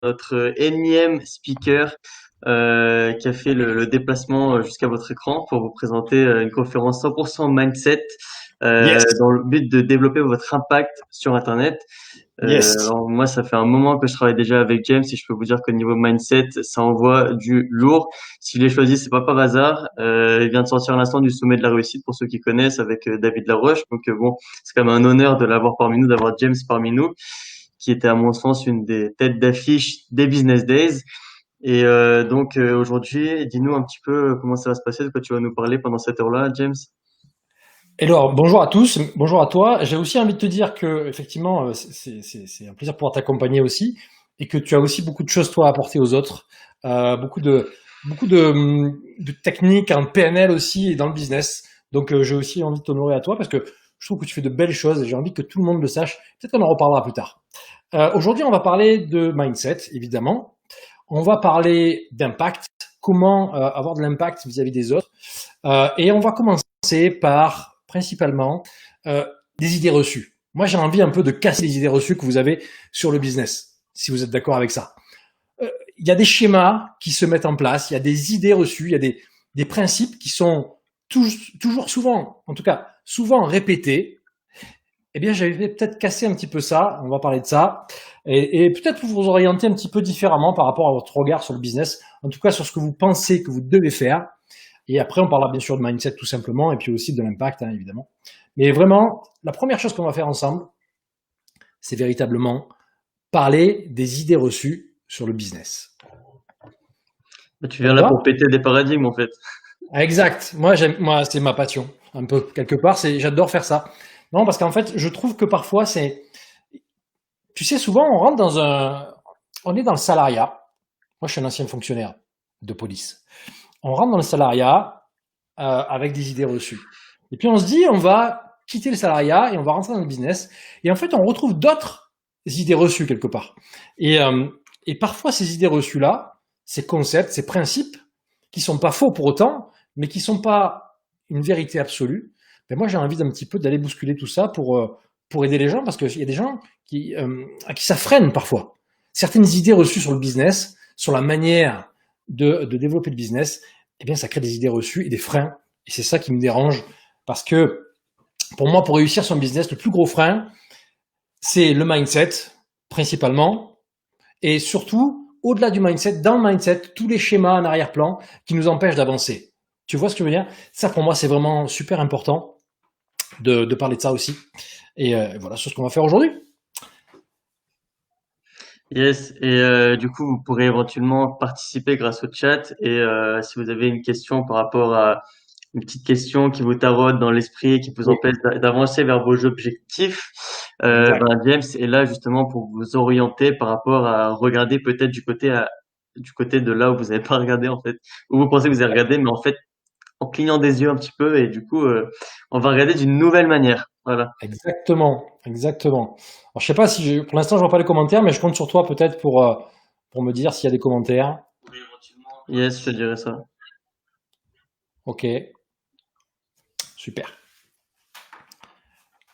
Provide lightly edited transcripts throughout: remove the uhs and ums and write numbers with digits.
notre énième speaker qui a fait le déplacement jusqu'à votre écran pour vous présenter une conférence 100% mindset Yes, dans le but de développer votre impact sur Internet. yes. Alors moi, ça fait un moment que je travaille déjà avec James et je peux vous dire qu'au niveau mindset, ça envoie du lourd. S'il est choisi, c'est pas par hasard. Il vient de sortir à l'instant du sommet de la réussite pour ceux qui connaissent avec David Laroche. Donc bon, c'est quand même un honneur de l'avoir parmi nous, d'avoir James parmi nous, qui était à mon sens une des têtes d'affiche des Business Days. Et aujourd'hui, dis-nous un petit peu comment ça va se passer, de quoi tu vas nous parler pendant cette heure-là, James. Alors, bonjour à tous, bonjour à toi. J'ai aussi envie de te dire que, effectivement, c'est un plaisir de pouvoir t'accompagner aussi et que tu as aussi beaucoup de choses, toi, à apporter aux autres. Beaucoup de techniques en PNL aussi et dans le business. Donc, j'ai aussi envie de t'honorer à toi parce que je trouve que tu fais de belles choses et j'ai envie que tout le monde le sache. Peut-être qu'on en reparlera plus tard. Aujourd'hui, on va parler de mindset, évidemment. On va parler d'impact, comment avoir de l'impact vis-à-vis des autres. Et on va commencer par principalement des idées reçues. Moi, j'ai envie un peu de casser les idées reçues que vous avez sur le business, si vous êtes d'accord avec ça. Il y a des schémas qui se mettent en place, il y a des idées reçues, il y a des principes qui sont toujours souvent, en tout cas souvent répétés. Eh bien, j'avais peut-être cassé un petit peu ça, on va parler de ça, et peut-être vous orienter un petit peu différemment par rapport à votre regard sur le business, en tout cas sur ce que vous pensez que vous devez faire. Et après, on parlera bien sûr de mindset tout simplement, et puis aussi de l'impact, hein, évidemment. Mais vraiment, la première chose qu'on va faire ensemble, c'est véritablement parler des idées reçues sur le business. Bah, tu Ça viens te là va? pour péter des paradigmes, en fait. Exact. Moi, c'est ma passion. Un peu, quelque part, j'adore faire ça. Non, parce qu'en fait, je trouve que parfois, tu sais, souvent, on est dans le salariat. Moi, je suis un ancien fonctionnaire de police. On rentre dans le salariat avec des idées reçues. Et puis on se dit, on va quitter le salariat et on va rentrer dans le business. Et en fait, on retrouve d'autres idées reçues quelque part. Et, euh, et parfois, ces idées reçues-là, ces concepts, ces principes, qui sont pas faux pour autant, mais qui sont pas une vérité absolue, ben moi j'ai envie d'un petit peu d'aller bousculer tout ça pour aider les gens, parce qu'il y a des gens à qui ça freine parfois. Certaines idées reçues sur le business, sur la manière de développer le business, eh bien ça crée des idées reçues et des freins. Et c'est ça qui me dérange, parce que pour moi, pour réussir son business, le plus gros frein, c'est le mindset, principalement, et surtout, au-delà du mindset, dans le mindset, tous les schémas en arrière-plan qui nous empêchent d'avancer. Tu vois ce que je veux dire? Ça, pour moi, c'est vraiment super important de parler de ça aussi. Et voilà, c'est ce qu'on va faire aujourd'hui. Yes, et du coup, vous pourrez éventuellement participer grâce au chat. Et si vous avez une question par rapport à une petite question qui vous taraude dans l'esprit et qui vous Oui, empêche d'avancer vers vos objectifs, exact. ben James est là justement pour vous orienter par rapport à regarder peut-être du côté de là où vous n'avez pas regardé en fait, où vous pensez que vous avez regardé, mais en fait en clignant des yeux un petit peu et du coup, on va regarder d'une nouvelle manière. Voilà. Exactement, exactement. Alors, je sais pas si pour l'instant, je vois pas les commentaires, mais je compte sur toi peut-être pour me dire s'il y a des commentaires. Yes, je te dirais ça. Ok, super.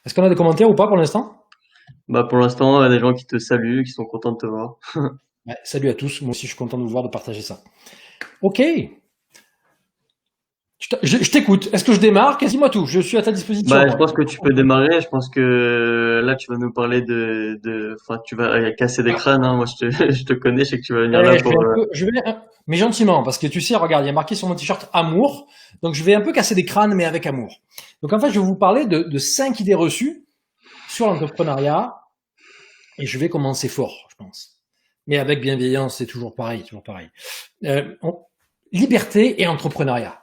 Est-ce qu'on a des commentaires ou pas pour l'instant? Bah pour l'instant, il y a des gens qui te saluent, qui sont contents de te voir. Ouais, salut à tous. Moi aussi, je suis content de vous voir, de partager ça. Ok. Je t'écoute. Est-ce que je démarre? Dis-moi tout. Je suis à ta disposition, Bah, je moi. pense que tu peux démarrer. Je pense que là, tu vas nous parler enfin, tu vas casser des crânes, hein. Moi, je te connais, je sais que tu vas venir là Ouais, pour, mais gentiment, parce que tu sais, regarde, il y a marqué sur mon t-shirt amour. Donc, je vais un peu casser des crânes, mais avec amour. Donc, en fait, je vais vous parler de 5 idées reçues sur l'entrepreneuriat. Et je vais commencer fort, je pense. Mais avec bienveillance, c'est toujours pareil, toujours pareil. Euh, on- Liberté et entrepreneuriat.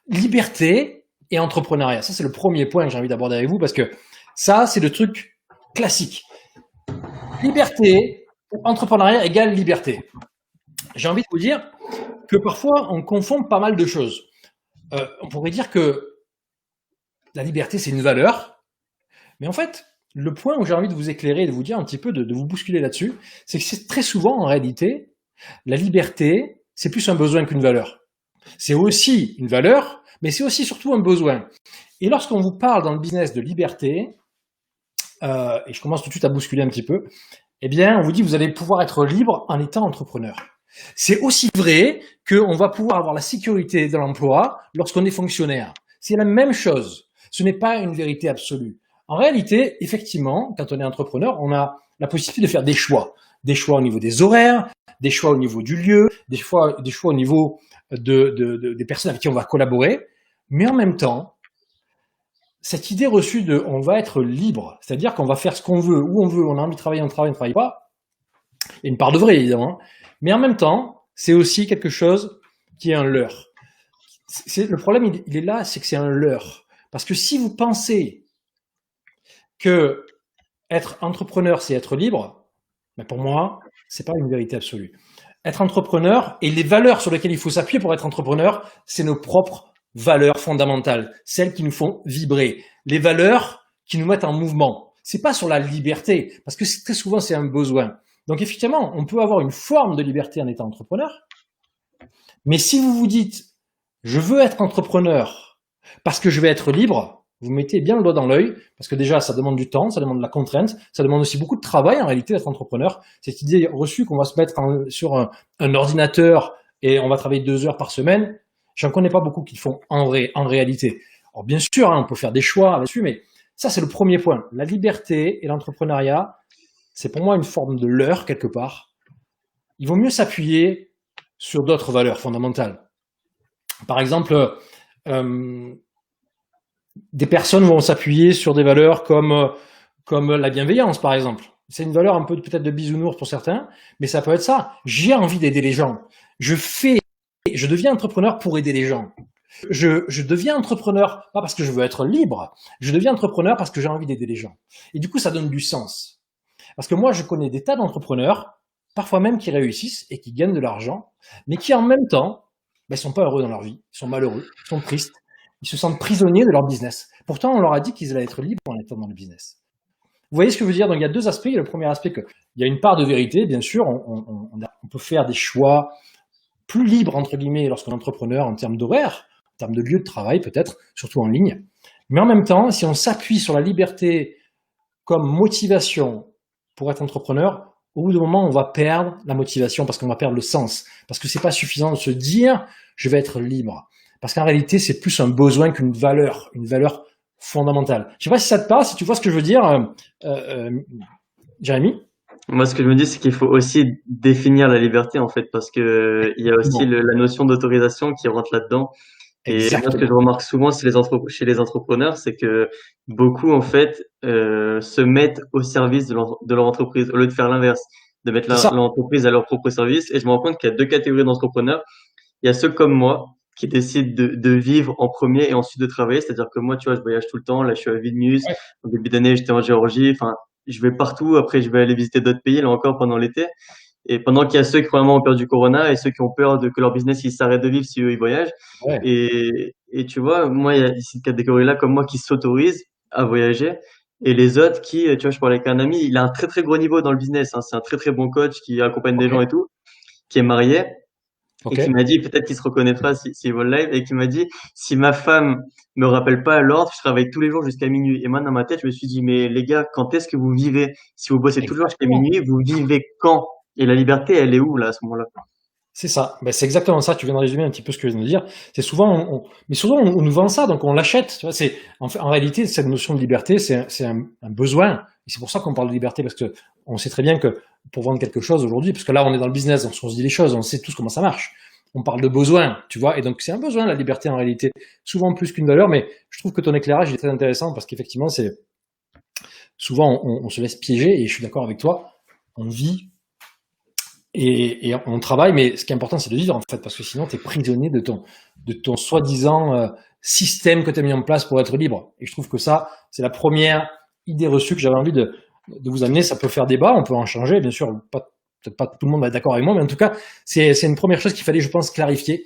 Liberté et entrepreneuriat. Ça, c'est le premier point que j'ai envie d'aborder avec vous parce que ça, c'est le truc classique. Liberté ou entrepreneuriat égale liberté. J'ai envie de vous dire que parfois, on confond pas mal de choses. On pourrait dire que la liberté, c'est une valeur, mais en fait, le point où j'ai envie de vous éclairer et de vous dire un petit peu, de vous bousculer là-dessus, c'est que c'est très souvent, en réalité, la liberté, c'est plus un besoin qu'une valeur. C'est aussi une valeur, mais c'est aussi surtout un besoin. Et lorsqu'on vous parle dans le business de liberté, et je commence tout de suite à bousculer un petit peu, eh bien, on vous dit que vous allez pouvoir être libre en étant entrepreneur. C'est aussi vrai qu'on va pouvoir avoir la sécurité de l'emploi lorsqu'on est fonctionnaire. C'est la même chose. Ce n'est pas une vérité absolue. En réalité, effectivement, quand on est entrepreneur, on a la possibilité de faire des choix. Des choix au niveau des horaires, des choix au niveau du lieu, des choix au niveau des personnes avec qui on va collaborer. Mais en même temps, cette idée reçue de on va être libre, c'est-à-dire qu'on va faire ce qu'on veut, où on veut, on a envie de travailler, on travaille, on ne travaille pas, il y a une part de vrai évidemment, mais en même temps, c'est aussi quelque chose qui est un leurre. Le problème, il est là, c'est que c'est un leurre. Parce que si vous pensez que être entrepreneur, c'est être libre, ben pour moi, c'est pas une vérité absolue. Être entrepreneur et les valeurs sur lesquelles il faut s'appuyer pour être entrepreneur, c'est nos propres valeurs fondamentales, celles qui nous font vibrer, les valeurs qui nous mettent en mouvement. C'est pas sur la liberté, parce que très souvent c'est un besoin. Donc effectivement, on peut avoir une forme de liberté en étant entrepreneur, mais si vous vous dites je veux être entrepreneur parce que je vais être libre, vous mettez bien le doigt dans l'œil, parce que déjà, ça demande du temps, ça demande de la contrainte, ça demande aussi beaucoup de travail en réalité d'être entrepreneur. Cette idée reçue qu'on va se mettre sur un ordinateur et on va travailler 2 heures par semaine, j'en connais pas beaucoup qui le font en réalité. Alors bien sûr, hein, on peut faire des choix là-dessus, mais ça c'est le premier point. La liberté et l'entrepreneuriat, c'est pour moi une forme de leurre quelque part. Il vaut mieux s'appuyer sur d'autres valeurs fondamentales. Par exemple, des personnes vont s'appuyer sur des valeurs comme la bienveillance, par exemple. C'est une valeur un peu peut-être de bisounours pour certains, mais ça peut être ça. J'ai envie d'aider les gens. Je deviens entrepreneur pour aider les gens. Je deviens entrepreneur pas parce que je veux être libre. Je deviens entrepreneur parce que j'ai envie d'aider les gens. Et du coup, ça donne du sens. Parce que moi, je connais des tas d'entrepreneurs, parfois même qui réussissent et qui gagnent de l'argent, mais qui en même temps, ben, sont pas heureux dans leur vie, ils sont malheureux, ils sont tristes, ils se sentent prisonniers de leur business. Pourtant, on leur a dit qu'ils allaient être libres en étant dans le business. Vous voyez ce que je veux dire? Donc, il y a deux aspects. Il y a le premier aspect il y a une part de vérité, bien sûr. On peut faire des choix plus libres, entre guillemets, lorsqu'on est entrepreneur en termes d'horaire, en termes de lieu de travail, peut-être, surtout en ligne. Mais en même temps, si on s'appuie sur la liberté comme motivation pour être entrepreneur, au bout d'un moment, on va perdre la motivation parce qu'on va perdre le sens. Parce que c'est pas suffisant de se dire, je vais être libre. Parce qu'en réalité, c'est plus un besoin qu'une valeur fondamentale. Je sais pas si ça te parle, si tu vois ce que je veux dire, Jérémy. Moi, ce que je me dis, c'est qu'il faut aussi définir la liberté, en fait, parce que il y a aussi Bon, la notion d'autorisation qui rentre là-dedans. Et moi, ce que je exactement. remarque souvent chez les entrepreneurs, c'est que beaucoup, en fait, se mettent au service de leur entreprise, au lieu de faire l'inverse, de mettre C'est ça. l'entreprise à leur propre service. Et je me rends compte qu'il y a deux catégories d'entrepreneurs. Il y a ceux comme moi qui décident de vivre en premier et ensuite de travailler. C'est-à-dire que moi, tu vois, je voyage tout le temps. Là, je suis à Vilnius. Ouais. En début d'année, j'étais en Géorgie. Enfin, je vais partout. Après, je vais aller visiter d'autres pays, là encore, pendant l'été. Et pendant qu'il y a ceux qui vraiment ont peur du corona et ceux qui ont peur que leur business il s'arrête de vivre si eux ils voyagent. Ouais. Et tu vois, moi, il y a cette catégorie-là comme moi qui s'autorise à voyager. Et les autres qui, tu vois, je parlais avec un ami, il a un très très gros niveau dans le business, hein. C'est un très très bon coach qui accompagne des Ok. gens et tout, qui est marié et Ok. qui m'a dit, peut-être qu'il se reconnaîtra s'il voit le live, et qui m'a dit, si ma femme me rappelle pas à l'ordre, je travaille tous les jours jusqu'à minuit. Et moi, dans ma tête, je me suis dit, mais les gars, quand est-ce que vous vivez? Si vous bossez toujours jusqu'à Exactement. minuit, vous vivez quand? Et la liberté, elle est où, là, à ce moment-là? C'est ça. Ben, c'est exactement ça. Tu viens de résumer un petit peu ce que je viens de dire. C'est souvent, mais souvent, on nous vend ça, donc on l'achète. Tu vois, en réalité, cette notion de liberté, c'est un besoin. Et c'est pour ça qu'on parle de liberté, parce que on sait très bien que pour vendre quelque chose aujourd'hui, parce que là, on est dans le business, donc on se dit les choses, on sait tous comment ça marche. On parle de besoin, tu vois, et donc c'est un besoin, la liberté, en réalité. Souvent plus qu'une valeur, mais je trouve que ton éclairage est très intéressant parce qu'effectivement, souvent, on se laisse piéger, et je suis d'accord avec toi. On vit et on travaille, mais ce qui est important, c'est de vivre, en fait, parce que sinon, tu es prisonnier de ton soi-disant système que tu as mis en place pour être libre. Et je trouve que ça, c'est la première idée reçue que j'avais envie de vous amener. Ça peut faire débat, on peut en changer, bien sûr, peut-être pas tout le monde va être d'accord avec moi, mais en tout cas, c'est une première chose qu'il fallait, je pense, clarifier.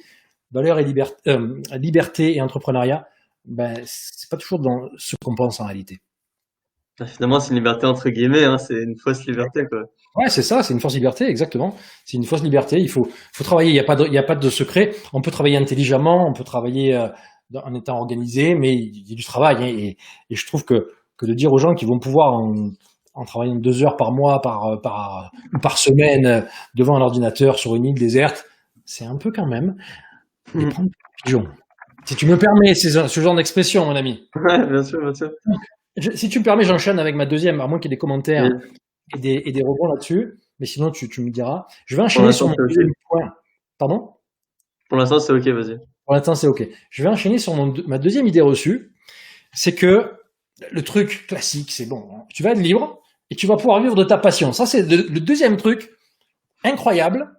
Valeur et liberté et entrepreneuriat, ben, c'est pas toujours dans ce qu'on pense en réalité. Bah, finalement, c'est une liberté entre guillemets, hein, c'est une fausse liberté, quoi. Ouais, c'est ça, c'est une fausse liberté, exactement. C'est une fausse liberté. Il faut travailler. Il y a pas de secret. On peut travailler intelligemment, on peut travailler en étant organisé, mais il y a du travail. Hein, et je trouve que de dire aux gens qu'ils vont pouvoir en travaillant 2 heures par mois, ou par semaine, devant un ordinateur sur une île déserte, c'est un peu quand même les Mhm. prendre pour des pigeons. Si tu me permets ce genre d'expression, mon ami. Ouais, bien sûr, bien sûr. Si tu me permets, j'enchaîne avec ma deuxième, à moins qu'il y ait des commentaires Et et des rebonds là-dessus. Mais sinon, tu me diras. Je vais pour enchaîner sur l'instant, mon c'est OK. deuxième point. Pardon? Pour l'instant, c'est OK, vas-y. Pour l'instant, c'est OK. Je vais enchaîner sur ma deuxième idée reçue. C'est que le truc classique, c'est bon. Tu vas être libre et tu vas pouvoir vivre de ta passion. Ça, c'est le deuxième truc incroyable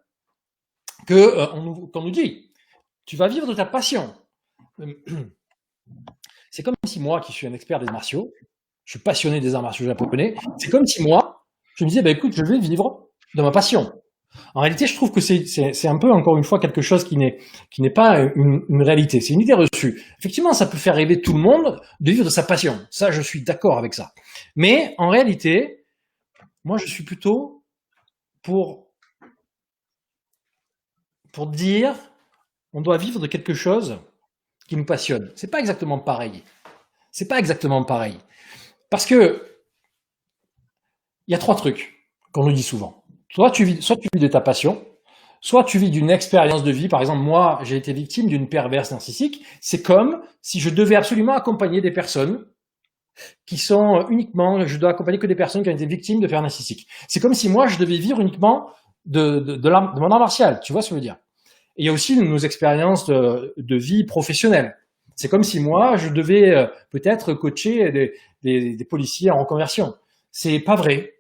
qu'on nous dit. Tu vas vivre de ta passion. C'est comme si moi, qui suis un expert des arts martiaux, je suis passionné des arts martiaux japonais, c'est comme si moi, je me disais, bah, écoute, je vais vivre de ma passion. En réalité, je trouve que c'est un peu, encore une fois, quelque chose qui n'est pas une réalité. C'est une idée reçue. Effectivement, ça peut faire rêver tout le monde de vivre de sa passion. Ça, je suis d'accord avec ça. Mais en réalité, moi, je suis plutôt pour, pour dire, on doit vivre de quelque chose qui nous passionne. C'est pas exactement pareil. C'est pas exactement pareil. Parce que il y a trois trucs qu'on nous dit souvent. Soit tu vis de ta passion, soit tu vis d'une expérience de vie. Par exemple, moi, j'ai été victime d'une perverse narcissique. C'est comme si je devais absolument accompagner des personnes qui sont uniquement, je dois accompagner que des personnes qui ont été victimes de pervers narcissiques. C'est comme si moi, je devais vivre uniquement de mon art martial. Tu vois ce que je veux dire? Et il y a aussi nos expériences de vie professionnelle. C'est comme si moi, je devais peut-être coacher des policiers en reconversion. C'est pas vrai.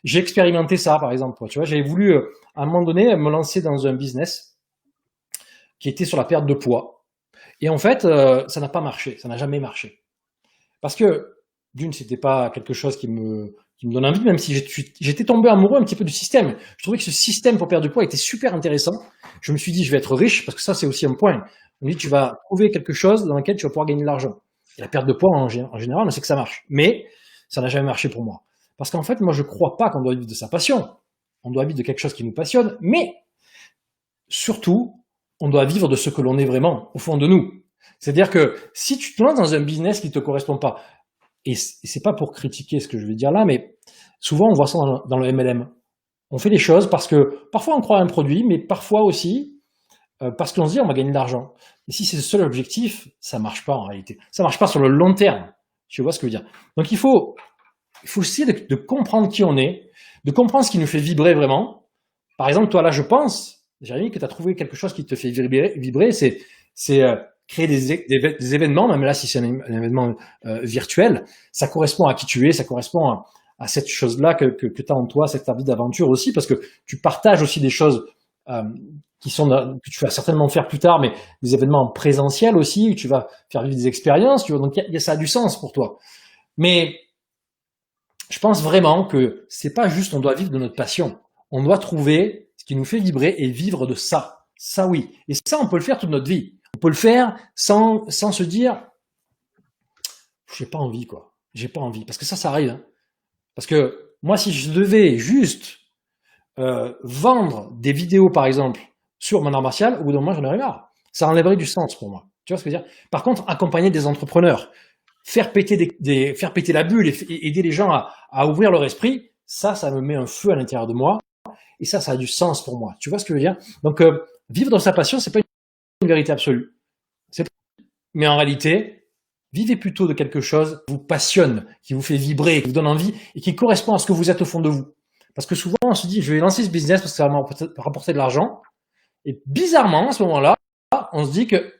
J'ai expérimenté ça, par exemple. Tu vois, j'avais voulu, à un moment donné, me lancer dans un business qui était sur la perte de poids. Et en fait, ça n'a pas marché. Ça n'a jamais marché. Parce que, d'une, c'était pas quelque chose qui me donne envie, même si j'étais tombé amoureux un petit peu du système. Je trouvais que ce système pour perdre du poids était super intéressant. Je me suis dit, je vais être riche, parce que ça, c'est aussi un point. On dit, tu vas trouver quelque chose dans lequel tu vas pouvoir gagner de l'argent. Et la perte de poids, en général, on sait que ça marche. Mais ça n'a jamais marché pour moi. Parce qu'en fait, moi, je crois pas qu'on doit vivre de sa passion. On doit vivre de quelque chose qui nous passionne, mais surtout, on doit vivre de ce que l'on est vraiment, au fond de nous. C'est-à-dire que si tu te lances dans un business qui te correspond pas, et c'est pas pour critiquer ce que je vais dire là, mais souvent on voit ça dans le MLM. On fait des choses parce que parfois on croit à un produit, mais parfois aussi parce qu'on se dit on va gagner de l'argent. Et si c'est le seul objectif, ça marche pas en réalité. Ça marche pas sur le long terme. Tu vois ce que je veux dire? Donc il faut essayer de comprendre qui on est, de comprendre ce qui nous fait vibrer vraiment. Par exemple, toi là, je pense, Jérémy, que tu as trouvé quelque chose qui te fait vibrer, c'est créer des événements, même là si c'est un événement virtuel, ça correspond à qui tu es, ça correspond à cette chose-là que tu as en toi, cette envie d'aventure aussi, parce que tu partages aussi des choses euh, que tu vas certainement faire plus tard, mais des événements présentiels aussi, où tu vas faire vivre des expériences, tu vois, donc ça a du sens pour toi. Mais je pense vraiment que c'est pas juste on doit vivre de notre passion. On doit trouver ce qui nous fait vibrer et vivre de ça. Ça oui. Et ça, on peut le faire toute notre vie. On peut le faire sans se dire j'ai pas envie quoi. J'ai pas envie. Parce que ça arrive. Hein. Parce que moi, si je devais juste vendre des vidéos, par exemple, sur mon art martial, au bout d'un moment, j'en aurais marre. Ça enlèverait du sens pour moi. Tu vois ce que je veux dire? Par contre, accompagner des entrepreneurs, faire péter faire péter la bulle et aider les gens à ouvrir leur esprit, ça me met un feu à l'intérieur de moi. Et ça a du sens pour moi. Tu vois ce que je veux dire? Donc, vivre dans sa passion, c'est pas une vérité absolue. Mais en réalité, vivez plutôt de quelque chose qui vous passionne, qui vous fait vibrer, qui vous donne envie et qui correspond à ce que vous êtes au fond de vous. Parce que souvent, on se dit, je vais lancer ce business parce que ça va me rapporter de l'argent. Et bizarrement, à ce moment-là, on se dit que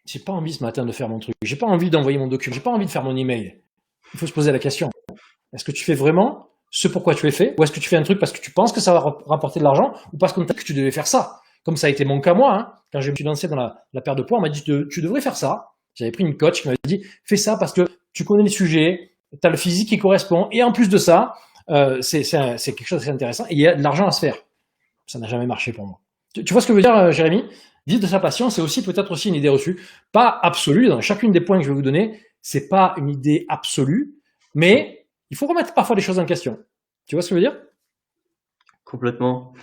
j'ai pas envie ce matin de faire mon truc. J'ai pas envie d'envoyer mon document. J'ai pas envie de faire mon email. Il faut se poser la question. Est-ce que tu fais vraiment ce pourquoi tu es fait? Ou est-ce que tu fais un truc parce que tu penses que ça va rapporter de l'argent? Ou parce qu'on t'a dit que tu devais faire ça? Comme ça a été mon cas moi, hein. Quand je me suis lancé dans la perte de poids, on m'a dit tu devrais faire ça. J'avais pris une coach qui m'avait dit fais ça parce que tu connais les sujets, tu as le physique qui correspond, et en plus de ça, c'est quelque chose d'intéressant et il y a de l'argent à se faire. Ça n'a jamais marché pour moi. Tu vois ce que veut dire, Jérémy? Vivre de sa passion, c'est aussi peut-être aussi une idée reçue, pas absolue. Dans chacune des points que je vais vous donner, c'est pas une idée absolue, mais il faut remettre parfois les choses en question. Tu vois ce que je veux dire? Complètement.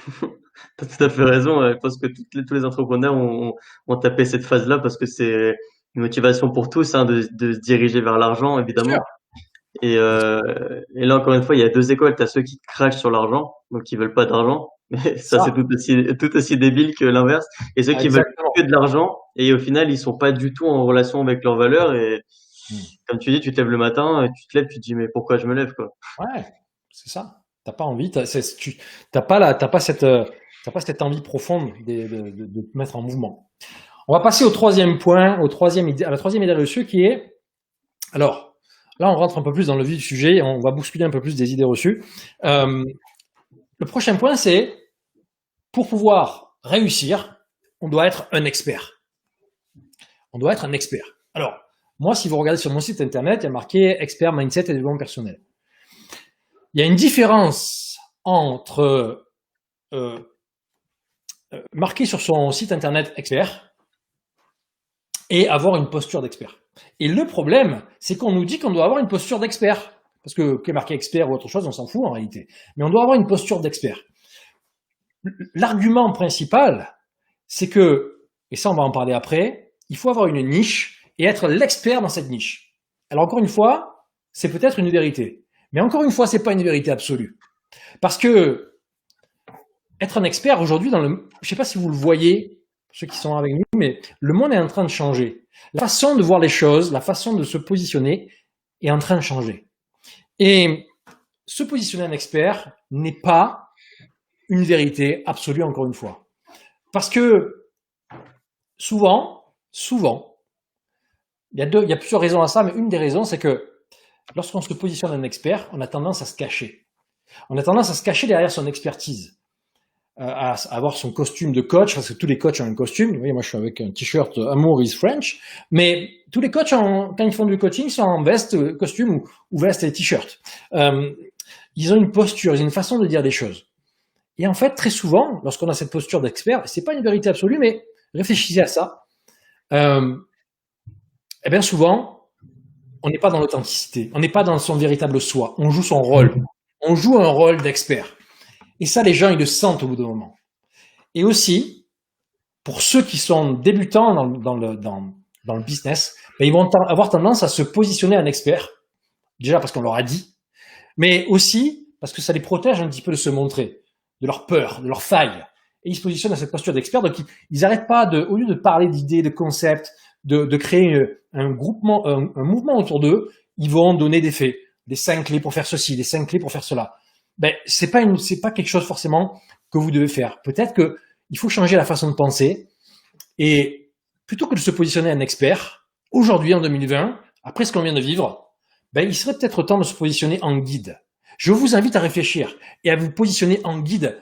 T'as tout à fait raison. Je pense que tous les entrepreneurs ont tapé cette phase-là parce que c'est une motivation pour tous, hein, de se diriger vers l'argent, Bien sûr. évidemment. Et là, encore une fois, il y a deux écoles. Tu as ceux qui crachent sur l'argent, donc qui veulent pas d'argent. Mais ça, c'est Ça, tout aussi débile que l'inverse. Et ceux qui veulent que exactement. de l'argent, et au final, ils sont pas du tout en relation avec leurs valeurs. Et Hmm. comme tu dis, tu te lèves le matin, et tu te lèves, tu te dis, mais pourquoi je me lève, quoi. Ouais, c'est ça. T'as pas envie, t'as pas cette envie profonde de te mettre en mouvement. On va passer au troisième point, à la troisième idée reçue qui est, alors, là on rentre un peu plus dans le vif du sujet, on va bousculer un peu plus des idées reçues. Euh, le prochain point c'est, pour pouvoir réussir, on doit être un expert. On doit être un expert. Alors, moi, si vous regardez sur mon site internet, il y a marqué expert mindset et développement personnel. Il y a une différence entre euh, marquer sur son site internet expert et avoir une posture d'expert. Et le problème, c'est qu'on nous dit qu'on doit avoir une posture d'expert. Parce que marqué expert ou autre chose, on s'en fout en réalité. Mais on doit avoir une posture d'expert. L'argument principal, c'est que, et ça on va en parler après, il faut avoir une niche et être l'expert dans cette niche. Alors encore une fois, c'est peut-être une vérité. Mais encore une fois, c'est pas une vérité absolue. Parce que être un expert aujourd'hui je sais pas si vous le voyez, ceux qui sont avec nous, mais le monde est en train de changer. La façon de voir les choses, la façon de se positionner est en train de changer. Et se positionner en expert n'est pas une vérité absolue, encore une fois. Parce que souvent, il y a plusieurs raisons à ça, mais une des raisons, c'est que lorsqu'on se positionne en expert, on a tendance à se cacher. On a tendance à se cacher derrière son expertise, à avoir son costume de coach, parce que tous les coachs ont un costume. Vous voyez, moi je suis avec un t-shirt Amour is French, mais tous les coachs, quand ils font du coaching, sont en veste, costume ou veste et t-shirt. Ils ont une posture, ils ont une façon de dire des choses. Et en fait, très souvent, lorsqu'on a cette posture d'expert, c'est pas une vérité absolue, mais réfléchissez à ça. Eh bien souvent, on n'est pas dans l'authenticité, on n'est pas dans son véritable soi, on joue son rôle, on joue un rôle d'expert. Et ça, les gens, ils le sentent au bout d'un moment. Et aussi, pour ceux qui sont débutants dans le business, ben, ils vont avoir tendance à se positionner en expert, déjà parce qu'on leur a dit, mais aussi parce que ça les protège un petit peu de se montrer, de leur peur, de leur faille. Et ils se positionnent à cette posture d'expert, donc ils n'arrêtent pas au lieu de parler d'idées, de concepts, de créer un groupement, un mouvement autour d'eux, ils vont donner des faits, des 5 clés pour faire ceci, des 5 clés pour faire cela. Ben, c'est pas quelque chose forcément que vous devez faire. Peut-être que il faut changer la façon de penser et plutôt que de se positionner en expert, aujourd'hui en 2020, après ce qu'on vient de vivre, ben, il serait peut-être temps de se positionner en guide. Je vous invite à réfléchir et à vous positionner en guide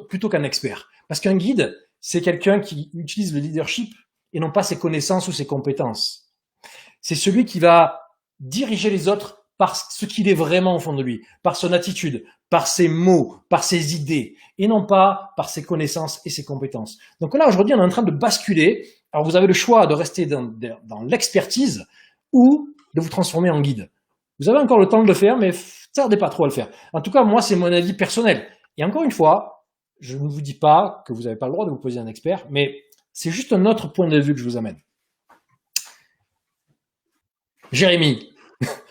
plutôt qu'en expert. Parce qu'un guide, c'est quelqu'un qui utilise le leadership et non pas ses connaissances ou ses compétences. C'est celui qui va diriger les autres par ce qu'il est vraiment au fond de lui, par son attitude, par ses mots, par ses idées, et non pas par ses connaissances et ses compétences. Donc là, aujourd'hui, on est en train de basculer. Alors, vous avez le choix de rester dans l'expertise ou de vous transformer en guide. Vous avez encore le temps de le faire, mais tardez pas trop à le faire. En tout cas, moi, c'est mon avis personnel. Et encore une fois, je ne vous dis pas que vous n'avez pas le droit de vous poser un expert, mais c'est juste un autre point de vue que je vous amène. Jérémy,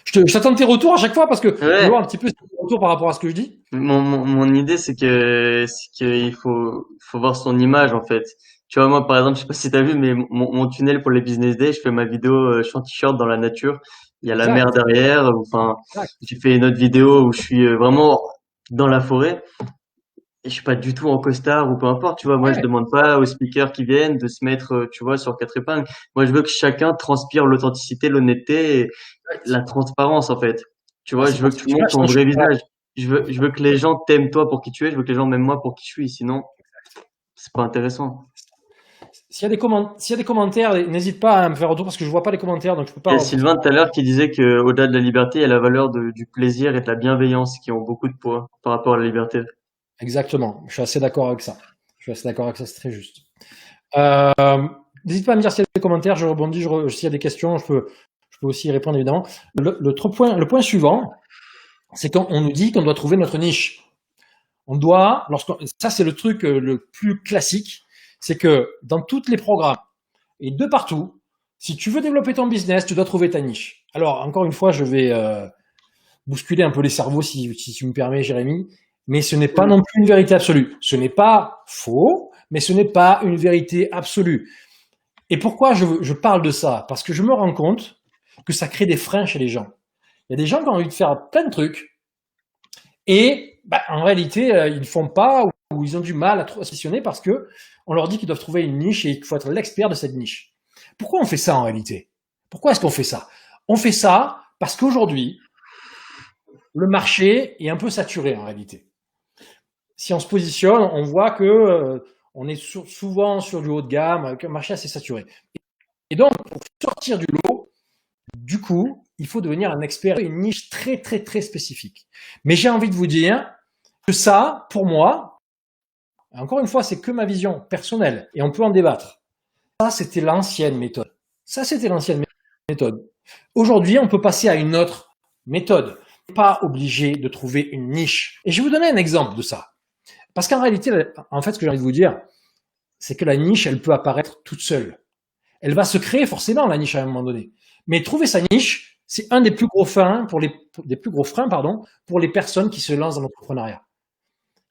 je t'attends tes retours à chaque fois parce que je veux Ouais. voir un petit peu tes retours par rapport à ce que je dis. Mon idée, c'est qu'il faut voir son image, en fait. Tu vois, moi, par exemple, je sais pas si t'as vu, mais mon tunnel pour les business days, je fais ma vidéo, je suis en t-shirt dans la nature. Il y a la mer Exact, derrière. Enfin, exact. j'ai fait une autre vidéo où je suis vraiment dans la forêt. Et je suis pas du tout en costard ou peu importe, tu vois. Moi, je Ouais, demande pas aux speakers qui viennent de se mettre, tu vois, sur quatre épingles. Moi, je veux que chacun transpire l'authenticité, l'honnêteté et la exact. transparence, en fait. Tu Ah, vois, c'est je veux pour que ça tu que tu montres lâches ton ton vrai cheval. visage. Je veux que les gens t'aiment toi pour qui tu es. Je veux que les gens m'aiment moi pour qui je suis. Sinon, c'est pas intéressant. S'il y a des commentaires, n'hésite pas à me faire retour parce que je vois pas les commentaires, donc je peux Il y a pas Sylvain forcément. tout à l'heure qui disait que au-delà de la liberté, il y a la valeur du plaisir et de la bienveillance qui ont beaucoup de poids par rapport à la liberté. Exactement. Je suis assez d'accord avec ça. Je suis assez d'accord avec ça, c'est très juste. Euh, N'hésite pas à me dire s'il y a des commentaires, je rebondis, s'il y a des questions, je peux aussi y répondre évidemment. Le point suivant, c'est qu'on nous dit qu'on doit trouver notre niche. Ça c'est le truc le plus classique, c'est que dans tous les programmes et de partout, si tu veux développer ton business, tu dois trouver ta niche. Alors encore une fois, bousculer un peu les cerveaux, si tu me permets, Jérémy, mais ce n'est pas non plus une vérité absolue. Ce n'est pas faux, mais ce n'est pas une vérité absolue. Et pourquoi je parle de ça? Parce que je me rends compte que ça crée des freins chez les gens. Il y a des gens qui ont envie de faire plein de trucs et en réalité, ils ne font pas ou ils ont du mal à se positionner parce que on leur dit qu'ils doivent trouver une niche et qu'il faut être l'expert de cette niche. Pourquoi on fait ça en réalité? Pourquoi est-ce qu'on fait ça? On fait ça parce qu'aujourd'hui, le marché est un peu saturé en réalité. Si on se positionne, on voit que on est souvent sur du haut de gamme, avec un marché assez saturé. Et donc, pour sortir du lot, du coup, il faut devenir un expert, une niche très, très, très spécifique. Mais j'ai envie de vous dire que ça, pour moi, encore une fois, c'est que ma vision personnelle et on peut en débattre. Ça, c'était l'ancienne méthode. Ça, c'était l'ancienne méthode. Aujourd'hui, on peut passer à une autre méthode. On n'est pas obligé de trouver une niche. Et je vais vous donner un exemple de ça. Parce qu'en réalité, en fait, ce que j'ai envie de vous dire, c'est que la niche, elle peut apparaître toute seule. Elle va se créer forcément, la niche, à un moment donné. Mais trouver sa niche, c'est un des plus gros freins pour les personnes qui se lancent dans l'entrepreneuriat.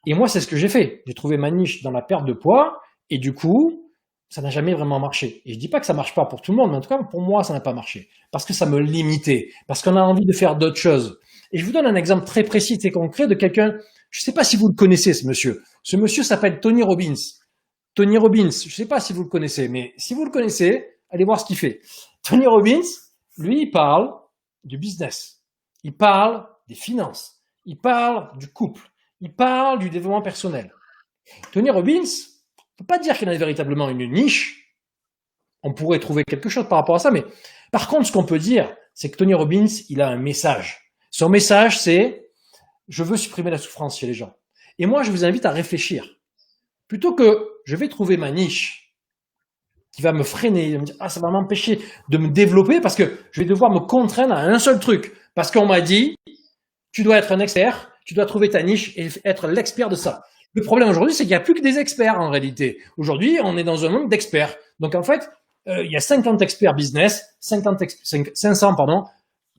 Et moi, c'est ce que j'ai fait. J'ai trouvé ma niche dans la perte de poids et du coup, ça n'a jamais vraiment marché. Et je dis pas que ça marche pas pour tout le monde, mais en tout cas, pour moi, ça n'a pas marché. Parce que ça me limitait. Parce qu'on a envie de faire d'autres choses. Et je vous donne un exemple très précis et concret de quelqu'un, je sais pas si vous le connaissez, ce monsieur. Ce monsieur s'appelle Tony Robbins. Tony Robbins, je sais pas si vous le connaissez, mais si vous le connaissez, allez voir ce qu'il fait. Tony Robbins, lui, il parle du business. Il parle des finances. Il parle du couple. Il parle du développement personnel. Tony Robbins, on peut pas dire qu'il a véritablement une niche. On pourrait trouver quelque chose par rapport à ça, mais par contre, ce qu'on peut dire, c'est que Tony Robbins, il a un message. Son message, c'est « Je veux supprimer la souffrance chez les gens ». Et moi, je vous invite à réfléchir. Plutôt que je vais trouver ma niche qui va me freiner, me dire « Ah, ça va m'empêcher de me développer parce que je vais devoir me contraindre à un seul truc. Parce qu'on m'a dit « Tu dois être un expert, tu dois trouver ta niche et être l'expert de ça ». Le problème aujourd'hui, c'est qu'il n'y a plus que des experts en réalité. Aujourd'hui, on est dans un monde d'experts. Donc en fait, il y a 50 experts business, 500, pardon,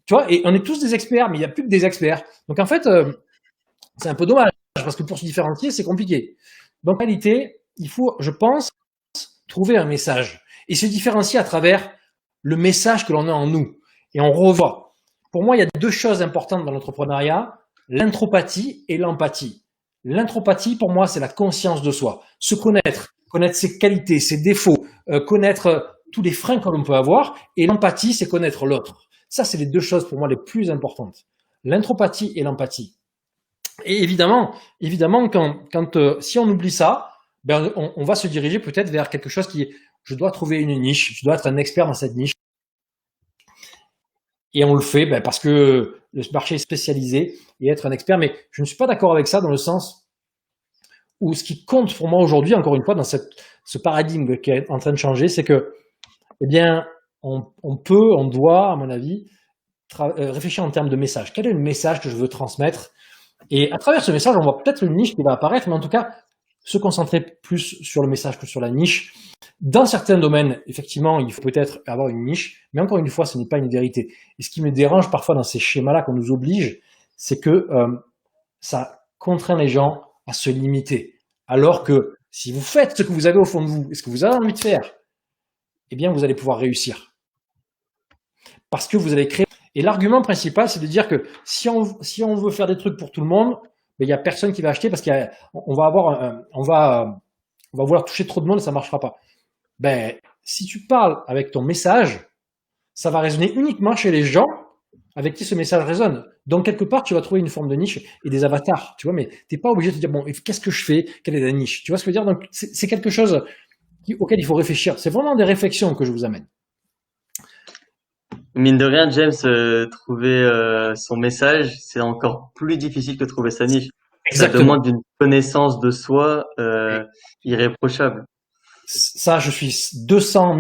tu vois, et on est tous des experts, mais il n'y a plus que des experts. Donc en fait, c'est un peu dommage parce que pour se différencier, c'est compliqué. Donc en réalité, il faut, je pense, trouver un message et se différencier à travers le message que l'on a en nous. Et on revoit. Pour moi, il y a deux choses importantes dans l'entrepreneuriat, l'intropathie et l'empathie. L'intropathie, pour moi, c'est la conscience de soi. Se connaître, connaître ses qualités, ses défauts, connaître tous les freins que l'on peut avoir. Et l'empathie, c'est connaître l'autre. Ça, c'est les deux choses pour moi les plus importantes. L'intropathie et l'empathie. Et évidemment, si on oublie ça, ben on va se diriger peut-être vers quelque chose qui est, je dois trouver une niche, je dois être un expert dans cette niche. Et on le fait parce que le marché est spécialisé et être un expert. Mais je ne suis pas d'accord avec ça dans le sens où ce qui compte pour moi aujourd'hui, encore une fois, dans ce paradigme qui est en train de changer, c'est que, eh bien, on doit, à mon avis, réfléchir en termes de message. Quel est le message que je veux transmettre? Et à travers ce message, on voit peut-être une niche qui va apparaître, mais en tout cas, se concentrer plus sur le message que sur la niche. Dans certains domaines, effectivement, il faut peut-être avoir une niche, mais encore une fois, ce n'est pas une vérité. Et ce qui me dérange parfois dans ces schémas-là qu'on nous oblige, c'est que ça contraint les gens à se limiter. Alors que si vous faites ce que vous avez au fond de vous et ce que vous avez envie de faire, eh bien, vous allez pouvoir réussir. Parce que vous allez créer. Et l'argument principal, c'est de dire que si on veut faire des trucs pour tout le monde, il n'y a personne qui va acheter parce qu'on va vouloir toucher trop de monde et ça ne marchera pas. Ben, si tu parles avec ton message, ça va résonner uniquement chez les gens avec qui ce message résonne. Donc, quelque part, tu vas trouver une forme de niche et des avatars, tu vois, mais tu n'es pas obligé de te dire, bon, qu'est-ce que je fais? Quelle est la niche? Tu vois ce que je veux dire? Donc, c'est quelque chose auquel il faut réfléchir. C'est vraiment des réflexions que je vous amène. Mine de rien, James, trouver son message, c'est encore plus difficile que trouver sa niche. Exactement. Ça demande une connaissance de soi irréprochable. Ça, je suis 200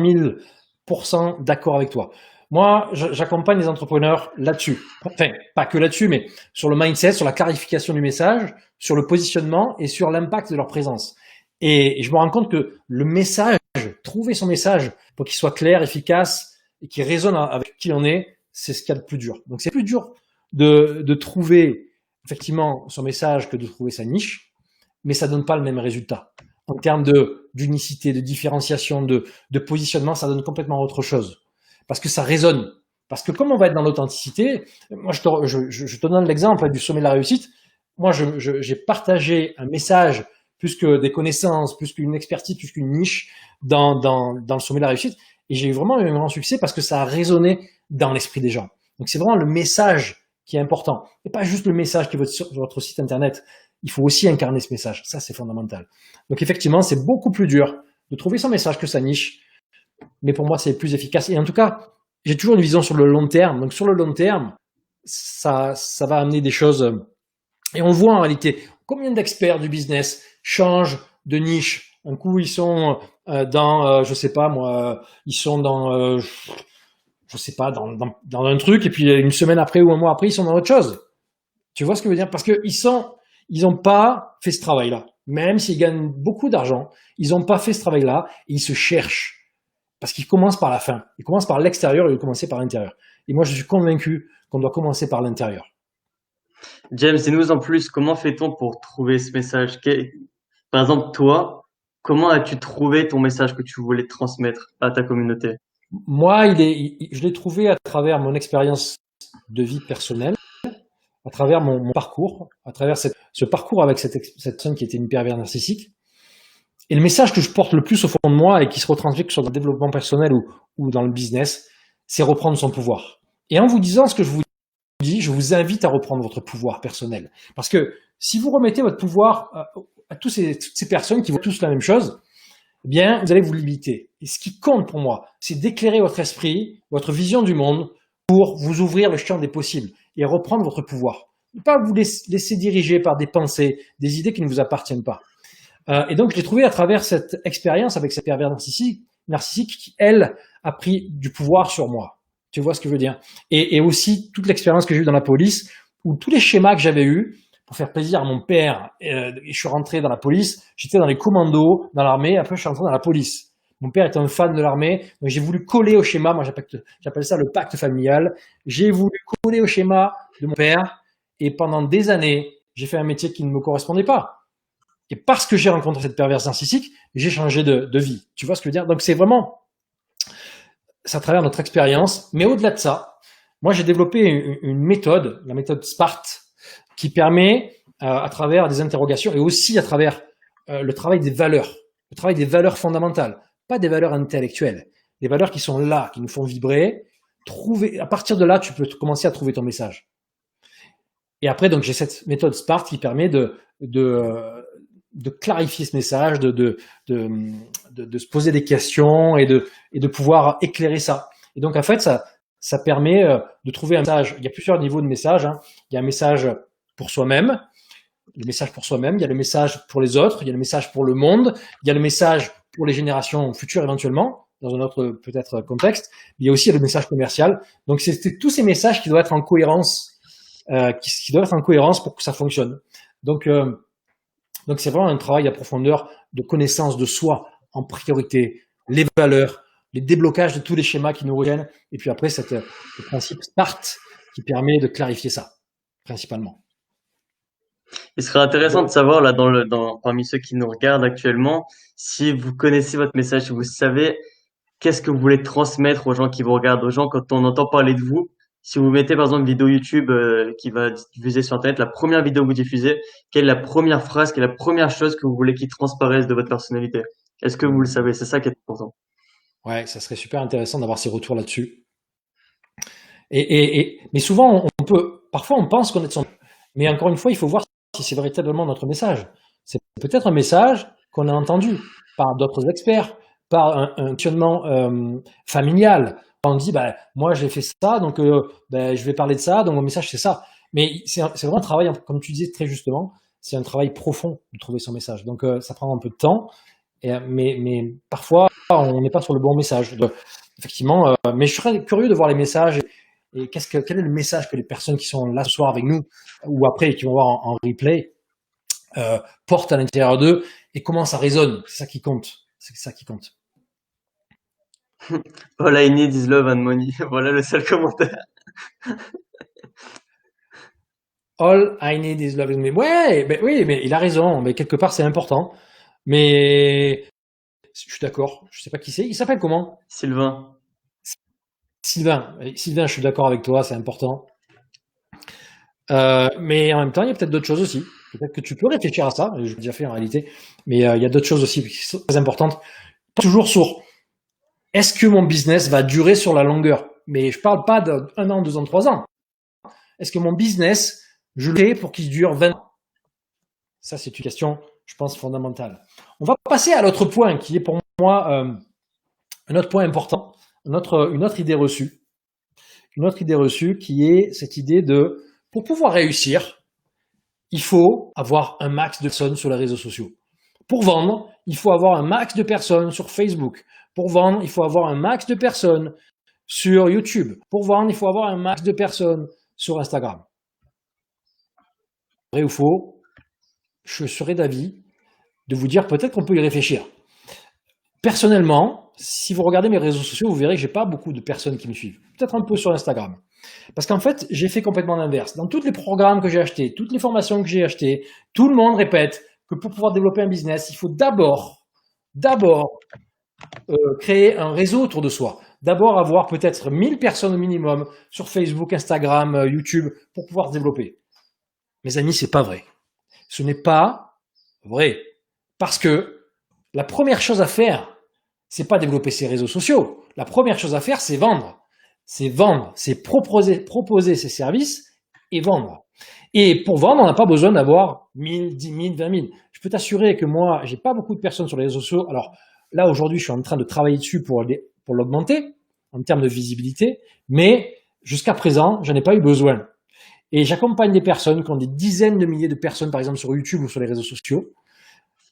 000% d'accord avec toi. Moi, j'accompagne les entrepreneurs là-dessus. Enfin, pas que là-dessus, mais sur le mindset, sur la clarification du message, sur le positionnement et sur l'impact de leur présence. Et je me rends compte que le message, trouver son message pour qu'il soit clair, efficace et qu'il résonne avec qui on est, c'est ce qu'il y a de plus dur. Donc, c'est plus dur de trouver effectivement son message que de trouver sa niche, mais ça donne pas le même résultat. En termes d'unicité, de différenciation, de positionnement, ça donne complètement autre chose. Parce que ça résonne. Parce que comme on va être dans l'authenticité, moi je te donne l'exemple du sommet de la réussite. Moi, j'ai partagé un message plus que des connaissances, plus qu'une expertise, plus qu'une niche dans le sommet de la réussite. Et j'ai eu vraiment un grand succès parce que ça a résonné dans l'esprit des gens. Donc c'est vraiment le message qui est important. Et pas juste le message qui est sur votre site internet. Il faut aussi incarner ce message. Ça, c'est fondamental. Donc effectivement, c'est beaucoup plus dur de trouver son message que sa niche. Mais pour moi, c'est plus efficace. Et en tout cas, j'ai toujours une vision sur le long terme. Donc sur le long terme, ça va amener des choses. Et on le voit en réalité. Combien d'experts du business changent de niche? Un coup, ils sont dans, je sais pas moi, ils sont dans, je sais pas, dans un truc, et puis une semaine après ou un mois après, ils sont dans autre chose. Tu vois ce que je veux dire? Parce que ils ont pas fait ce travail-là. Même s'ils gagnent beaucoup d'argent, ils ont pas fait ce travail-là et ils se cherchent. Parce qu'ils commencent par la fin. Ils commencent par l'extérieur et ils commencent par l'intérieur. Et moi, je suis convaincu qu'on doit commencer par l'intérieur. James, dis-nous en plus, comment fait-on pour trouver ce message? Par exemple, toi, comment as-tu trouvé ton message que tu voulais transmettre à ta communauté? Moi, je l'ai trouvé à travers mon expérience de vie personnelle, à travers mon parcours, à travers ce parcours avec cette personne qui était une pervers narcissique. Et le message que je porte le plus au fond de moi et qui se retranscrit que ce soit dans le développement personnel ou dans le business, c'est reprendre son pouvoir. Et en vous disant ce que je vous dis, je vous invite à reprendre votre pouvoir personnel. Parce que si vous remettez votre pouvoir à toutes ces personnes qui voient tous la même chose, eh bien, vous allez vous limiter. Et ce qui compte pour moi, c'est d'éclairer votre esprit, votre vision du monde pour vous ouvrir le champ des possibles et reprendre votre pouvoir. Ne pas vous laisser diriger par des pensées, des idées qui ne vous appartiennent pas. Et donc, je l'ai trouvé à travers cette expérience avec cette pervers narcissique qui, elle, a pris du pouvoir sur moi. Tu vois ce que je veux dire? Et aussi toute l'expérience que j'ai eue dans la police, où tous les schémas que j'avais eus pour faire plaisir à mon père, je suis rentré dans la police, j'étais dans les commandos, dans l'armée, après je suis rentré dans la police. Mon père était un fan de l'armée, donc j'ai voulu coller au schéma, moi j'appelle ça le pacte familial. J'ai voulu coller au schéma de mon père, et pendant des années, j'ai fait un métier qui ne me correspondait pas. Et parce que j'ai rencontré cette perverse narcissique, j'ai changé de vie. Tu vois ce que je veux dire? Donc c'est vraiment, c'est à travers notre expérience. Mais au-delà de ça, moi j'ai développé une méthode, la méthode SPART, qui permet, à travers des interrogations et aussi à travers le travail des valeurs fondamentales, pas des valeurs intellectuelles, des valeurs qui sont là, qui nous font vibrer. À partir de là, tu peux commencer à trouver ton message. Et après, donc j'ai cette méthode SPART qui permet de clarifier ce message, de se poser des questions et de pouvoir éclairer ça. Et donc en fait, ça permet de trouver un message. Il y a plusieurs niveaux de message. Hein. Il y a un message pour soi-même, le message pour soi-même, il y a le message pour les autres, il y a le message pour le monde, il y a le message pour les générations futures éventuellement, dans un autre peut-être contexte. Il y a aussi le message commercial. Donc c'est tous ces messages qui doivent être en cohérence, qui doivent être en cohérence pour que ça fonctionne. Donc c'est vraiment un travail à profondeur de connaissance de soi en priorité, les valeurs, les déblocages de tous les schémas qui nous retiennent, et puis après le principe START qui permet de clarifier ça, principalement. Il serait intéressant de savoir, là, parmi ceux qui nous regardent actuellement, si vous connaissez votre message, si vous savez qu'est-ce que vous voulez transmettre aux gens qui vous regardent, aux gens quand on entend parler de vous. Si vous mettez par exemple une vidéo YouTube qui va diffuser sur Internet, la première vidéo que vous diffusez, quelle est la première phrase, quelle est la première chose que vous voulez qui transparaisse de votre personnalité? Est-ce que vous le savez? C'est ça qui est important. Ouais, ça serait super intéressant d'avoir ces retours là-dessus. Mais souvent, parfois on pense connaître son, mais encore une fois, il faut voir si c'est véritablement notre message. C'est peut-être un message qu'on a entendu par d'autres experts, par un questionnement familial. On dit, bah, moi j'ai fait ça, donc je vais parler de ça, donc mon message c'est ça. Mais c'est vraiment un travail, comme tu disais très justement, c'est un travail profond de trouver son message. Donc ça prend un peu de temps, mais parfois on n'est pas sur le bon message. Donc, effectivement, mais je serais curieux de voir les messages et quel est le message que les personnes qui sont là ce soir avec nous ou après qui vont voir en replay portent à l'intérieur d'eux et comment ça résonne. C'est ça qui compte. C'est ça qui compte. All I need is love and money. Voilà le seul commentaire. All I need is love. Mais ouais, ben oui, mais il a raison. Mais quelque part, c'est important. Mais je suis d'accord. Je sais pas qui c'est. Il s'appelle comment? Sylvain. Sylvain. Sylvain, je suis d'accord avec toi, c'est important. Mais en même temps, il y a peut-être d'autres choses aussi. Peut-être que tu peux réfléchir à ça. Je l'ai déjà fait en réalité. Mais il y a d'autres choses aussi qui sont très importantes. Toujours sur est-ce que mon business va durer sur la longueur? Mais je parle pas d'un an, 2 ans, 3 ans. Est-ce que mon business, je le fais pour qu'il dure 20 ans? Ça, c'est une question, je pense, fondamentale. On va passer à l'autre point qui est pour moi un autre point important, une autre idée reçue. Une autre idée reçue qui est cette idée de, pour pouvoir réussir, il faut avoir un max de personnes sur les réseaux sociaux. Pour vendre, il faut avoir un max de personnes sur Facebook. Pour vendre, il faut avoir un max de personnes sur YouTube. Pour vendre, il faut avoir un max de personnes sur Instagram. Vrai ou faux, je serais d'avis de vous dire peut-être qu'on peut y réfléchir. Personnellement, si vous regardez mes réseaux sociaux, vous verrez que j'ai pas beaucoup de personnes qui me suivent. Peut-être un peu sur Instagram. Parce qu'en fait, j'ai fait complètement l'inverse. Dans tous les programmes que j'ai achetés, toutes les formations que j'ai achetées, tout le monde répète que pour pouvoir développer un business, il faut d'abord créer un réseau autour de soi. D'abord avoir peut-être 1000 personnes au minimum sur Facebook, Instagram, YouTube pour pouvoir se développer. Mes amis, c'est pas vrai. Ce n'est pas vrai. Parce que la première chose à faire, c'est pas développer ses réseaux sociaux. La première chose à faire, c'est vendre. C'est vendre, c'est proposer ses services et vendre. Et pour vendre, on n'a pas besoin d'avoir 1000, 10 000, 20 000. Je peux t'assurer que moi, j'ai pas beaucoup de personnes sur les réseaux sociaux. Alors là, aujourd'hui, je suis en train de travailler dessus pour l'augmenter en termes de visibilité. Mais jusqu'à présent, j'en ai pas eu besoin. Et j'accompagne des personnes qui ont des dizaines de milliers de personnes, par exemple, sur YouTube ou sur les réseaux sociaux,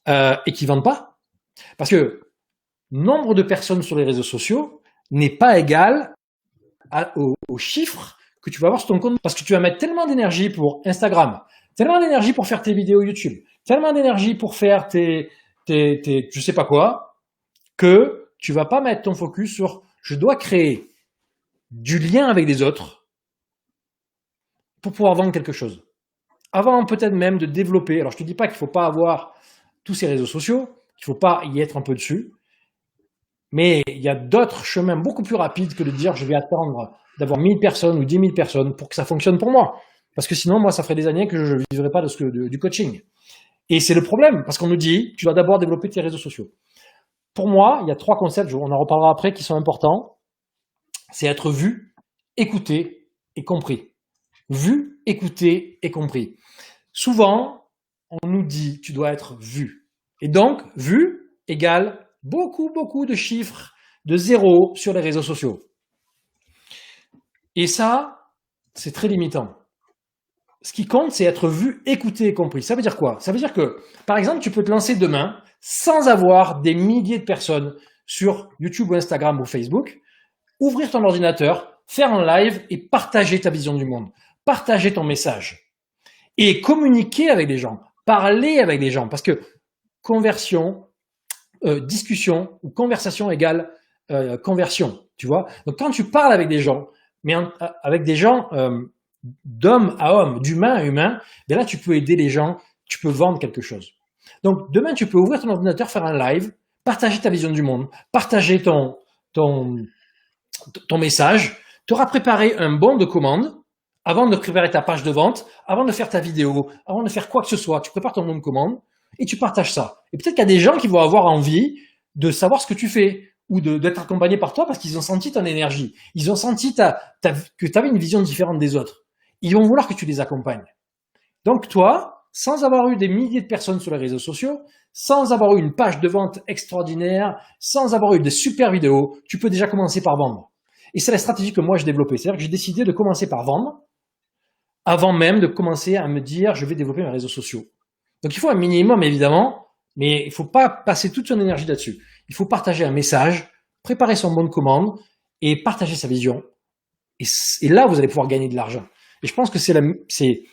et qui vendent pas. Parce que nombre de personnes sur les réseaux sociaux n'est pas égal au chiffre que tu vas avoir sur ton compte. Parce que tu vas mettre tellement d'énergie pour Instagram, tellement d'énergie pour faire tes vidéos YouTube, tellement d'énergie pour faire tes je sais pas quoi, que tu vas pas mettre ton focus sur je dois créer du lien avec les autres pour pouvoir vendre quelque chose. Avant peut-être même de développer, alors je te dis pas qu'il faut pas avoir tous ces réseaux sociaux, qu'il faut pas y être un peu dessus, mais il y a d'autres chemins beaucoup plus rapides que de dire je vais attendre d'avoir 1000 personnes ou 10 000 personnes pour que ça fonctionne pour moi. Parce que sinon, moi, ça ferait des années que je ne vivrais pas du coaching. Et c'est le problème, parce qu'on nous dit, tu dois d'abord développer tes réseaux sociaux. Pour moi, il y a 3 concepts, on en reparlera après, qui sont importants. C'est être vu, écouté et compris. Vu, écouté et compris. Souvent, on nous dit, tu dois être vu. Et donc, vu égale beaucoup de chiffres de zéro sur les réseaux sociaux. Et ça, c'est très limitant. Ce qui compte, c'est être vu, écouté et compris. Ça veut dire quoi? Ça veut dire que, par exemple, tu peux te lancer demain sans avoir des milliers de personnes sur YouTube ou Instagram ou Facebook, ouvrir ton ordinateur, faire un live et partager ta vision du monde, partager ton message et communiquer avec des gens, parler avec des gens, parce que conversion, discussion ou conversation égale conversion, tu vois. Donc quand tu parles avec des gens, mais avec des gens d'homme à homme, d'humain à humain, ben là tu peux aider les gens, tu peux vendre quelque chose. Donc demain tu peux ouvrir ton ordinateur, faire un live, partager ta vision du monde, partager ton message, tu auras préparé un bon de commande avant de préparer ta page de vente, avant de faire ta vidéo, avant de faire quoi que ce soit, tu prépares ton bon de commande et tu partages ça. Et peut-être qu'il y a des gens qui vont avoir envie de savoir ce que tu fais ou d'être accompagnés par toi parce qu'ils ont senti ton énergie. Ils ont senti que tu avais une vision différente des autres. Ils vont vouloir que tu les accompagnes. Donc toi, sans avoir eu des milliers de personnes sur les réseaux sociaux, sans avoir eu une page de vente extraordinaire, sans avoir eu des super vidéos, tu peux déjà commencer par vendre. Et c'est la stratégie que moi j'ai développée. C'est-à-dire que j'ai décidé de commencer par vendre avant même de commencer à me dire je vais développer mes réseaux sociaux. Donc il faut un minimum évidemment, mais il faut pas passer toute son énergie là-dessus. Il faut partager un message, préparer son bon de commande et partager sa vision. Et là, vous allez pouvoir gagner de l'argent. Et je pense que c'est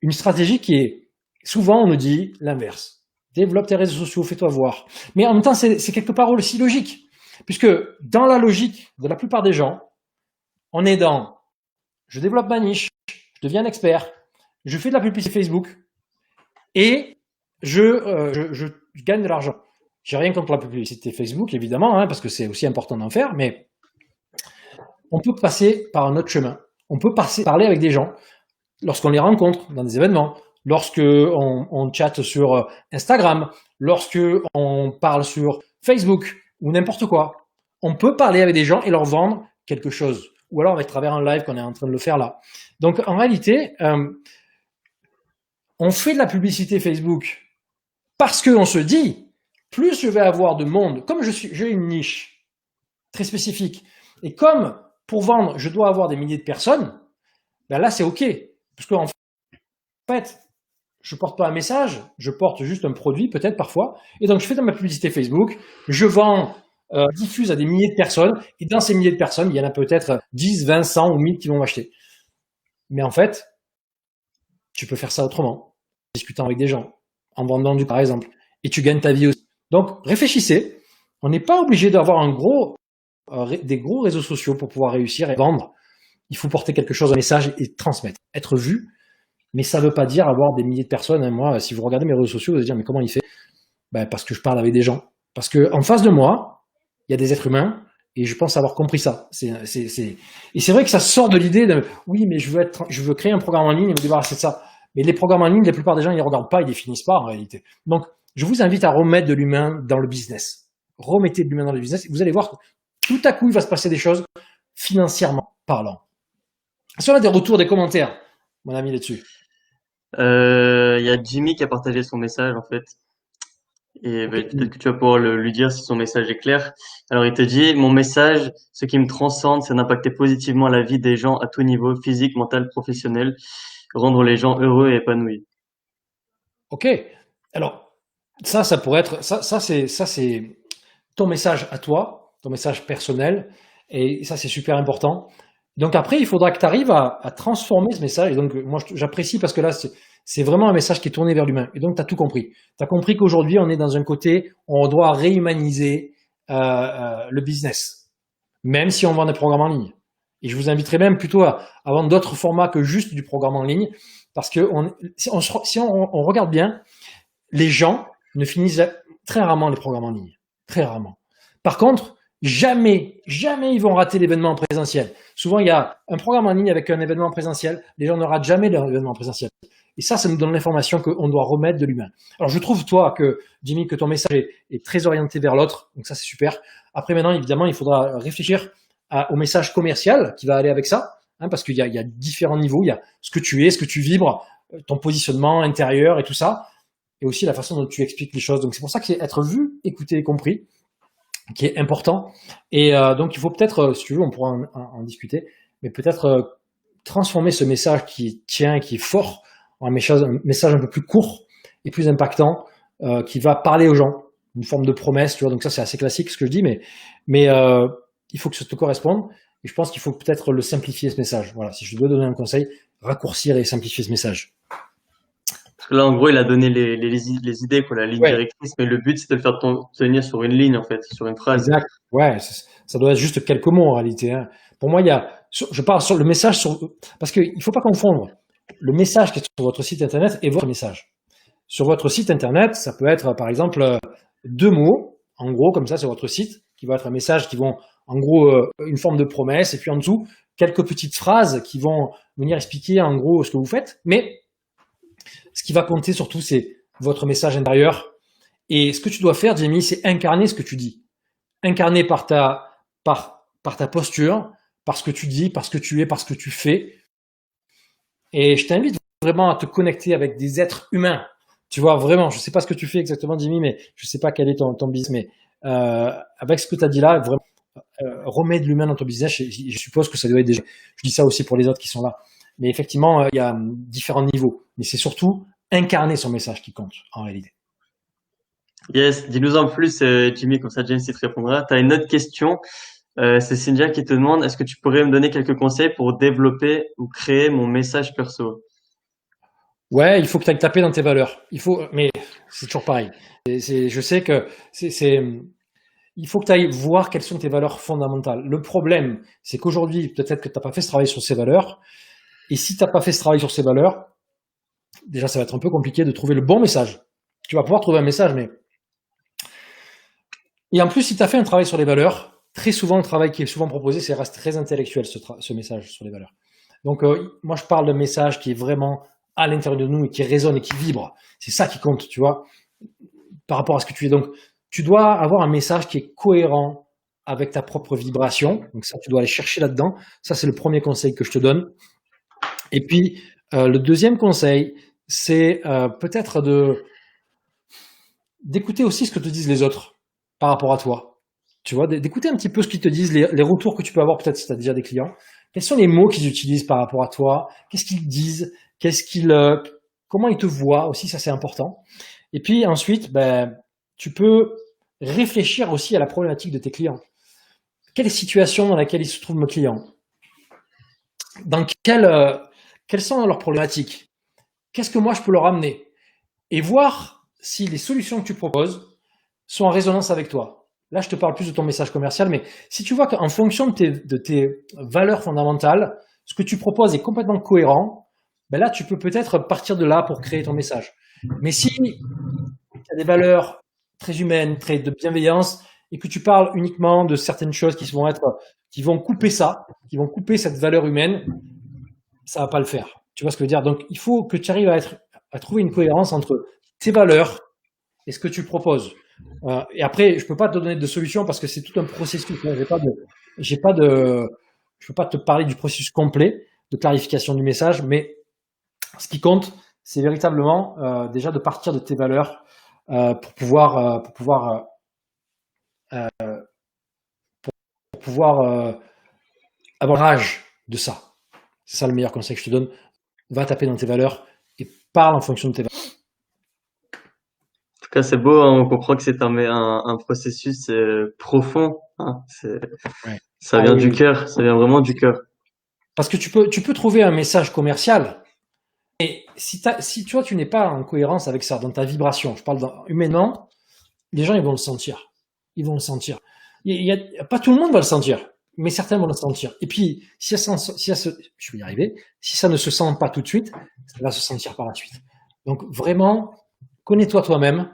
une stratégie qui est, souvent on nous dit l'inverse. Développe tes réseaux sociaux, fais-toi voir. Mais en même temps, c'est quelque part aussi logique. Puisque dans la logique de la plupart des gens, on est dans je développe ma niche, je deviens un expert, je fais de la publicité Facebook et je gagne de l'argent. J'ai rien contre la publicité Facebook, évidemment, hein, parce que c'est aussi important d'en faire, mais on peut passer par un autre chemin. On peut parler avec des gens lorsqu'on les rencontre dans des événements, lorsque on chatte sur Instagram, lorsque on parle sur Facebook ou n'importe quoi. On peut parler avec des gens et leur vendre quelque chose, ou alors à travers un live qu'on est en train de le faire là. Donc en réalité, on fait de la publicité Facebook parce qu'on se dit, plus je vais avoir de monde, comme j'ai une niche très spécifique, et comme pour vendre, je dois avoir des milliers de personnes, ben là c'est OK. Parce qu'en fait, je porte pas un message, je porte juste un produit peut-être parfois, et donc je fais dans ma publicité Facebook, je vends, diffuse à des milliers de personnes, et dans ces milliers de personnes, il y en a peut-être 10, 20, 100 ou 1000 qui vont m'acheter. Mais en fait, tu peux faire ça autrement, en discutant avec des gens, en vendant par exemple, et tu gagnes ta vie aussi. Donc réfléchissez, on n'est pas obligé d'avoir des gros réseaux sociaux pour pouvoir réussir et vendre. Il faut porter quelque chose, un message et transmettre, être vu. Mais ça ne veut pas dire avoir des milliers de personnes. Moi, si vous regardez mes réseaux sociaux, vous allez dire, mais comment il fait? Ben, parce que je parle avec des gens. Parce qu'en face de moi, il y a des êtres humains et je pense avoir compris ça. Et c'est vrai que ça sort de l'idée de, oui, mais je veux créer un programme en ligne et me débarrasser de ça. Mais les programmes en ligne, la plupart des gens, ils ne les regardent pas, ils ne les finissent pas en réalité. Donc, je vous invite à remettre de l'humain dans le business. Remettez de l'humain dans le business et vous allez voir que tout à coup, il va se passer des choses financièrement parlant. Est-ce qu'on a des retours, des commentaires, mon ami, là-dessus? Il y a Jimmy qui a partagé son message en fait. Et Ok. peut-être que tu vas pouvoir lui dire si son message est clair. Alors il te dit, mon message, ce qui me transcende, c'est d'impacter positivement la vie des gens à tout niveau, physique, mental, professionnel, rendre les gens heureux et épanouis. Ok. Alors, ça pourrait être, c'est ton message à toi, ton message personnel, et ça, c'est super important. Donc après, il faudra que tu arrives à transformer ce message. Et donc, moi, j'apprécie parce que là, c'est vraiment un message qui est tourné vers l'humain. Et donc, tu as tout compris. Tu as compris qu'aujourd'hui, on est dans un côté où on doit réhumaniser le business, même si on vend des programmes en ligne. Et je vous inviterai même plutôt à vendre d'autres formats que juste du programme en ligne, parce que si on regarde bien, les gens ne finissent très rarement les programmes en ligne. Très rarement. Par contre, jamais ils vont rater l'événement en présentiel. Souvent, il y a un programme en ligne avec un événement en présentiel. Les gens ne ratent jamais leur événement en présentiel. Et ça nous donne l'information qu'on doit remettre de l'humain. Alors, je trouve, toi, Jimmy, que ton message est très orienté vers l'autre. Donc, ça, c'est super. Après, maintenant, évidemment, il faudra réfléchir au message commercial qui va aller avec ça. Hein, parce qu'il y a différents niveaux. Il y a ce que tu es, ce que tu vibres, ton positionnement intérieur et tout ça. Et aussi la façon dont tu expliques les choses. Donc, c'est pour ça que c'est être vu, écouté et compris qui est important. Et donc, il faut peut-être, si tu veux, on pourra en discuter, mais peut-être transformer ce message qui tient, qui est fort, en un message un peu plus court et plus impactant, qui va parler aux gens, une forme de promesse, tu vois. Donc ça, c'est assez classique ce que je dis, mais il faut que ça te corresponde. Et je pense qu'il faut peut-être le simplifier ce message. Voilà, si je dois donner un conseil, raccourcir et simplifier ce message. Parce que là, en gros, il a donné les idées, quoi, la ligne Ouais, directrice, mais le but, c'est de le faire tenir sur une ligne, en fait, sur une phrase. exact. Ouais, ça doit être juste quelques mots en réalité. Hein. Pour moi, je parle sur le message parce qu'il faut pas confondre le message qui est sur votre site internet et votre message. Sur votre site internet, ça peut être par exemple deux mots, en gros comme ça sur votre site, qui va être un message qui vont en gros une forme de promesse et puis en dessous quelques petites phrases qui vont venir expliquer en gros ce que vous faites. Mais ce qui va compter surtout, c'est votre message intérieur. Et ce que tu dois faire, Jamie, c'est incarner ce que tu dis. Incarné par ta posture, par ce que tu dis, par ce que tu es, par ce que tu fais. Et je t'invite vraiment à te connecter avec des êtres humains. Tu vois, vraiment, je ne sais pas ce que tu fais exactement, Jimmy, mais je ne sais pas quel est ton business, mais avec ce que tu as dit là, vraiment, remets de l'humain dans ton business. Je suppose que ça doit être déjà. Je dis ça aussi pour les autres qui sont là. Mais effectivement, il y a différents niveaux. Mais c'est surtout incarner son message qui compte, en réalité. Yes, dis-nous en plus, Jimmy, comme ça James il te répondra. Tu as une autre question. C'est Cynthia qui te demande, est-ce que tu pourrais me donner quelques conseils pour développer ou créer mon message perso? Ouais, il faut que tu ailles taper dans tes valeurs. Mais c'est toujours pareil. Je sais que il faut que tu ailles voir quelles sont tes valeurs fondamentales. Le problème, c'est qu'aujourd'hui, peut-être que tu n'as pas fait ce travail sur ces valeurs. Et si tu n'as pas fait ce travail sur ces valeurs, déjà, ça va être un peu compliqué de trouver le bon message. Tu vas pouvoir trouver un message, mais… Et en plus, si tu as fait un travail sur les valeurs, très souvent, le travail qui est souvent proposé, c'est reste très intellectuel, ce message sur les valeurs. Donc, moi, je parle d'un message qui est vraiment à l'intérieur de nous et qui résonne et qui vibre. C'est ça qui compte, tu vois, par rapport à ce que tu es. Donc, tu dois avoir un message qui est cohérent avec ta propre vibration. Donc, ça, tu dois aller chercher là-dedans. Ça, c'est le premier conseil que je te donne. Et puis, le deuxième conseil, c'est peut-être d'écouter aussi ce que te disent les autres par rapport à toi. Tu vois, d'écouter un petit peu ce qu'ils te disent, les retours que tu peux avoir peut-être si tu as déjà des clients. Quels sont les mots qu'ils utilisent par rapport à toi? Qu'est-ce qu'ils disent? Comment ils te voient aussi, ça c'est important. Et puis ensuite, ben, tu peux réfléchir aussi à la problématique de tes clients. Quelle situation dans laquelle il se trouve mon client? Quelles sont leurs problématiques? Qu'est-ce que moi je peux leur amener? Et voir si les solutions que tu proposes sont en résonance avec toi. Là, je te parle plus de ton message commercial, mais si tu vois qu'en fonction de tes valeurs fondamentales, ce que tu proposes est complètement cohérent, ben là, tu peux peut-être partir de là pour créer ton message. Mais si tu as des valeurs très humaines, très de bienveillance, et que tu parles uniquement de certaines choses qui vont couper ça, qui vont couper cette valeur humaine, ça va pas le faire. Tu vois ce que je veux dire? Donc, il faut que tu arrives à trouver une cohérence entre tes valeurs et ce que tu proposes. Et après, je peux pas te donner de solution parce que c'est tout un processus. Je peux pas te parler du processus complet de clarification du message, mais ce qui compte, c'est véritablement déjà de partir de tes valeurs pour pouvoir avoir rage de ça. C'est ça le meilleur conseil que je te donne. Va taper dans tes valeurs et parle en fonction de tes valeurs. En tout cas, c'est beau, hein, on comprend que c'est un processus profond, hein, Ouais. ça vient du Oui. cœur, ça vient vraiment du cœur. Parce que tu peux trouver un message commercial, et si tu vois, tu n'es pas en cohérence avec ça, dans ta vibration, je parle humainement, les gens, ils vont le sentir. Ils vont le sentir. Pas tout le monde va le sentir, mais certains vont le sentir. Et puis, je vais y arriver, si ça ne se sent pas tout de suite, ça va se sentir par la suite. Donc, vraiment, connais-toi toi-même,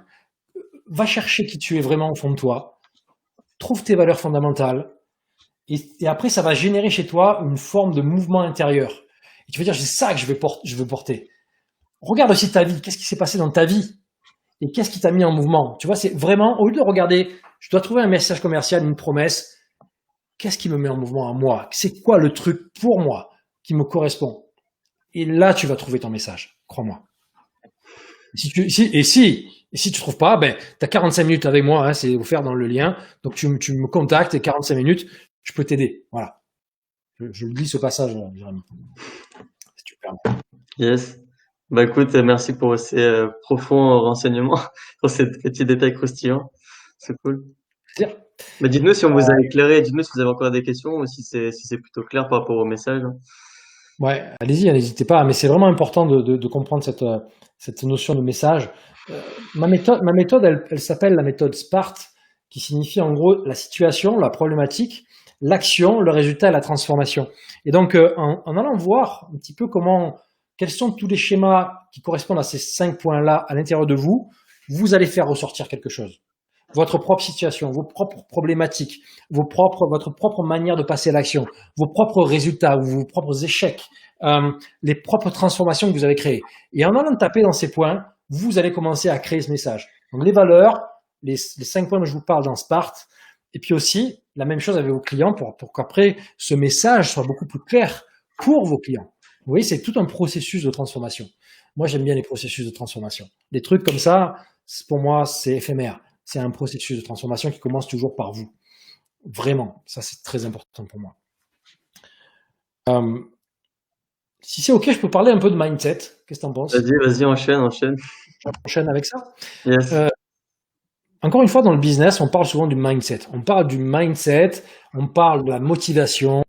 va chercher qui tu es vraiment au fond de toi, trouve tes valeurs fondamentales, et après, ça va générer chez toi une forme de mouvement intérieur. Et tu vas dire, c'est ça que je veux porter. Regarde aussi ta vie. Qu'est-ce qui s'est passé dans ta vie? Et qu'est-ce qui t'a mis en mouvement? Tu vois, c'est vraiment, au lieu de regarder, je dois trouver un message commercial, une promesse. Qu'est-ce qui me met en mouvement à moi? C'est quoi le truc pour moi qui me correspond? Et là, tu vas trouver ton message. Crois-moi. Si tu trouves pas, ben, t'as 45 minutes avec moi, hein, c'est offert dans le lien. Donc, tu me contactes et 45 minutes, je peux t'aider. Voilà. Je le dis ce passage, Jérémy. C'est super. Yes. Bah écoute, merci pour ces profonds renseignements, pour ces petits détails croustillants. C'est cool. Bah dites-nous si on vous a éclairé, dites-nous si vous avez encore des questions ou si c'est plutôt clair par rapport au message. Ouais, allez-y, n'hésitez pas. Mais c'est vraiment important de comprendre cette notion de message. Ma méthode, elle s'appelle la méthode SPART, qui signifie en gros la situation, la problématique, l'action, le résultat et la transformation. Et donc, en allant voir un petit peu quels sont tous les schémas qui correspondent à ces 5 points-là à l'intérieur de vous, vous allez faire ressortir quelque chose. Votre propre situation, vos propres problématiques, votre propre manière de passer à l'action, vos propres résultats, vos propres échecs, les propres transformations que vous avez créées. Et en allant taper dans ces points, vous allez commencer à créer ce message. Donc les valeurs, les 5 points dont je vous parle dans Spart, et puis aussi la même chose avec vos clients pour qu'après ce message soit beaucoup plus clair pour vos clients. Vous voyez, c'est tout un processus de transformation. Moi, j'aime bien les processus de transformation. Des trucs comme ça, pour moi, c'est éphémère. C'est un processus de transformation qui commence toujours par vous. Vraiment, ça c'est très important pour moi. Si c'est OK, je peux parler un peu de mindset. Qu'est-ce que tu en penses? Vas-y, enchaîne. J'enchaîne avec ça. Yes. Encore une fois, dans le business, on parle souvent du mindset. On parle du mindset, on parle de la motivation,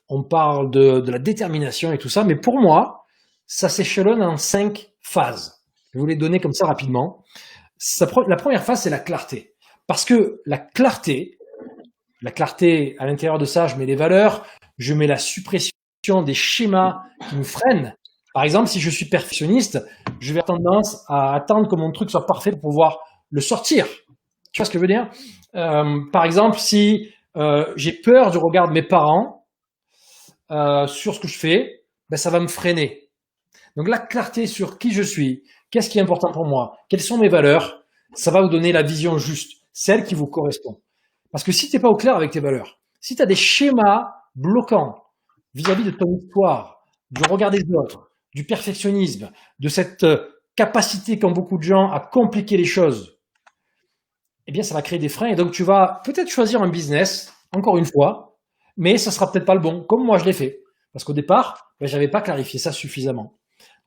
on parle de la détermination et tout ça. Mais pour moi, ça s'échelonne en 5 phases. Je vais vous les donner comme ça rapidement. La première phase, c'est la clarté. Parce que la clarté à l'intérieur de ça, je mets les valeurs, je mets la suppression des schémas qui nous freinent Par exemple, si je suis perfectionniste, je vais avoir tendance à attendre que mon truc soit parfait pour pouvoir le sortir. Tu vois ce que je veux dire? Par exemple, si j'ai peur du regard de mes parents sur ce que je fais, ben, ça va me freiner. Donc la clarté sur qui je suis, qu'est-ce qui est important pour moi, quelles sont mes valeurs, ça va vous donner la vision juste, celle qui vous correspond. Parce que si tu n'es pas au clair avec tes valeurs, si tu as des schémas bloquants vis-à-vis de ton histoire, du regard des autres, du perfectionnisme, de cette capacité qu'ont beaucoup de gens à compliquer les choses, eh bien ça va créer des freins et donc tu vas peut-être choisir un business, encore une fois, mais ça sera peut-être pas le bon, comme moi je l'ai fait. Parce qu'au départ, ben, j'avais pas clarifié ça suffisamment.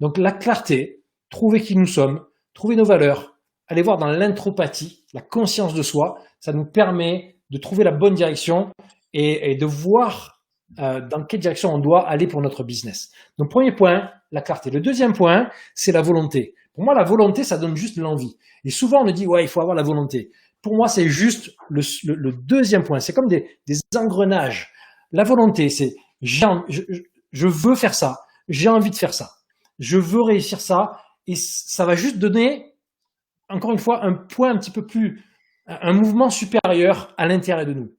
Donc la clarté, trouver qui nous sommes, trouver nos valeurs, aller voir dans l'intropathie, la conscience de soi, ça nous permet de trouver la bonne direction et de voir dans quelle direction on doit aller pour notre business. Donc premier point, la clarté. Le deuxième point, c'est la volonté. Pour moi, la volonté, ça donne juste l'envie. Et souvent, on nous dit, ouais, il faut avoir la volonté. Pour moi, c'est juste le deuxième point. C'est comme des engrenages. La volonté, c'est je veux faire ça, j'ai envie de faire ça, je veux réussir ça, et ça va juste donner, encore une fois, un point un petit peu plus, un mouvement supérieur à l'intérieur de nous.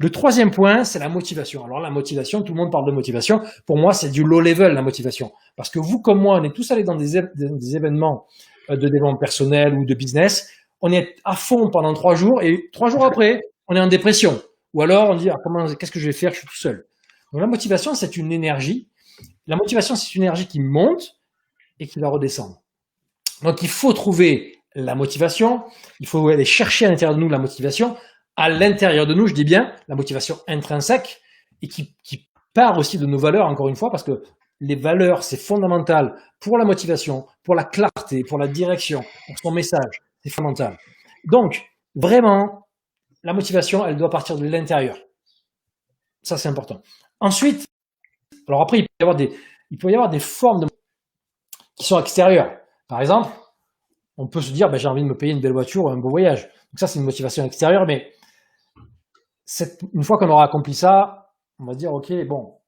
Le troisième point, c'est la motivation. Alors la motivation, tout le monde parle de motivation. Pour moi, c'est du low level, la motivation. Parce que vous, comme moi, on est tous allés dans des événements de développement personnel ou de business. On est à fond pendant 3 jours et 3 jours après, on est en dépression. Ou alors, on dit, ah, qu'est-ce que je vais faire? Je suis tout seul. Donc la motivation, c'est une énergie. La motivation, c'est une énergie qui monte et qui va redescendre. Donc il faut trouver la motivation, il faut aller chercher à l'intérieur de nous la motivation, à l'intérieur de nous, je dis bien, la motivation intrinsèque, et qui part aussi de nos valeurs, encore une fois, parce que les valeurs, c'est fondamental pour la motivation, pour la clarté, pour la direction, pour son message, c'est fondamental. Donc, vraiment, la motivation, elle doit partir de l'intérieur. Ça, c'est important. Ensuite, alors après, il peut y avoir des formes qui sont extérieures. Par exemple, on peut se dire, ben, j'ai envie de me payer une belle voiture ou un beau voyage. Donc ça, c'est une motivation extérieure, mais une fois qu'on aura accompli ça, on va se dire, ok, bon,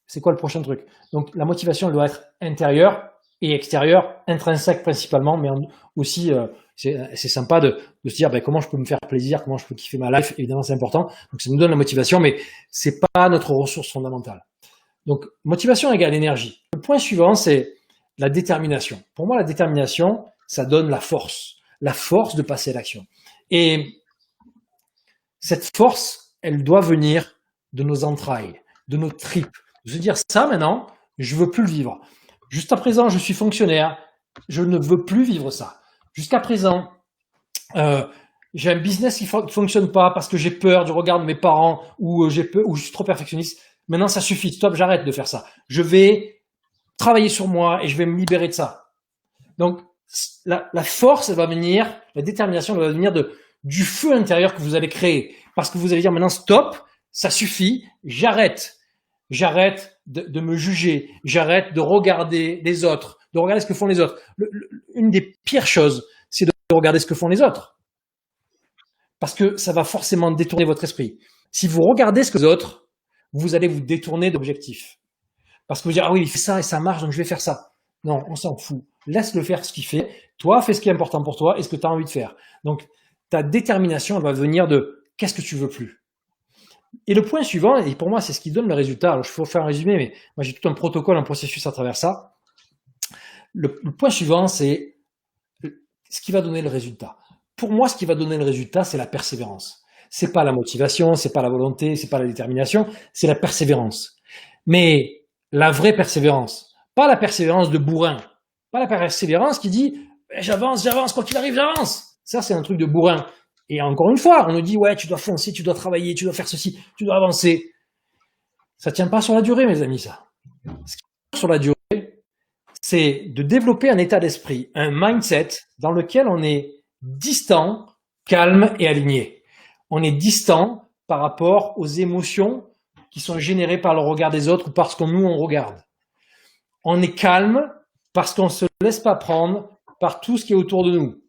c'est quoi le prochain truc? Donc la motivation, elle doit être intérieure et extérieure, intrinsèque principalement, mais aussi, c'est sympa de se dire, ben, comment je peux me faire plaisir, comment je peux kiffer ma life, évidemment, c'est important. Donc ça nous donne la motivation, mais c'est pas notre ressource fondamentale. Donc, motivation égale énergie. Le point suivant, c'est la détermination. Pour moi, la détermination, ça donne la force de passer à l'action. Et cette force, elle doit venir de nos entrailles, de nos tripes. De se dire, ça maintenant, je veux plus le vivre. Jusqu'à présent, je suis fonctionnaire, je ne veux plus vivre ça. Jusqu'à présent, j'ai un business qui fonctionne pas parce que j'ai peur du regard de mes parents ou je suis trop perfectionniste. Maintenant, ça suffit. Stop, j'arrête de faire ça. Je vais travailler sur moi et je vais me libérer de ça. Donc, la force, elle va venir, la détermination, elle va venir du feu intérieur que vous allez créer. Parce que vous allez dire maintenant, stop, ça suffit, j'arrête. J'arrête de me juger. J'arrête de regarder les autres, de regarder ce que font les autres. Une des pires choses, c'est de regarder ce que font les autres. Parce que ça va forcément détourner votre esprit. Si vous regardez ce que les autres, vous allez vous détourner d'objectif. Parce que vous dire, ah oui, il fait ça et ça marche, donc je vais faire ça. Non, on s'en fout. Laisse-le faire ce qu'il fait. Toi, fais ce qui est important pour toi et ce que tu as envie de faire. Donc, ta détermination, elle va venir de qu'est-ce que tu veux plus. Et le point suivant, et pour moi, c'est ce qui donne le résultat. Alors, je vais faire un résumé, mais moi, j'ai tout un protocole, un processus à travers ça. Le point suivant, c'est ce qui va donner le résultat. Pour moi, ce qui va donner le résultat, c'est la persévérance. C'est pas la motivation, c'est pas la volonté, c'est pas la détermination, c'est la persévérance. Mais la vraie persévérance, pas la persévérance de bourrin, pas la persévérance qui dit j'avance, quoi qu'il arrive, j'avance. Ça, c'est un truc de bourrin. Et encore une fois, on nous dit ouais, tu dois foncer, tu dois travailler, tu dois faire ceci, tu dois avancer. Ça tient pas sur la durée, mes amis, ça. Ce qui tient sur la durée, c'est de développer un état d'esprit, un mindset dans lequel on est distant, calme et aligné. On est distant par rapport aux émotions qui sont générées par le regard des autres ou parce que nous, on regarde. On est calme parce qu'on ne se laisse pas prendre par tout ce qui est autour de nous.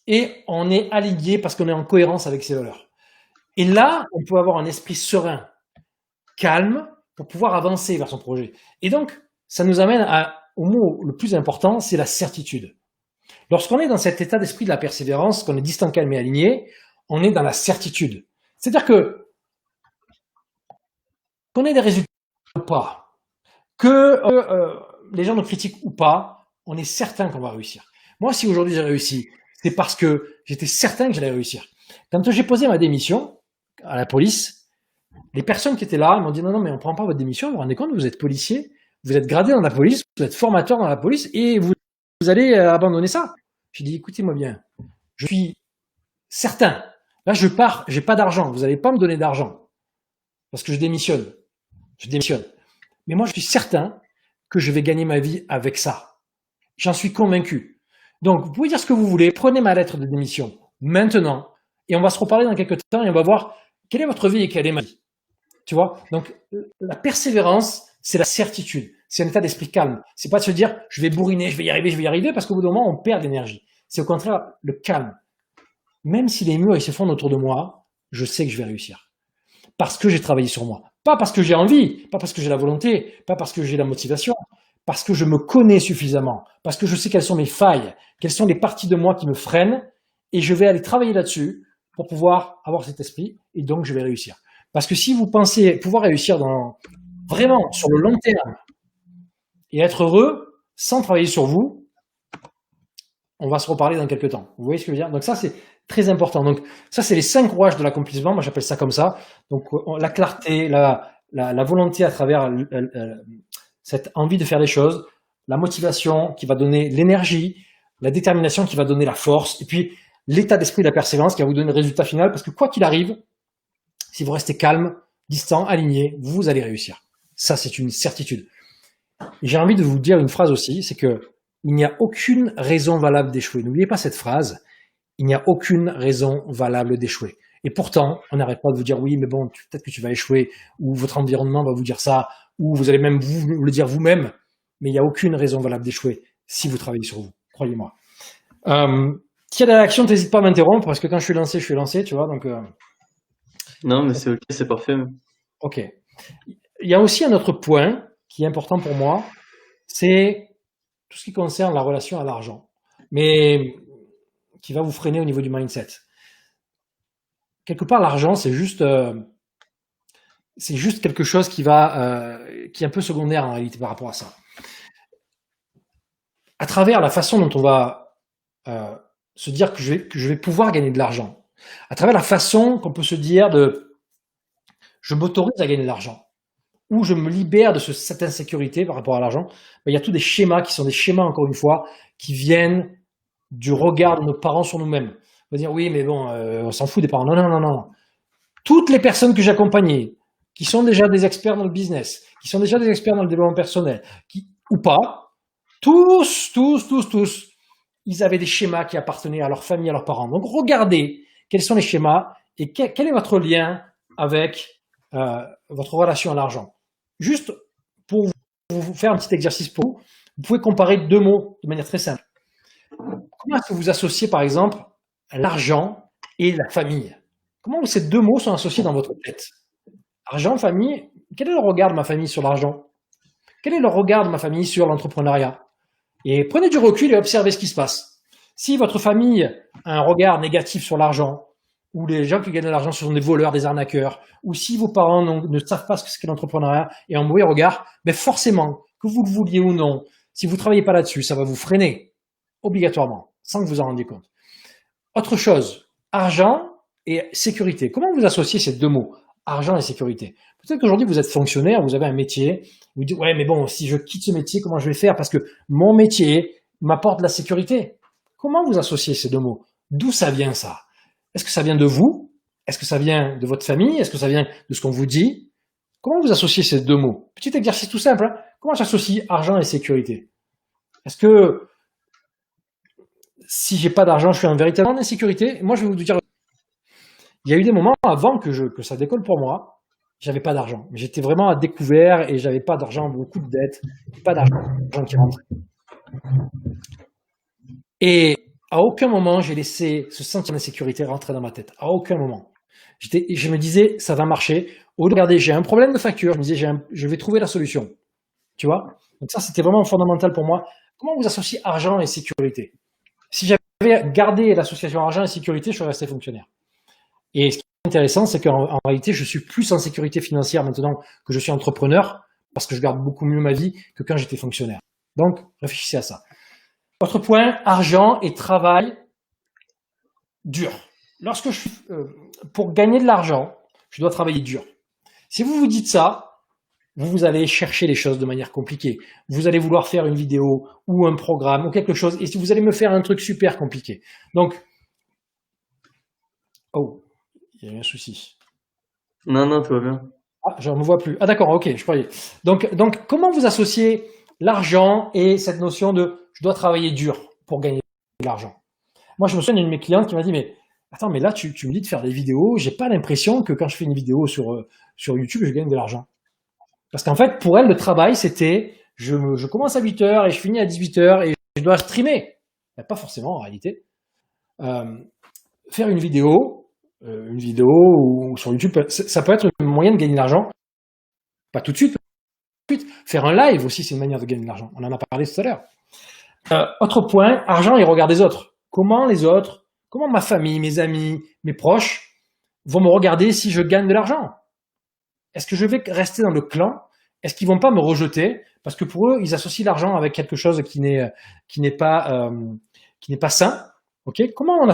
Et on est aligné parce qu'on est en cohérence avec ses valeurs. Et là, on peut avoir un esprit serein, calme, pour pouvoir avancer vers son projet. Et donc, ça nous amène au mot le plus important, c'est la certitude. Lorsqu'on est dans cet état d'esprit de la persévérance, qu'on est distant, calme et aligné, on est dans la certitude. C'est-à-dire que qu'on ait des résultats ou pas, que les gens nous critiquent ou pas, on est certain qu'on va réussir. Moi, si aujourd'hui j'ai réussi, c'est parce que j'étais certain que j'allais réussir. Quand j'ai posé ma démission à la police, les personnes qui étaient là m'ont dit non, mais on ne prend pas votre démission, vous vous rendez compte, vous êtes policier, vous êtes gradé dans la police, vous êtes formateur dans la police et vous allez abandonner ça. J'ai dit écoutez-moi bien, je suis certain. Là, je pars, j'ai pas d'argent, vous n'allez pas me donner d'argent parce que je démissionne. Je démissionne. Mais moi, je suis certain que je vais gagner ma vie avec ça. J'en suis convaincu. Donc, vous pouvez dire ce que vous voulez, prenez ma lettre de démission maintenant et on va se reparler dans quelques temps et on va voir quelle est votre vie et quelle est ma vie. Tu vois? Donc, la persévérance, c'est la certitude. C'est un état d'esprit calme. C'est pas de se dire, je vais bourriner, je vais y arriver, parce qu'au bout d'un moment, on perd d'énergie. C'est au contraire le calme. Même si les murs, ils s'effondrent autour de moi, je sais que je vais réussir. Parce que j'ai travaillé sur moi. Pas parce que j'ai envie, pas parce que j'ai la volonté, pas parce que j'ai la motivation, parce que je me connais suffisamment, parce que je sais quelles sont mes failles, quelles sont les parties de moi qui me freinent, et je vais aller travailler là-dessus pour pouvoir avoir cet esprit, et donc je vais réussir. Parce que si vous pensez pouvoir réussir vraiment sur le long terme et être heureux sans travailler sur vous, on va se reparler dans quelques temps. Vous voyez ce que je veux dire? Donc ça, c'est très important. Donc ça, c'est les 5 rouages de l'accomplissement. Moi, j'appelle ça comme ça. Donc la clarté, la volonté à travers cette envie de faire des choses, la motivation qui va donner l'énergie, la détermination qui va donner la force, et puis l'état d'esprit de la persévérance qui va vous donner le résultat final. Parce que quoi qu'il arrive, si vous restez calme, distant, aligné, vous allez réussir. Ça, c'est une certitude. Et j'ai envie de vous dire une phrase aussi, c'est que il n'y a aucune raison valable d'échouer. N'oubliez pas cette phrase. Il n'y a aucune raison valable d'échouer. Et pourtant, on n'arrête pas de vous dire oui, mais bon, peut-être que tu vas échouer, ou votre environnement va vous dire ça, ou vous allez même vous le dire vous-même. Mais il n'y a aucune raison valable d'échouer si vous travaillez sur vous. Croyez-moi. S'il y a des réactions, n'hésite pas à m'interrompre parce que quand je suis lancé, tu vois. Donc. Non, mais c'est ok, c'est parfait. Ok. Il y a aussi un autre point qui est important pour moi, c'est tout ce qui concerne la relation à l'argent, mais qui va vous freiner au niveau du mindset. Quelque part, l'argent, c'est juste quelque chose qui est un peu secondaire en réalité par rapport à ça. À travers la façon dont on va se dire que je vais pouvoir gagner de l'argent, à travers la façon qu'on peut se dire je m'autorise à gagner de l'argent, ou je me libère de cette insécurité par rapport à l'argent, il y a tous des schémas qui sont des schémas, encore une fois, qui viennent du regard de nos parents sur nous-mêmes. On va dire, oui, mais bon, on s'en fout des parents. Non, non, non, non. Toutes les personnes que j'ai accompagnées, qui sont déjà des experts dans le business, qui sont déjà des experts dans le développement personnel, ou pas, tous, ils avaient des schémas qui appartenaient à leur famille, à leurs parents. Donc, regardez quels sont les schémas et quel est votre lien avec votre relation à l'argent. Juste pour vous faire un petit exercice pour vous, vous pouvez comparer 2 mots de manière très simple. Comment est-ce que vous associez, par exemple, l'argent et la famille? Comment ces 2 mots sont associés dans votre tête? Argent, famille, quel est le regard de ma famille sur l'argent? Quel est le regard de ma famille sur l'entrepreneuriat? Et prenez du recul et observez ce qui se passe. Si votre famille a un regard négatif sur l'argent, ou les gens qui gagnent de l'argent sont des voleurs, des arnaqueurs, ou si vos parents ne savent pas ce qu'est l'entrepreneuriat et un mauvais regard, ben forcément, que vous le vouliez ou non, si vous ne travaillez pas là-dessus, ça va vous freiner, obligatoirement, sans que vous en rendiez compte. Autre chose, argent et sécurité. Comment vous associez ces 2 mots, argent et sécurité? Peut-être qu'aujourd'hui, vous êtes fonctionnaire, vous avez un métier, vous dites, ouais, mais bon, si je quitte ce métier, comment je vais faire? Parce que mon métier m'apporte de la sécurité. Comment vous associez ces 2 mots? D'où ça vient, ça? Est-ce que ça vient de vous? Est-ce que ça vient de votre famille? Est-ce que ça vient de ce qu'on vous dit? Comment vous associez ces 2 mots? Petit exercice tout simple. Hein? Comment j'associe argent et sécurité? Est-ce que si j'ai pas d'argent, je suis en véritable insécurité? Moi, je vais vous dire, il y a eu des moments avant que ça décolle pour moi, j'avais pas d'argent. J'étais vraiment à découvert et j'avais pas d'argent, beaucoup de dettes, pas d'argent qui rentrait. Et à aucun moment, j'ai laissé ce sentiment d'insécurité rentrer dans ma tête. À aucun moment. Je me disais, ça va marcher. Au lieu de regarder, j'ai un problème de facture, je me disais, je vais trouver la solution. Tu vois? Donc ça, c'était vraiment fondamental pour moi. Comment vous associez argent et sécurité? Si j'avais gardé l'association argent et sécurité, je serais resté fonctionnaire. Et ce qui est intéressant, c'est qu'en réalité, je suis plus en sécurité financière maintenant que je suis entrepreneur, parce que je garde beaucoup mieux ma vie que quand j'étais fonctionnaire. Donc, réfléchissez à ça. Autre point, argent et travail dur. Pour gagner de l'argent, je dois travailler dur. Si vous vous dites ça, vous allez chercher les choses de manière compliquée. Vous allez vouloir faire une vidéo ou un programme ou quelque chose, et vous allez me faire un truc super compliqué. Donc, oh, il y a eu un souci. Non, non, tout va bien. Ah, je ne me vois plus. Ah d'accord, ok, je croyais. Donc, comment vous associez l'argent et cette notion de je dois travailler dur pour gagner de l'argent? Moi, je me souviens d'une de mes clientes qui m'a dit, mais attends, mais là, tu me dis de faire des vidéos, j'ai pas l'impression que quand je fais une vidéo sur YouTube, je gagne de l'argent. Parce qu'en fait, pour elle, le travail, c'était, je commence à 8 heures et je finis à 18 heures et je dois streamer. Mais pas forcément, en réalité. Euh, Faire une vidéo ou sur YouTube, ça peut être un moyen de gagner de l'argent. Pas tout de suite. Faire un live aussi, c'est une manière de gagner de l'argent. On en a parlé tout à l'heure. Autre point, argent et regard des autres. Comment ma famille, mes amis, mes proches vont me regarder si je gagne de l'argent? Est-ce que je vais rester dans le clan? Est-ce qu'ils vont pas me rejeter? Parce que pour eux, ils associent l'argent avec quelque chose qui n'est pas sain. Ok? Comment vous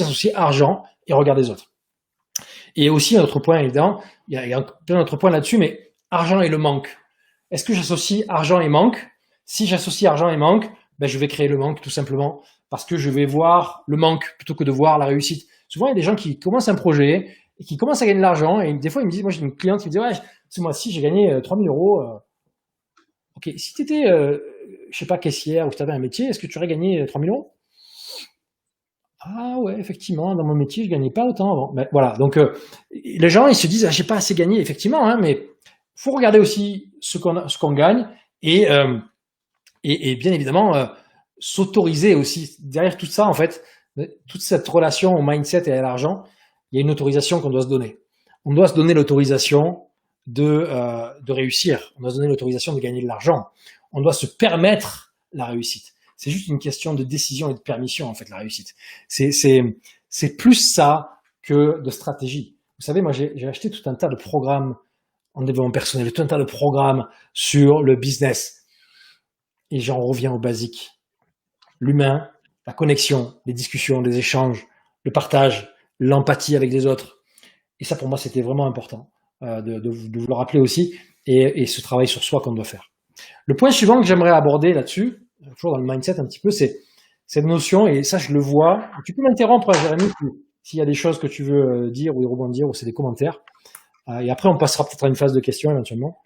associez argent et regard des autres? Et aussi un autre point évident, il y a plein d'autres points là-dessus, mais argent et le manque. Est-ce que j'associe argent et manque? Si j'associe argent et manque, ben je vais créer le manque tout simplement parce que je vais voir le manque plutôt que de voir la réussite. Souvent, il y a des gens qui commencent un projet et qui commencent à gagner de l'argent et des fois, ils me disent, moi j'ai une cliente qui me dit, ouais, ce mois-ci, j'ai gagné 3000 euros. Ok, si tu étais, je sais pas, caissière ou si tu avais un métier, est-ce que tu aurais gagné 3000 euros? Ah ouais, effectivement, dans mon métier, je gagnais pas autant avant. Ben, voilà, donc les gens, ils se disent, ah, j'ai pas assez gagné, effectivement, hein, mais faut regarder aussi ce qu'on gagne et, euh, et bien évidemment s'autoriser aussi. Derrière tout ça, en fait, toute cette relation au mindset et à l'argent, il y a une autorisation qu'on doit se donner. On doit se donner l'autorisation de réussir. On doit se donner l'autorisation de gagner de l'argent. On doit se permettre la réussite. C'est juste une question de décision et de permission, en fait, la réussite. C'est plus ça que de stratégie. Vous savez, moi, j'ai acheté tout un tas de programmes en développement personnel, tout un tas de programmes sur le business. Et j'en reviens au basique. L'humain, la connexion, les discussions, les échanges, le partage, l'empathie avec les autres. Et ça, pour moi, c'était vraiment important de vous le rappeler aussi. Et ce travail sur soi qu'on doit faire. Le point suivant que j'aimerais aborder là-dessus, toujours dans le mindset un petit peu, c'est cette notion, et ça je le vois, tu peux m'interrompre Jérémy s'il y a des choses que tu veux dire ou rebondir ou c'est des commentaires. Et après on passera peut-être à une phase de questions éventuellement.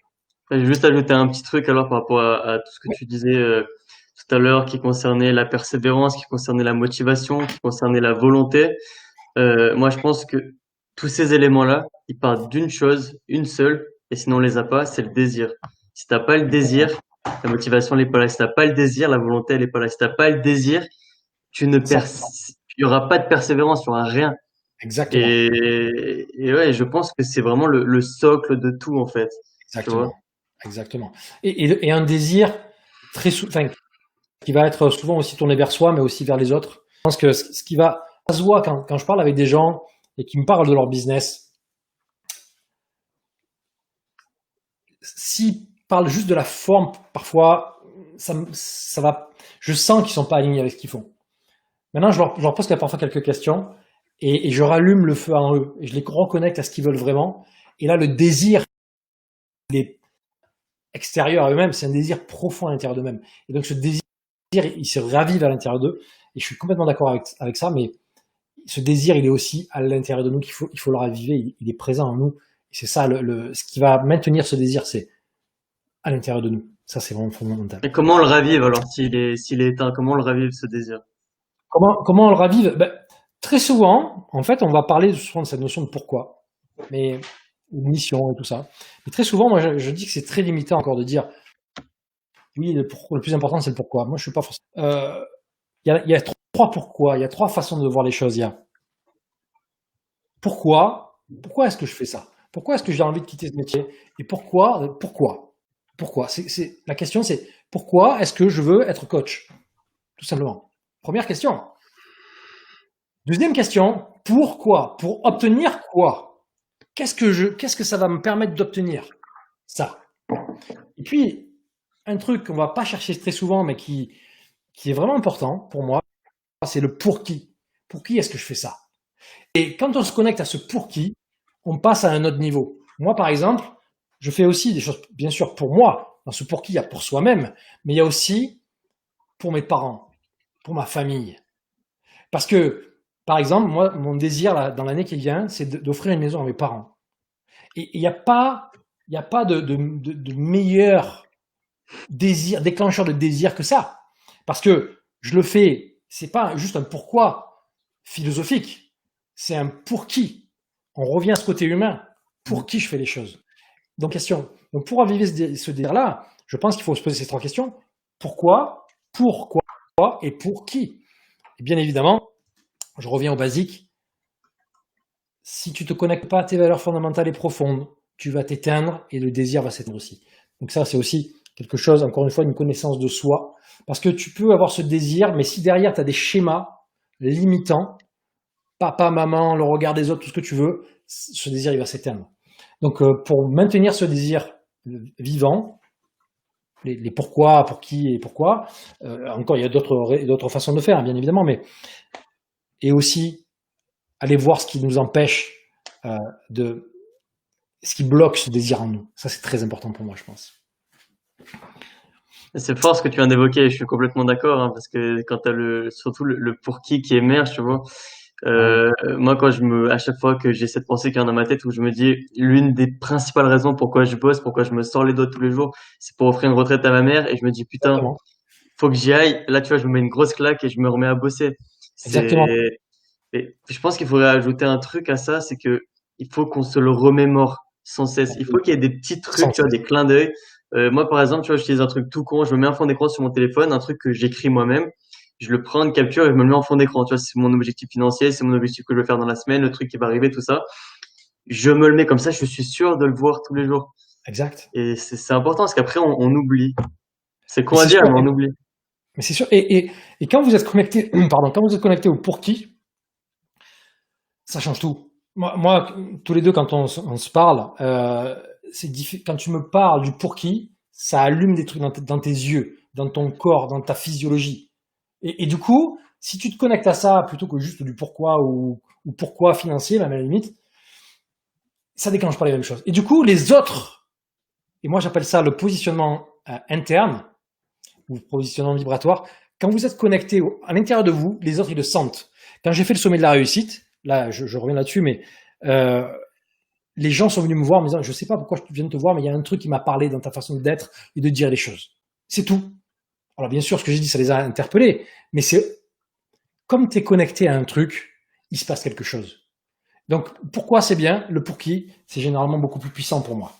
Je vais juste ajouter un petit truc alors par rapport à tout ce que tu disais tout à l'heure qui concernait la persévérance, qui concernait la motivation, qui concernait la volonté. Moi, je pense que tous ces éléments-là, ils partent d'une chose, une seule, et sinon on les a pas, c'est le désir. Si t'as pas le désir, la motivation elle est pas là. Si t'as pas le désir, la volonté elle est pas là. Si t'as pas le désir, tu ne pers, Exactement. il y aura pas de persévérance, il y aura rien. Exactement. Et ouais, je pense que c'est vraiment le socle de tout en fait. Tu vois? Exactement. Exactement. Et un désir enfin, qui va être souvent aussi tourné vers soi, mais aussi vers les autres. Je pense que ce qui va, ça se voit quand je parle avec des gens et qui me parlent de leur business, s'ils parlent juste de la forme, parfois, ça va, je sens qu'ils sont pas alignés avec ce qu'ils font. Maintenant, je leur pose parfois quelques questions et je rallume le feu en eux et je les reconnecte à ce qu'ils veulent vraiment. Et là, le désir, il est extérieur à eux-mêmes, c'est un désir profond à l'intérieur d'eux-mêmes. Et donc, ce désir, il se ravive à l'intérieur d'eux. Et je suis complètement d'accord avec ça, mais ce désir, il est aussi à l'intérieur de nous il faut le raviver. Il est présent en nous. Et c'est ça, ce qui va maintenir ce désir, c'est à l'intérieur de nous. Ça, c'est vraiment fondamental. Et comment on le ravive alors s'il est éteint, comment on le ravive ce désir? Comment on le ravive? Ben, très souvent, en fait, on va parler souvent de cette notion de pourquoi, mais une mission et tout ça. Mais très souvent, moi, je dis que c'est très limité encore de dire oui, le plus important, c'est le pourquoi. Moi, je suis pas forcément. Il y a trois pourquoi. Il y a trois façons de voir les choses. Il y a pourquoi est-ce que je fais ça? Pourquoi est-ce que j'ai envie de quitter ce métier? Et pourquoi? La question, c'est pourquoi est-ce que je veux être coach? Tout simplement. Première question. Deuxième question, pourquoi? Pour obtenir quoi? Qu'est-ce que ça va me permettre d'obtenir? Ça. Et puis, un truc qu'on va pas chercher très souvent, mais qui est vraiment important pour moi, c'est le pour qui. Pour qui est-ce que je fais ça? Et quand on se connecte à ce pour qui, on passe à un autre niveau. Moi, par exemple, je fais aussi des choses, bien sûr, pour moi. Dans ce pour qui, il y a pour soi-même, mais il y a aussi pour mes parents, pour ma famille. Parce que, par exemple, moi, mon désir là, dans l'année qui vient, c'est d'offrir une maison à mes parents. Et il y a pas de meilleur désir, déclencheur de désir que ça. Parce que je le fais, c'est pas juste un pourquoi philosophique, c'est un pour qui. On revient à ce côté humain. Pour qui je fais les choses? Donc, question. Donc, pour raviver ce désir-là, je pense qu'il faut se poser ces trois questions. Pourquoi et pour qui? Et bien évidemment, je reviens au basique. Si tu te connectes pas à tes valeurs fondamentales et profondes, tu vas t'éteindre et le désir va s'éteindre aussi. Donc ça, c'est aussi quelque chose, encore une fois, une connaissance de soi. Parce que tu peux avoir ce désir, mais si derrière, tu as des schémas limitants, papa, maman, le regard des autres, tout ce que tu veux, ce désir, il va s'éteindre. Donc, pour maintenir ce désir vivant, les pourquoi, pour qui et pourquoi, encore, il y a d'autres façons de faire, hein, bien évidemment, mais et aussi aller voir ce qui nous empêche ce qui bloque ce désir en nous. Ça, c'est très important pour moi, je pense. C'est fort ce que tu viens d'évoquer, je suis complètement d'accord, hein, parce que quand t'as surtout le pour qui émerge, tu vois. Ouais. Moi, à chaque fois que j'ai cette pensée qui vient dans ma tête où je me dis, l'une des principales raisons pourquoi je bosse, pourquoi je me sors les doigts tous les jours, c'est pour offrir une retraite à ma mère, et je me dis, putain, Exactement. faut que j'y aille. Là, tu vois, je me mets une grosse claque et je me remets à bosser. Exactement. Et je pense qu'il faudrait ajouter un truc à ça, c'est que il faut qu'on se le remémore sans cesse. Il faut qu'il y ait des petits trucs, Sans tu vois, cesse. des clins d'œil. Moi, par exemple, tu vois, j'utilise un truc tout con. Je me mets un fond d'écran sur mon téléphone, un truc que j'écris moi-même. Je le prends en capture et je me le mets en fond d'écran. Tu vois, c'est mon objectif financier, c'est mon objectif que je veux faire dans la semaine, le truc qui va arriver, tout ça. Je me le mets comme ça, je suis sûr de le voir tous les jours. Exact. Et c'est important parce qu'après, on oublie. C'est Mais con à c'est dire, sûr. mais on oublie. Mais c'est sûr. Et quand vous êtes connecté, pardon, quand vous êtes connecté au pour qui, ça change tout. Moi, tous les deux, quand on se parle, quand tu me parles du pour qui, ça allume des trucs dans tes yeux, dans ton corps, dans ta physiologie. Et du coup, si tu te connectes à ça plutôt que juste du pourquoi ou pourquoi financier, même à la limite, ça déclenche pas les mêmes choses. Et du coup, les autres, et moi j'appelle ça le positionnement interne ou positionnement vibratoire, quand vous êtes connecté à l'intérieur de vous, les autres ils le sentent. Quand j'ai fait le sommet de la réussite, là je reviens là-dessus, mais les gens sont venus me voir en me disant, je sais pas pourquoi je viens de te voir, mais il y a un truc qui m'a parlé dans ta façon d'être et de dire les choses. C'est tout. Alors bien sûr, ce que j'ai dit, ça les a interpellés, mais c'est comme tu es connecté à un truc, il se passe quelque chose. Donc pourquoi c'est bien, le pour qui, c'est généralement beaucoup plus puissant pour moi.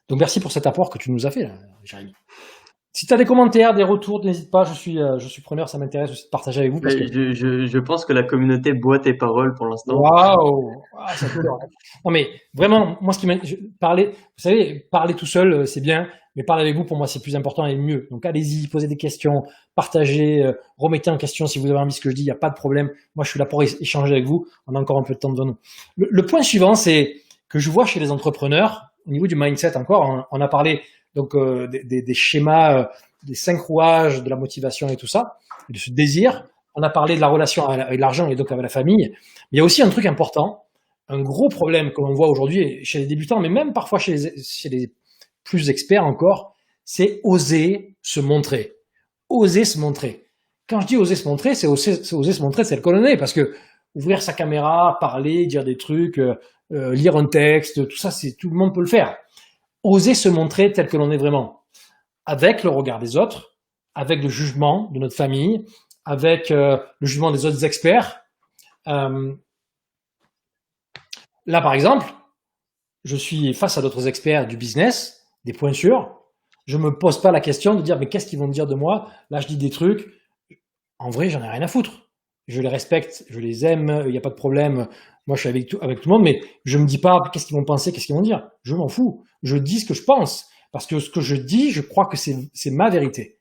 Donc merci pour cet apport que tu nous as fait, là, Jérémy. Si tu as des commentaires, des retours, n'hésite pas, je suis preneur, ça m'intéresse aussi de partager avec vous parce que Mais je pense que la communauté boit tes paroles pour l'instant. waouh, ah, ça colore. Non mais vraiment, moi ce qui m'a parler, vous savez, parler tout seul c'est bien, mais parler avec vous pour moi c'est plus important et mieux. Donc allez-y, posez des questions, partagez, remettez en question si vous avez envie de ce que je dis, il n'y a pas de problème. Moi je suis là pour échanger avec vous. On a encore un peu de temps devant nous. Le point suivant, c'est que je vois chez les entrepreneurs au niveau du mindset encore, on a parlé donc des schémas, des 5 rouages de la motivation et tout ça, de ce désir. On a parlé de la relation avec l'argent et donc avec la famille. Mais il y a aussi un truc important, un gros problème que l'on voit aujourd'hui chez les débutants, mais même parfois chez les plus experts encore, c'est oser se montrer. Oser se montrer. Quand je dis oser se montrer, c'est oser se montrer tel que l'on est, parce que ouvrir sa caméra, parler, dire des trucs, lire un texte, tout ça, tout le monde peut le faire. Oser se montrer tel que l'on est vraiment, avec le regard des autres, avec le jugement de notre famille, avec le jugement des autres experts. Là, par exemple, je suis face à d'autres experts du business, des points sûrs. Je me pose pas la question de dire mais qu'est-ce qu'ils vont dire de moi? Là, je dis des trucs. En vrai, j'en ai rien à foutre. Je les respecte, je les aime, il n'y a pas de problème. Moi, je suis avec tout le monde, mais je me dis pas qu'est-ce qu'ils vont penser, qu'est-ce qu'ils vont dire. Je m'en fous. Je dis ce que je pense. Parce que ce que je dis, je crois que c'est ma vérité.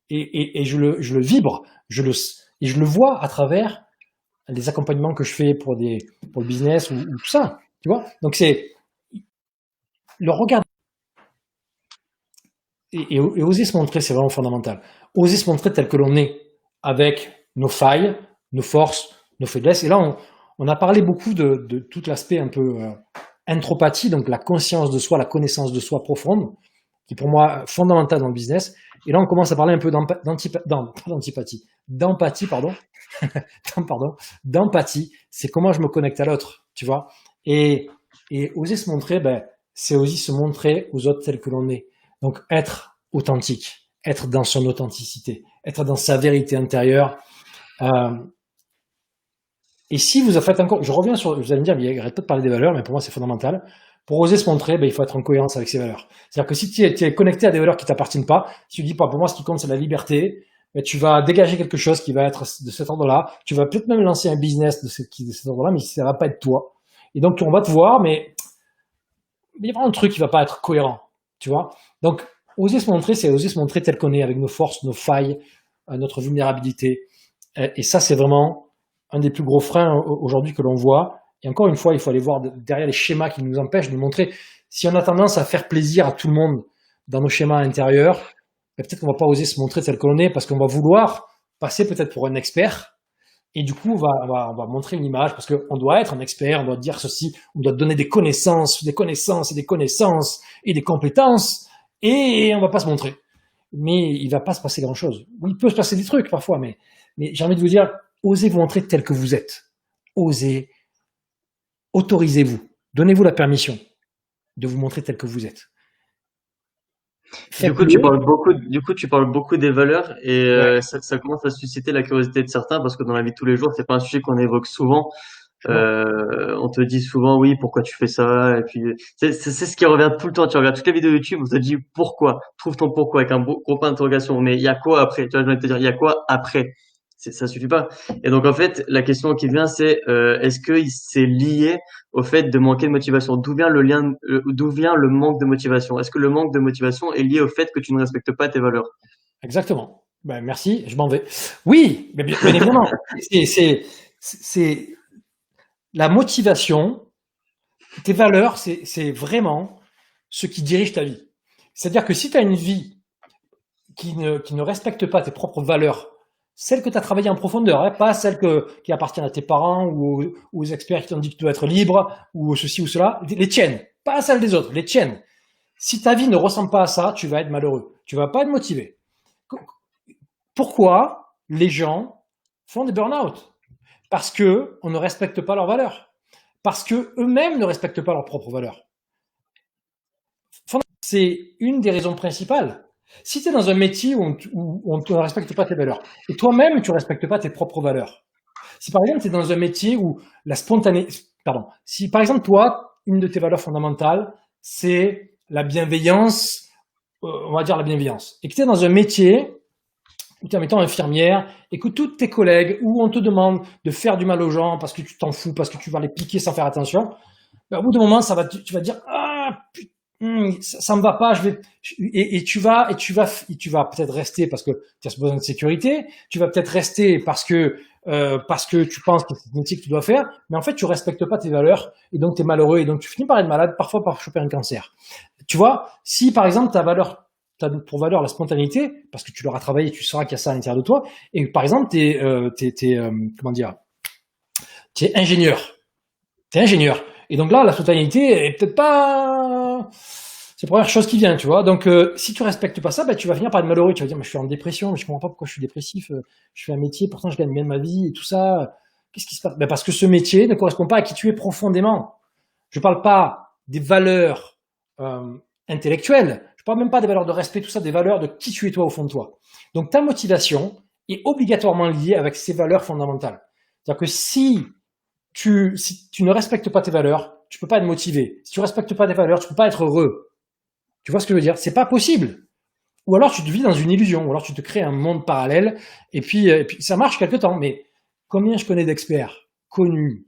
Et je le vibre. Et je le vois à travers les accompagnements que je fais pour le business ou tout ça. Tu vois? Donc, c'est le regard et oser se montrer, c'est vraiment fondamental. Oser se montrer tel que l'on est, avec nos failles, nos forces, nos faiblesses. Et là, on a parlé beaucoup de tout l'aspect un peu intropathie, donc la conscience de soi, la connaissance de soi profonde, qui est pour moi fondamentale dans le business. Et là, on commence à parler un peu d'empathie, pardon, pardon, d'empathie. C'est comment je me connecte à l'autre, tu vois. Et oser se montrer, ben, c'est aussi se montrer aux autres tel que l'on est. Donc, être authentique, être dans son authenticité, être dans sa vérité intérieure. Euh, et si vous faites encore, je reviens sur, vous allez me dire, il arrête pas de parler des valeurs, mais pour moi, c'est fondamental. Pour oser se montrer, ben, il faut être en cohérence avec ses valeurs. C'est-à-dire que si tu es connecté à des valeurs qui t'appartiennent pas, si tu dis pas, pour moi, ce qui compte, c'est la liberté, ben, tu vas dégager quelque chose qui va être de cet ordre-là. Tu vas peut-être même lancer un business de cet ordre-là, mais ça va pas être toi. Et donc, on va te voir, mais il y a vraiment un truc qui va pas être cohérent, tu vois. Donc, oser se montrer, c'est oser se montrer tel qu'on est, avec nos forces, nos failles, notre vulnérabilité. Et ça, c'est vraiment un des plus gros freins aujourd'hui que l'on voit. Et encore une fois, il faut aller voir derrière les schémas qui nous empêchent de montrer. Si on a tendance à faire plaisir à tout le monde dans nos schémas intérieurs, peut-être qu'on va pas oser se montrer tel que l'on est parce qu'on va vouloir passer peut-être pour un expert. Et du coup, on va montrer une image parce qu'on doit être un expert, on doit dire ceci, on doit donner des connaissances et des connaissances et des compétences et on va pas se montrer. Mais il va pas se passer grand-chose. Il peut se passer des trucs parfois, mais j'ai envie de vous dire, osez vous montrer tel que vous êtes. Osez, autorisez-vous, donnez-vous la permission de vous montrer tel que vous êtes. Faites-le. Du coup, tu parles beaucoup des valeurs et Ouais, ça commence à susciter la curiosité de certains parce que dans la vie de tous les jours, c'est pas un sujet qu'on évoque souvent. non, On te dit souvent oui, pourquoi tu fais ça? Et puis c'est ce qui revient tout le temps. Tu regardes toutes les vidéos YouTube, on te dit pourquoi. Trouve ton pourquoi avec un gros point d'interrogation. Mais il y a quoi après? Tu vois, je viens de te dire il y a quoi après? Ça suffit pas. Et donc en fait, la question qui vient, c'est est-ce que c'est lié au fait de manquer de motivation? D'où vient le lien? D'où vient le manque de motivation? Est-ce que le manque de motivation est lié au fait que tu ne respectes pas tes valeurs? exactement. Ben, merci, je m'en vais. Oui, mais bien évidemment. C'est la motivation. Tes valeurs, c'est vraiment ce qui dirige ta vie. C'est-à-dire que si tu as une vie qui ne respecte pas tes propres valeurs, celles que tu as travaillées en profondeur, hein, pas celles qui appartiennent à tes parents ou aux experts qui t'ont dit que tu dois être libre ou ceci ou cela, les tiennes, pas celles des autres, les tiennes. Si ta vie ne ressemble pas à ça, tu vas être malheureux. Tu vas pas être motivé. Pourquoi les gens font des burn-out? Parce que on ne respecte pas leurs valeurs. Parce que eux-mêmes ne respectent pas leurs propres valeurs. C'est une des raisons principales. Si tu es dans un métier où on ne respecte pas tes valeurs, et toi-même, tu ne respectes pas tes propres valeurs. Si par exemple, tu es dans un métier où la spontanéité, pardon, si par exemple, toi, une de tes valeurs fondamentales, c'est la bienveillance, on va dire la bienveillance, et que tu es dans un métier où tu es, mettons, infirmière, et que tous tes collègues, où on te demande de faire du mal aux gens parce que tu t'en fous, parce que tu vas les piquer sans faire attention, ben, au bout d'un moment, tu vas te dire, ah, putain, ça me va pas, tu vas peut-être rester parce que tu as besoin de sécurité, tu vas peut-être rester parce que tu penses que c'est une métier que tu dois faire, mais en fait tu respectes pas tes valeurs et donc tu es malheureux et donc tu finis par être malade, parfois par choper un cancer. Tu vois, si par exemple t'as pour valeur la spontanéité parce que tu l'auras travaillé, tu sauras qu'il y a ça à l'intérieur de toi et par exemple comment dire, t'es ingénieur, t'es ingénieur. Et donc là, la spontanéité est peut-être pas, c'est la première chose qui vient, tu vois. Donc, si tu respectes pas ça, bah, tu vas finir par être malheureux. Tu vas dire, mais je suis en dépression, mais je comprends pas pourquoi je suis dépressif. Je fais un métier, pourtant je gagne bien ma vie et tout ça. Qu'est-ce qui se passe? Ben, parce que ce métier ne correspond pas à qui tu es profondément. Je parle pas des valeurs intellectuelles. Je parle même pas des valeurs de respect, tout ça, des valeurs de qui tu es toi au fond de toi. Donc, ta motivation est obligatoirement liée avec ces valeurs fondamentales. C'est-à-dire que si tu ne respectes pas tes valeurs, tu peux pas être motivé. Si tu respectes pas tes valeurs, tu peux pas être heureux. Tu vois ce que je veux dire? C'est pas possible. Ou alors tu te vis dans une illusion, ou alors tu te crées un monde parallèle, et puis ça marche quelque temps. Mais combien je connais d'experts connus,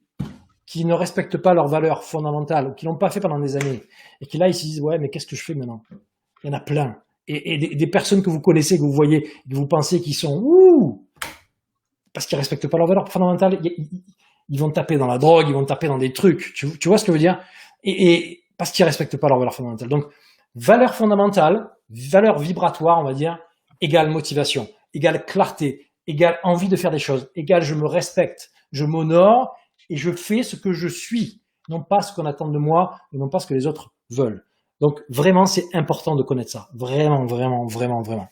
qui ne respectent pas leurs valeurs fondamentales ou qui l'ont pas fait pendant des années et qui là ils se disent ouais mais qu'est-ce que je fais maintenant? Il y en a plein et des personnes que vous connaissez, que vous voyez, que vous pensez qu'ils sont ouh parce qu'ils respectent pas leurs valeurs fondamentales, ils vont taper dans la drogue, ils vont taper dans des trucs. Tu vois ce que je veux dire? Et parce qu'ils respectent pas leurs valeurs fondamentales. Donc valeurs fondamentales, valeurs vibratoires, on va dire, égale motivation, égale clarté, égale envie de faire des choses, égale je me respecte, je m'honore et je fais ce que je suis, non pas ce qu'on attend de moi et non pas ce que les autres veulent. Donc vraiment, c'est important de connaître ça. Vraiment, vraiment, vraiment, vraiment.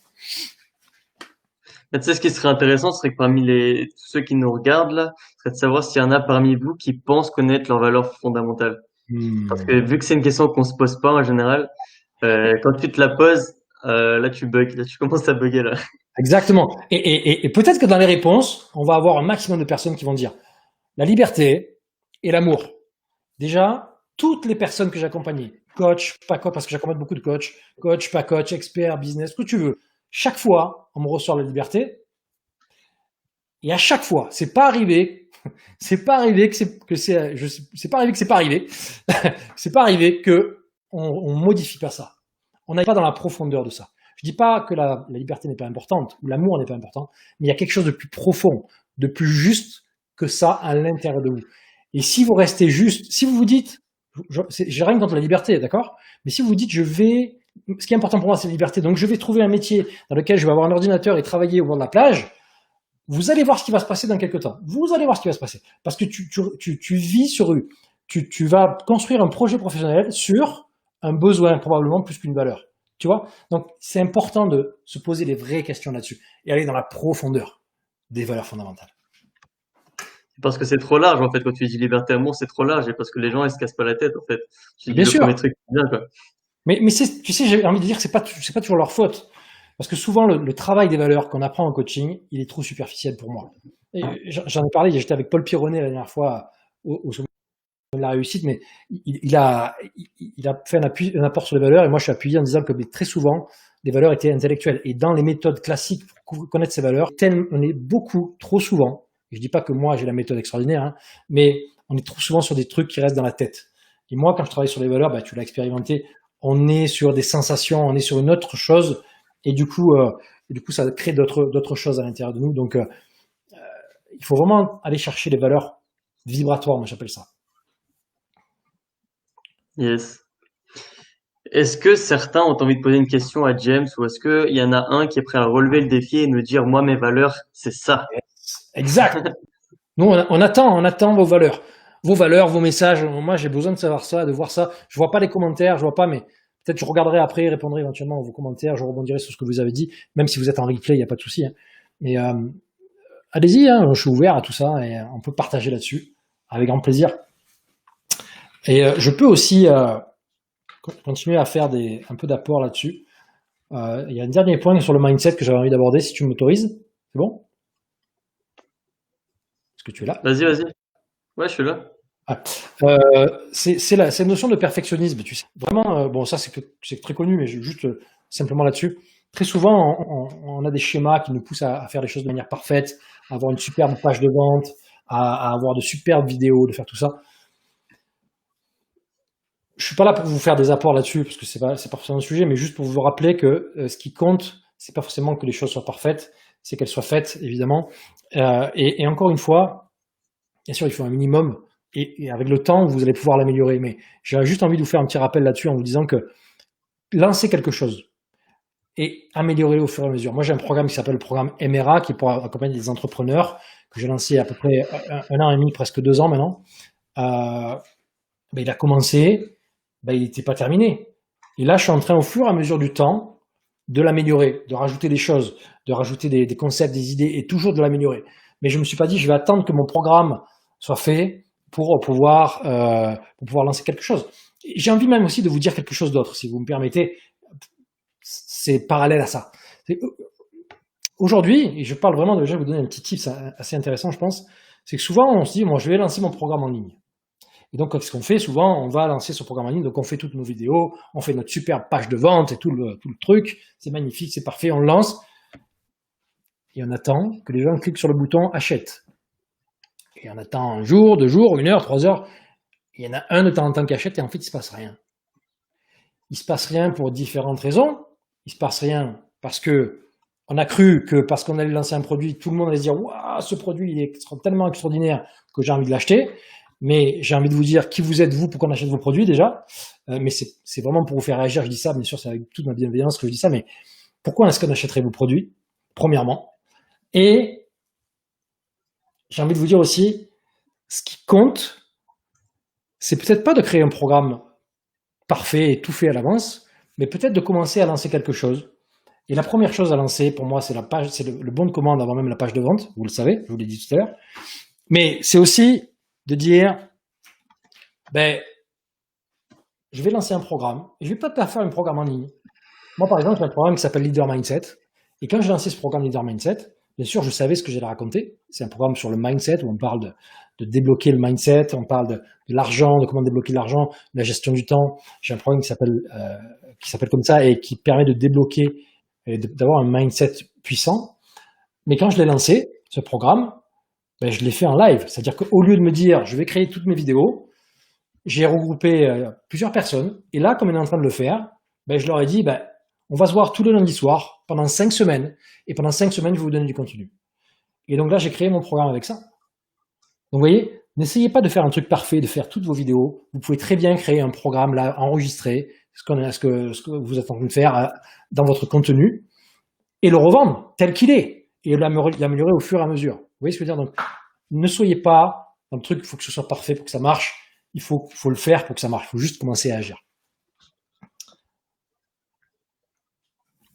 Mais tu sais, ce qui serait intéressant, ce serait que parmi tous ceux qui nous regardent là, ce serait de savoir s'il y en a parmi vous qui pensent connaître leurs valeurs fondamentales. Parce que Hmm. vu que c'est une question qu'on se pose pas en général, quand tu te la poses, là tu bugs, là tu commences à bugger là. Exactement. Et peut-être que dans les réponses, on va avoir un maximum de personnes qui vont dire la liberté et l'amour. Déjà, toutes les personnes que j'ai accompagnées, coach, pas coach, parce que j'accompagne beaucoup de coachs, coach, pas coach, expert, business, ce que tu veux. Chaque fois, on me ressort la liberté. Et à chaque fois, c'est pas arrivé, c'est pas arrivé c'est pas arrivé que c'est pas arrivé, c'est pas arrivé que on modifie pas ça. On n'est pas dans la profondeur de ça. Je dis pas que la liberté n'est pas importante ou l'amour n'est pas important, mais il y a quelque chose de plus profond, de plus juste que ça à l'intérieur de vous. Et si vous restez juste, si vous vous dites, j'ai rien contre la liberté, d'accord? Mais si vous vous dites, ce qui est important pour moi, c'est la liberté, donc je vais trouver un métier dans lequel je vais avoir un ordinateur et travailler au bord de la plage, vous allez voir ce qui va se passer dans quelques temps. Vous allez voir ce qui va se passer. Parce que tu vis sur eux. Tu vas construire un projet professionnel sur un besoin, probablement plus qu'une valeur. Tu vois? Donc, c'est important de se poser les vraies questions là-dessus et aller dans la profondeur des valeurs fondamentales. Parce que c'est trop large en fait. Quand tu dis liberté amour, c'est trop large et parce que les gens ils se cassent pas la tête en fait. Tu dis Bien le premier sûr. truc, c'est bien quoi. Mais tu sais, j'ai envie de dire que c'est pas toujours leur faute. Parce que souvent, le travail des valeurs qu'on apprend en coaching, il est trop superficiel pour moi. J'en ai parlé, j'étais avec Paul Pironnet la dernière fois au sommet de la réussite, mais il a fait un apport sur les valeurs et moi je suis appuyé en disant que très souvent, les valeurs étaient intellectuelles. Et dans les méthodes classiques pour connaître ces valeurs, on est beaucoup, trop souvent, et je dis pas que moi j'ai la méthode extraordinaire, hein, mais on est trop souvent sur des trucs qui restent dans la tête. Et moi, quand je travaille sur les valeurs, bah, tu l'as expérimenté, on est sur des sensations, on est sur une autre chose, et du coup ça crée d'autres choses à l'intérieur de nous. Donc, il faut vraiment aller chercher les valeurs vibratoires, moi j'appelle ça. Yes. Est-ce que certains ont envie de poser une question à James ou est-ce qu'il y en a un qui est prêt à relever le défi et nous dire moi mes valeurs c'est ça. Exact. Nous, on attend vos valeurs, vos messages. Moi, j'ai besoin de savoir ça, de voir ça. Je vois pas les commentaires, je vois pas, mais peut-être je regarderai après, répondrai éventuellement à vos commentaires, je rebondirai sur ce que vous avez dit, même si vous êtes en replay, il n'y a pas de souci. Hein. Mais allez-y, hein, je suis ouvert à tout ça et on peut partager là-dessus avec grand plaisir. Et je peux aussi continuer à faire un peu d'apport là-dessus. Il y a un dernier point sur le mindset que j'avais envie d'aborder, si tu m'autorises. C'est bon? Est-ce que tu es là? Vas-y, vas-y. Ouais, je suis là. Ah. C'est la notion de perfectionnisme, tu sais. Vraiment, bon, ça c'est très connu, mais juste simplement là-dessus. Très souvent, on a des schémas qui nous poussent à faire les choses de manière parfaite, à avoir une superbe page de vente, à avoir de superbes vidéos, de faire tout ça. Je suis pas là pour vous faire des apports là-dessus, parce que c'est pas forcément un sujet, mais juste pour vous rappeler que ce qui compte, c'est pas forcément que les choses soient parfaites, c'est qu'elles soient faites, évidemment. Et encore une fois, bien sûr, il faut un minimum. Et avec le temps, vous allez pouvoir l'améliorer. Mais j'ai juste envie de vous faire un petit rappel là-dessus en vous disant que lancez quelque chose et améliorez-le au fur et à mesure. Moi, j'ai un programme qui s'appelle le programme MRA, qui est pour accompagner des entrepreneurs, que j'ai lancé à peu près un an et demi, presque 2 ans maintenant. Ben, il a commencé, ben, il n'était pas terminé. Et là, je suis en train, au fur et à mesure du temps, de l'améliorer, de rajouter des choses, de rajouter des concepts, des idées, et toujours de l'améliorer. Mais je me suis pas dit, je vais attendre que mon programme soit fait pour pouvoir lancer quelque chose. J'ai envie même aussi de vous dire quelque chose d'autre, si vous me permettez. C'est parallèle à ça. Aujourd'hui, et je parle vraiment de, je vais vous donner un petit tip assez intéressant, je pense, c'est que souvent on se dit, moi, je vais lancer mon programme en ligne. Et donc, ce qu'on fait souvent, on va lancer ce programme en ligne, donc on fait toutes nos vidéos, on fait notre superbe page de vente et tout le truc, c'est magnifique, c'est parfait, on le lance, et on attend que les gens cliquent sur le bouton achète. Et on attend un jour, 2 jours, 1 heure, 3 heures. Il y en a un de temps en temps qui achète et en fait, il ne se passe rien. Il ne se passe rien pour différentes raisons. Il ne se passe rien parce que on a cru que parce qu'on allait lancer un produit, tout le monde allait se dire waouh, ce produit il est tellement extraordinaire que j'ai envie de l'acheter. Mais j'ai envie de vous dire qui vous êtes vous pour qu'on achète vos produits déjà. Mais c'est vraiment pour vous faire réagir. Je dis ça, bien sûr, c'est avec toute ma bienveillance que je dis ça. Mais pourquoi est-ce qu'on achèterait vos produits, premièrement? Et j'ai envie de vous dire aussi, ce qui compte, c'est peut-être pas de créer un programme parfait et tout fait à l'avance, mais peut-être de commencer à lancer quelque chose. Et la première chose à lancer, pour moi, c'est la page, c'est le bon de commande avant même la page de vente. Vous le savez, je vous l'ai dit tout à l'heure. Mais c'est aussi de dire, ben, je vais lancer un programme et je vais pas faire un programme en ligne. Moi, par exemple, j'ai un programme qui s'appelle Leader Mindset. Et quand j'ai lancé ce programme Leader Mindset, bien sûr, je savais ce que j'allais raconter. C'est un programme sur le mindset où on parle de débloquer le mindset, on parle de l'argent, de comment débloquer l'argent, de la gestion du temps. J'ai un programme qui s'appelle comme ça et qui permet de débloquer et d'avoir un mindset puissant. Mais quand je l'ai lancé, ce programme, ben, je l'ai fait en live. C'est-à-dire qu'au lieu de me dire, je vais créer toutes mes vidéos, j'ai regroupé plusieurs personnes. Et là, comme on est en train de le faire, ben, je leur ai dit, ben, on va se voir tous les lundis soirs pendant 5 semaines. Et pendant 5 semaines, je vais vous donner du contenu. Et donc là, j'ai créé mon programme avec ça. Donc vous voyez, n'essayez pas de faire un truc parfait, de faire toutes vos vidéos. Vous pouvez très bien créer un programme là, enregistré, ce que vous êtes en train de faire dans votre contenu, et le revendre tel qu'il est, et l'améliorer au fur et à mesure. Vous voyez ce que je veux dire? Donc, ne soyez pas dans le truc, il faut que ce soit parfait pour que ça marche. Il faut le faire pour que ça marche. Il faut juste commencer à agir.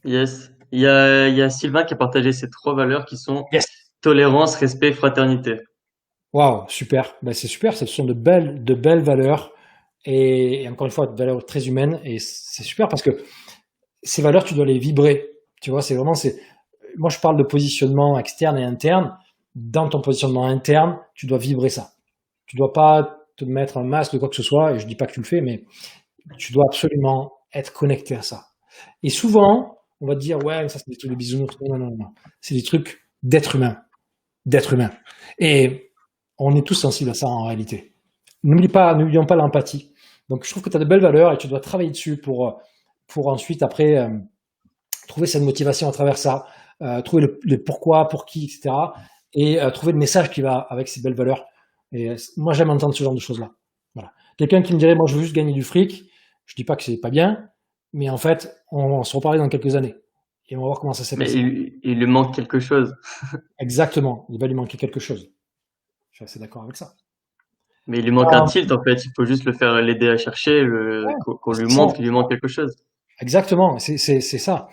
Yes. Il y a Sylvain qui a partagé ces 3 valeurs qui sont Yes. tolérance, respect, fraternité. Waouh, super. Ben, c'est super. Ce sont de belles valeurs et encore une fois, de valeurs très humaines. Et c'est super parce que ces valeurs, tu dois les vibrer. Tu vois, c'est vraiment, moi, je parle de positionnement externe et interne. Dans ton positionnement interne, tu dois vibrer ça. Tu dois pas te mettre un masque de quoi que ce soit. Et je dis pas que tu le fais, mais tu dois absolument être connecté à ça. Et souvent, on va te dire, ouais, ça c'est des trucs de bisounours. Non, non, non, non. C'est des trucs d'être humain. D'être humain. Et on est tous sensibles à ça en réalité. N'oublions pas l'empathie. Donc je trouve que tu as de belles valeurs et tu dois travailler dessus pour ensuite, après, trouver cette motivation à travers ça, trouver le pourquoi, pour qui, etc. Et trouver le message qui va avec ces belles valeurs. Et moi, j'aime entendre ce genre de choses-là. Voilà. Quelqu'un qui me dirait, moi, je veux juste gagner du fric, je dis pas que c'est pas bien, mais en fait, on se reparler dans quelques années. Et on va voir comment ça s'est Mais passé. il lui manque quelque chose. Exactement. Il va lui manquer quelque chose. Je suis assez d'accord avec ça. Mais il lui manque un tilt, en fait. Il faut juste l'aider à chercher, Ouais, qu'on lui c'est ça. montre qu'il lui manque quelque chose. Exactement, c'est ça.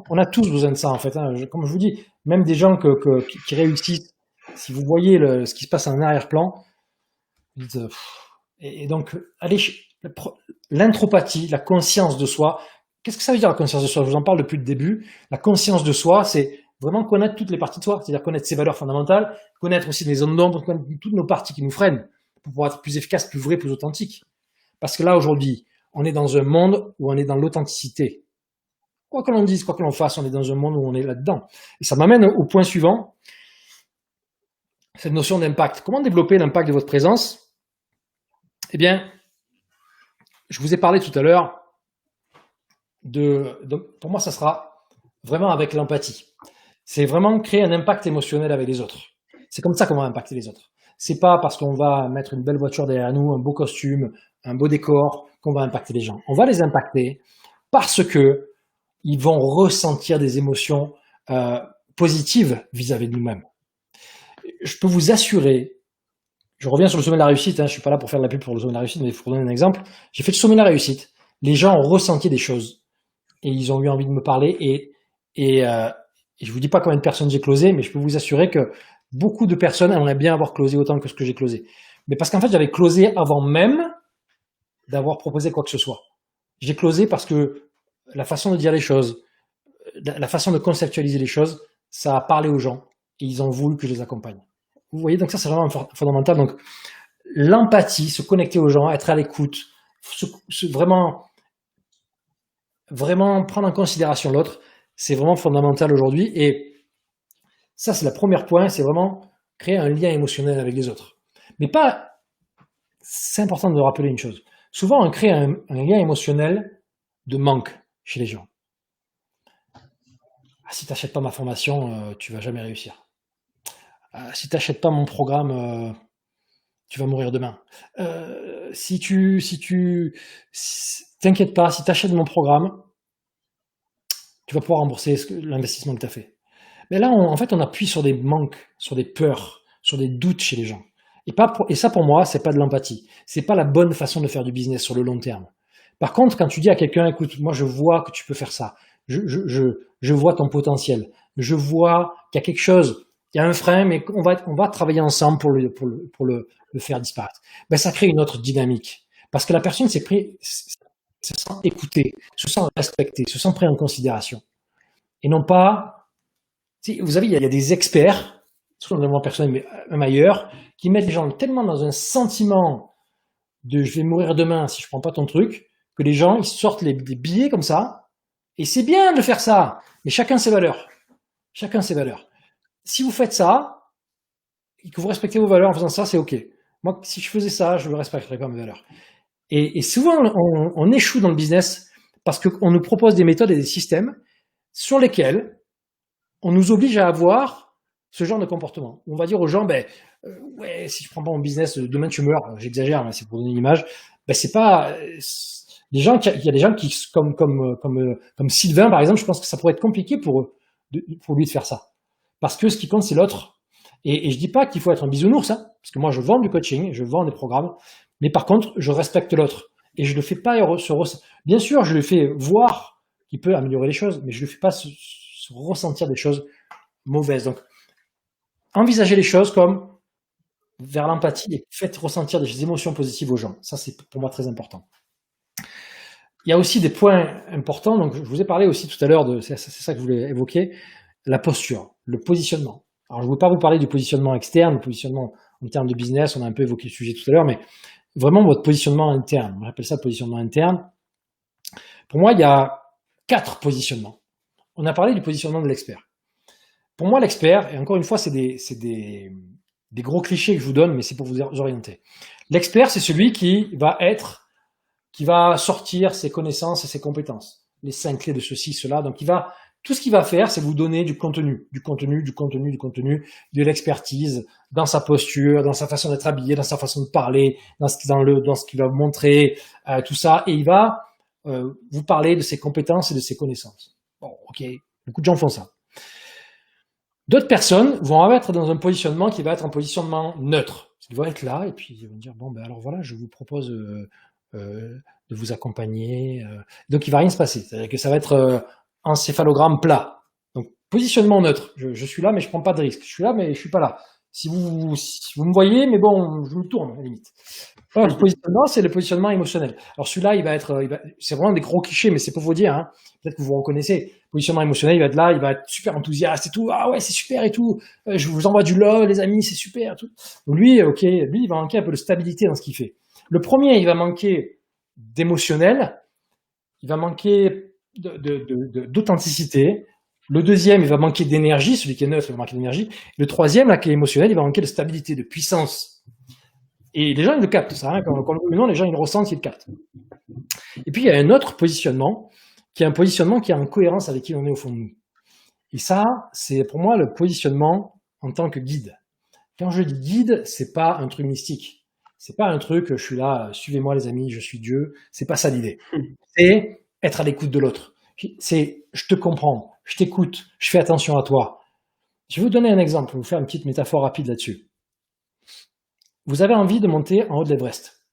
On a tous besoin de ça en fait, hein. Comme je vous dis, même des gens qui réussissent, si vous voyez ce qui se passe en arrière-plan, vous dites, et donc allez, l'intropathie, la conscience de soi. Qu'est-ce que ça veut dire la conscience de soi? Je vous en parle depuis le début. La conscience de soi, c'est vraiment connaître toutes les parties de soi, c'est-à-dire connaître ses valeurs fondamentales, connaître aussi les zones d'ombre, connaître toutes nos parties qui nous freinent pour pouvoir être plus efficace, plus vrai, plus authentique. Parce que là aujourd'hui, on est dans un monde où on est dans l'authenticité. Quoi que l'on dise, quoi que l'on fasse, on est dans un monde où on est là-dedans. Et ça m'amène au point suivant, cette notion d'impact. Comment développer l'impact de votre présence? Eh bien, je vous ai parlé tout à l'heure pour moi, ça sera vraiment avec l'empathie. C'est vraiment créer un impact émotionnel avec les autres. C'est comme ça qu'on va impacter les autres. C'est pas parce qu'on va mettre une belle voiture derrière nous, un beau costume, un beau décor qu'on va impacter les gens. On va les impacter parce que ils vont ressentir des émotions positives vis-à-vis de nous-mêmes. Je peux vous assurer, je reviens sur le sommet de la réussite, hein, je suis pas là pour faire de la pub pour le sommet de la réussite, mais pour donner un exemple, j'ai fait le sommet de la réussite. Les gens ont ressenti des choses et ils ont eu envie de me parler et je vous dis pas combien de personnes j'ai closé, mais je peux vous assurer que beaucoup de personnes aimeraient bien avoir closé autant que ce que j'ai closé. Mais parce qu'en fait, j'avais closé avant même d'avoir proposé quoi que ce soit. J'ai closé parce que la façon de dire les choses, la façon de conceptualiser les choses, ça a parlé aux gens et ils ont voulu que je les accompagne. Vous voyez, donc ça c'est vraiment fondamental. Donc l'empathie, se connecter aux gens, être à l'écoute, vraiment prendre en considération l'autre, c'est vraiment fondamental aujourd'hui. Et ça c'est le premier point, c'est vraiment créer un lien émotionnel avec les autres. Mais pas, c'est important de rappeler une chose. Souvent, on crée un lien émotionnel de manque chez les gens. Ah, si tu n'achètes pas ma formation, tu vas jamais réussir. Si tu n'achètes pas mon programme, tu vas mourir demain. T'inquiète pas, si tu achètes mon programme, tu vas pouvoir rembourser l'investissement que tu as fait. Mais là, en fait, on appuie sur des manques, sur des peurs, sur des doutes chez les gens. Et ça, pour moi, c'est pas de l'empathie. C'est pas la bonne façon de faire du business sur le long terme. Par contre, quand tu dis à quelqu'un, écoute, moi, je vois que tu peux faire ça. Je vois ton potentiel. Je vois qu'il y a quelque chose, il y a un frein, mais on va travailler ensemble pour le faire disparaître. Ben, ça crée une autre dynamique. Parce que la personne se sent écoutée, se sent respectée, se sent prise en considération. Et non pas, vous savez, il y a des experts, surtout dans le développement personnel, mais même ailleurs, qui mettent les gens tellement dans un sentiment de je vais mourir demain si je prends pas ton truc, que les gens, ils sortent des billets comme ça. Et c'est bien de faire ça, mais chacun ses valeurs. Chacun ses valeurs. Si vous faites ça, et que vous respectez vos valeurs en faisant ça, c'est OK. Moi, si je faisais ça, je ne respecterais pas mes valeurs. Et souvent, on échoue dans le business parce qu'on nous propose des méthodes et des systèmes sur lesquels on nous oblige à avoir ce genre de comportement. On va dire aux gens, ouais, si je prends pas mon business, demain tu meurs. J'exagère, mais c'est pour donner une image. C'est pas il y a des gens qui, comme Sylvain par exemple, je pense que ça pourrait être compliqué pour lui de faire ça, parce que ce qui compte c'est l'autre. Et je dis pas qu'il faut être un bisounours, hein, parce que moi je vends du coaching, je vends des programmes, mais par contre je respecte l'autre et je le fais pas bien sûr je le fais voir qu'il peut améliorer les choses, mais je le fais pas se ressentir des choses mauvaises. Donc envisagez les choses comme vers l'empathie et faites ressentir des émotions positives aux gens. Ça c'est pour moi très important. Il y a aussi des points importants, donc je vous ai parlé aussi tout à l'heure c'est ça que je voulais évoquer, la posture, le positionnement. Alors je ne veux pas vous parler du positionnement externe, du positionnement en termes de business, on a un peu évoqué le sujet tout à l'heure, mais vraiment votre positionnement interne, on appelle ça positionnement interne. Pour moi, il y a 4 positionnements. On a parlé du positionnement de l'expert. Pour moi, l'expert, et encore une fois, c'est des gros clichés que je vous donne, mais c'est pour vous orienter. L'expert, c'est celui qui va sortir ses connaissances et ses compétences, les 5 clés de ceci, cela. Donc, tout ce qu'il va faire, c'est vous donner du contenu, de l'expertise dans sa posture, dans sa façon d'être habillé, dans sa façon de parler, dans ce qu'il va vous montrer, tout ça. Et il va vous parler de ses compétences et de ses connaissances. Bon, ok, beaucoup de gens font ça. D'autres personnes vont être dans un positionnement qui va être un positionnement neutre. Ils vont être là et puis ils vont dire, bon, alors voilà, je vous propose de vous accompagner. Donc, il va rien se passer. C'est-à-dire que ça va être encéphalogramme plat. Donc, positionnement neutre. Je suis là, mais je prends pas de risque. Je suis là, mais je suis pas là. Si vous me voyez, mais bon, je me tourne, à la limite. Alors, le positionnement, c'est le positionnement émotionnel. Alors, celui-là, c'est vraiment des gros clichés, mais c'est pour vous dire, hein. Peut-être que vous reconnaissez. Positionnement émotionnel, il va être là, il va être super enthousiaste et tout. Ah ouais, c'est super et tout. Je vous envoie du love, les amis, c'est super et tout. Donc, lui, il va manquer un peu de stabilité dans ce qu'il fait. Le premier, il va manquer d'émotionnel. Il va manquer d'authenticité. Le deuxième, il va manquer d'énergie. Celui qui est neuf, il va manquer d'énergie. Le troisième, là, qui est émotionnel, il va manquer de stabilité, de puissance. Et les gens, ils le captent, ça. Hein, non, les gens, ils le ressentent, ils le captent. Et puis, il y a un autre positionnement, qui est un positionnement qui est en cohérence avec qui on est au fond de nous. Et ça, c'est pour moi le positionnement en tant que guide. Quand je dis guide, c'est pas un truc mystique. C'est pas un truc, je suis là, suivez-moi les amis, je suis Dieu. C'est pas ça l'idée. C'est être à l'écoute de l'autre. C'est, je te comprends, je t'écoute, je fais attention à toi. Je vais vous donner un exemple, vous faire une petite métaphore rapide là-dessus. Vous avez envie de monter en haut de l'Everest.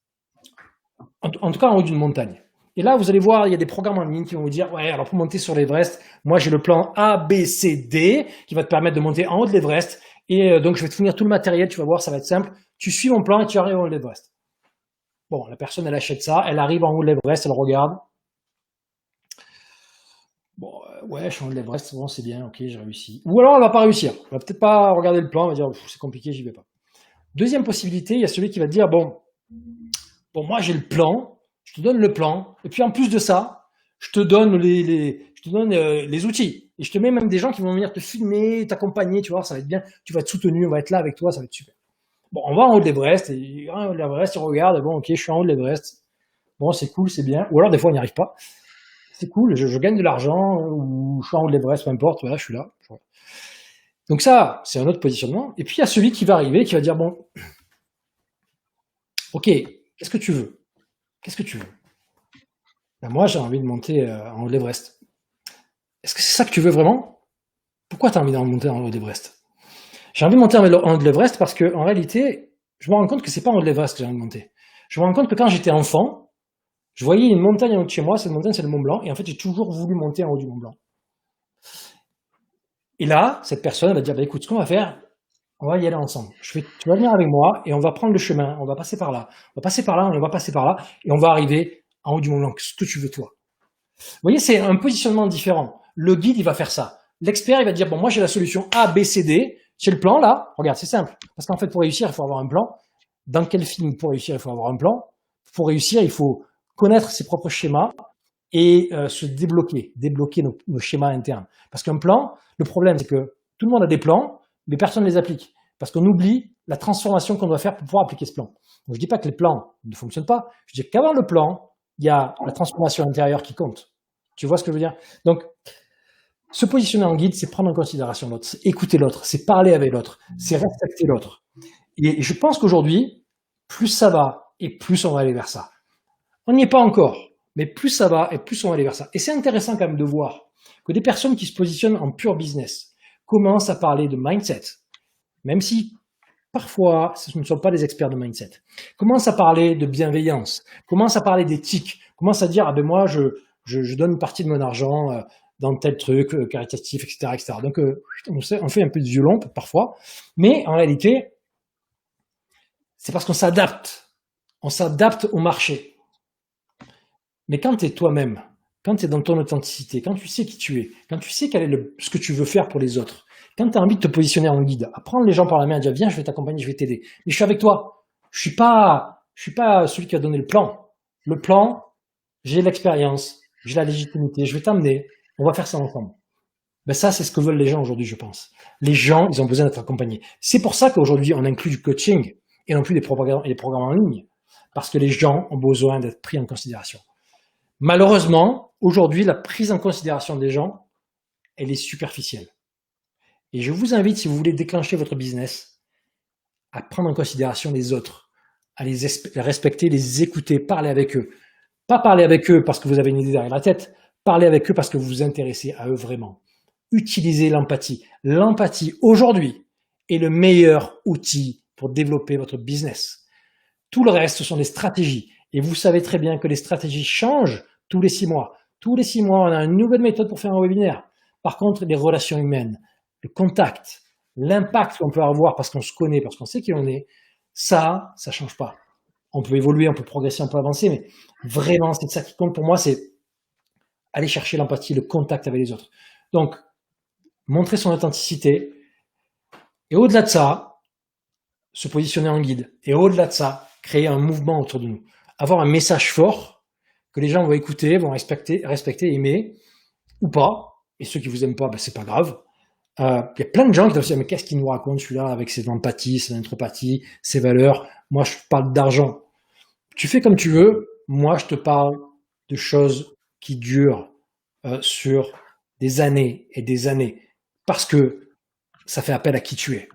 En tout cas, en haut d'une montagne. Et là, vous allez voir, il y a des programmes en ligne qui vont vous dire, ouais, alors pour monter sur l'Everest, moi j'ai le plan A, B, C, D qui va te permettre de monter en haut de l'Everest. Et donc, je vais te fournir tout le matériel, tu vas voir, ça va être simple. Tu suis mon plan et tu arrives en haut de l'Everest. Bon, la personne, elle achète ça, elle arrive en haut de l'Everest, elle regarde. Bon, ouais, je suis en haut de l'Everest, bon, c'est bien, ok, j'ai réussi. Ou alors, elle va pas réussir. Elle va peut-être pas regarder le plan, elle va dire, c'est compliqué, j'y vais pas. Deuxième possibilité, il y a celui qui va te dire, bon, moi j'ai le plan, je te donne le plan, et puis en plus de ça, je te donne les outils. Et je te mets même des gens qui vont venir te filmer, t'accompagner, tu vois, ça va être bien. Tu vas être soutenu, on va être là avec toi, ça va être super. Bon, on va en haut de l'Everest, et en haut de l'Everest, il regarde, bon, ok, je suis en haut de l'Everest. Bon, c'est cool, c'est bien. Ou alors, des fois, on n'y arrive pas. C'est cool, je gagne de l'argent, ou je suis en haut de l'Everest, peu importe, voilà, je suis là. Donc ça, c'est un autre positionnement. Et puis, il y a celui qui va arriver, qui va dire, bon, ok, qu'est-ce que tu veux? Qu'est-ce que tu veux? Ben, moi, j'ai envie de monter en haut de l'Everest. Est-ce que c'est ça que tu veux vraiment? Pourquoi tu as envie de monter en haut de l'Everest? J'ai envie de monter en haut de l'Everest parce que, en réalité, je me rends compte que c'est pas en haut de l'Everest que j'ai envie de monter. Je me rends compte que quand j'étais enfant, je voyais une montagne en haut de chez moi, cette montagne c'est le Mont Blanc, et en fait j'ai toujours voulu monter en haut du Mont Blanc. Et là, cette personne va dire, bah, écoute, ce qu'on va faire, on va y aller ensemble. Tu vas venir avec moi et on va prendre le chemin, on va passer par là. On va passer par là, on va passer par là, et on va arriver en haut du Mont Blanc. Ce que tu veux toi. Vous voyez, c'est un positionnement différent. Le guide, il va faire ça. L'expert, il va dire, bon, moi j'ai la solution A, B, C, D. J'ai le plan là. Regarde, c'est simple. Parce qu'en fait, pour réussir, il faut avoir un plan. Dans quel film pour réussir, il faut avoir un plan. Pour réussir, il faut connaître ses propres schémas et se débloquer nos schémas internes. Parce qu'un plan, le problème, c'est que tout le monde a des plans, mais personne ne les applique. Parce qu'on oublie la transformation qu'on doit faire pour pouvoir appliquer ce plan. Donc, je dis pas que les plans ne fonctionnent pas. Je dis qu'avant le plan, il y a la transformation intérieure qui compte. Tu vois ce que je veux dire? Donc, se positionner en guide, c'est prendre en considération l'autre, c'est écouter l'autre, c'est parler avec l'autre, c'est respecter l'autre. Et je pense qu'aujourd'hui, plus ça va et plus on va aller vers ça. On n'y est pas encore, mais plus ça va et plus on va aller vers ça. Et c'est intéressant quand même de voir que des personnes qui se positionnent en pur business commencent à parler de mindset, même si parfois ce ne sont pas des experts de mindset, commencent à parler de bienveillance, commencent à parler d'éthique, commencent à dire, ah ben moi je donne une partie de mon argent dans tel truc caritatif, etc., etc. Donc on fait un peu de violon parfois, mais en réalité, c'est parce qu'on s'adapte. On s'adapte au marché. Mais quand tu es toi-même, quand tu es dans ton authenticité, quand tu sais qui tu es, quand tu sais quel est ce que tu veux faire pour les autres, quand tu as envie de te positionner en guide, à prendre les gens par la main et dire viens, je vais t'accompagner, je vais t'aider. Mais je suis avec toi. Je suis pas celui qui a donné le plan. Le plan, j'ai l'expérience, j'ai la légitimité, je vais t'amener, on va faire ça ensemble. Ben ça, c'est ce que veulent les gens aujourd'hui, je pense. Les gens, ils ont besoin d'être accompagnés. C'est pour ça qu'aujourd'hui, on inclut du coaching et non plus des programmes en ligne. Parce que les gens ont besoin d'être pris en considération. Malheureusement, aujourd'hui, la prise en considération des gens, elle est superficielle. Et je vous invite, si vous voulez déclencher votre business, à prendre en considération les autres, à les respecter, les écouter, parler avec eux. Pas parler avec eux parce que vous avez une idée derrière la tête, parler avec eux parce que vous vous intéressez à eux vraiment. Utilisez l'empathie. L'empathie, aujourd'hui, est le meilleur outil pour développer votre business. Tout le reste, ce sont des stratégies. Et vous savez très bien que les stratégies changent tous les 6 mois. Tous les 6 mois, on a une nouvelle méthode pour faire un webinaire. Par contre, les relations humaines, le contact, l'impact qu'on peut avoir parce qu'on se connaît, parce qu'on sait qui on est, ça change pas. On peut évoluer, on peut progresser, on peut avancer, mais vraiment, c'est ça qui compte pour moi, c'est aller chercher l'empathie, le contact avec les autres. Donc, montrer son authenticité. Et au-delà de ça, se positionner en guide. Et au-delà de ça, créer un mouvement autour de nous. Avoir un message fort que les gens vont écouter, vont respecter, aimer, ou pas. Et ceux qui vous aiment pas, ben, c'est pas grave. Il y a plein de gens qui doivent se dire, mais qu'est-ce qu'il nous raconte celui-là avec ses empathies, ses anthropathies, ses valeurs. Moi, je parle d'argent. Tu fais comme tu veux. Moi, je te parle de choses qui durent sur des années et des années. Parce que ça fait appel à qui tu es.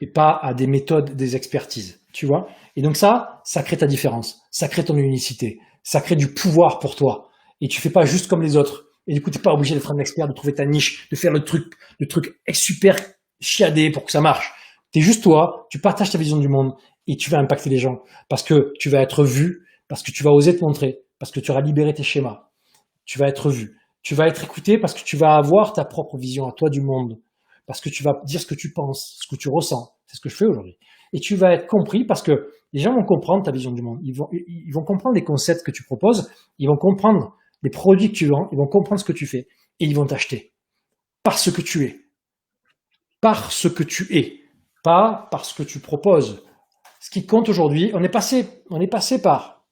Et pas à des méthodes, des expertises. Tu vois? Et donc ça crée ta différence. Ça crée ton unicité. Ça crée du pouvoir pour toi. Et tu fais pas juste comme les autres. Et du coup, t'es pas obligé d'être un expert, de trouver ta niche, de faire le truc super chiadé pour que ça marche. T'es juste toi, tu partages ta vision du monde et tu vas impacter les gens. Parce que tu vas être vu, parce que tu vas oser te montrer, parce que tu auras libéré tes schémas. Tu vas être vu. Tu vas être écouté parce que tu vas avoir ta propre vision à toi du monde. Parce que tu vas dire ce que tu penses, ce que tu ressens. C'est ce que je fais aujourd'hui. Et tu vas être compris parce que les gens vont comprendre ta vision du monde. Ils vont comprendre les concepts que tu proposes. Ils vont comprendre les produits que tu vends. Ils vont comprendre ce que tu fais. Et ils vont t'acheter. Parce que tu es. Parce que tu es. Pas parce que tu proposes. Ce qui compte aujourd'hui, on est passé par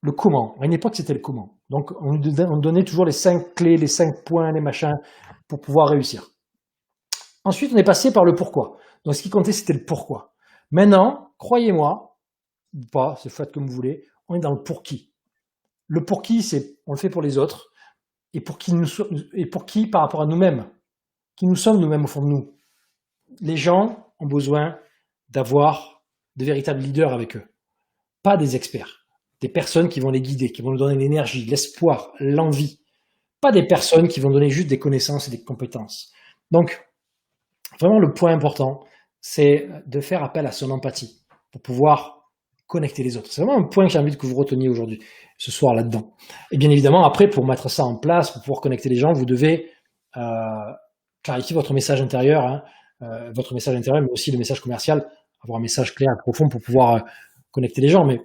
le comment. À une époque, c'était le comment. Donc, on donnait toujours les 5 clés, les 5 points, les machins pour pouvoir réussir. Ensuite, on est passé par le pourquoi. Donc, ce qui comptait, c'était le pourquoi. Maintenant, croyez-moi, ou pas, c'est faites comme vous voulez, on est dans le pour qui. Le pour qui, c'est on le fait pour les autres et pour qui par rapport à nous-mêmes, qui nous sommes nous-mêmes au fond de nous. Les gens ont besoin d'avoir de véritables leaders avec eux, pas des experts, des personnes qui vont les guider, qui vont nous donner l'énergie, l'espoir, l'envie, pas des personnes qui vont donner juste des connaissances et des compétences. Donc, vraiment, le point important, c'est de faire appel à son empathie pour pouvoir connecter les autres. C'est vraiment un point que j'ai envie que vous reteniez aujourd'hui, ce soir là-dedans. Et bien évidemment, après, pour mettre ça en place, pour pouvoir connecter les gens, vous devez clarifier votre message intérieur, hein, mais aussi le message commercial, avoir un message clair et profond pour pouvoir connecter les gens. Mais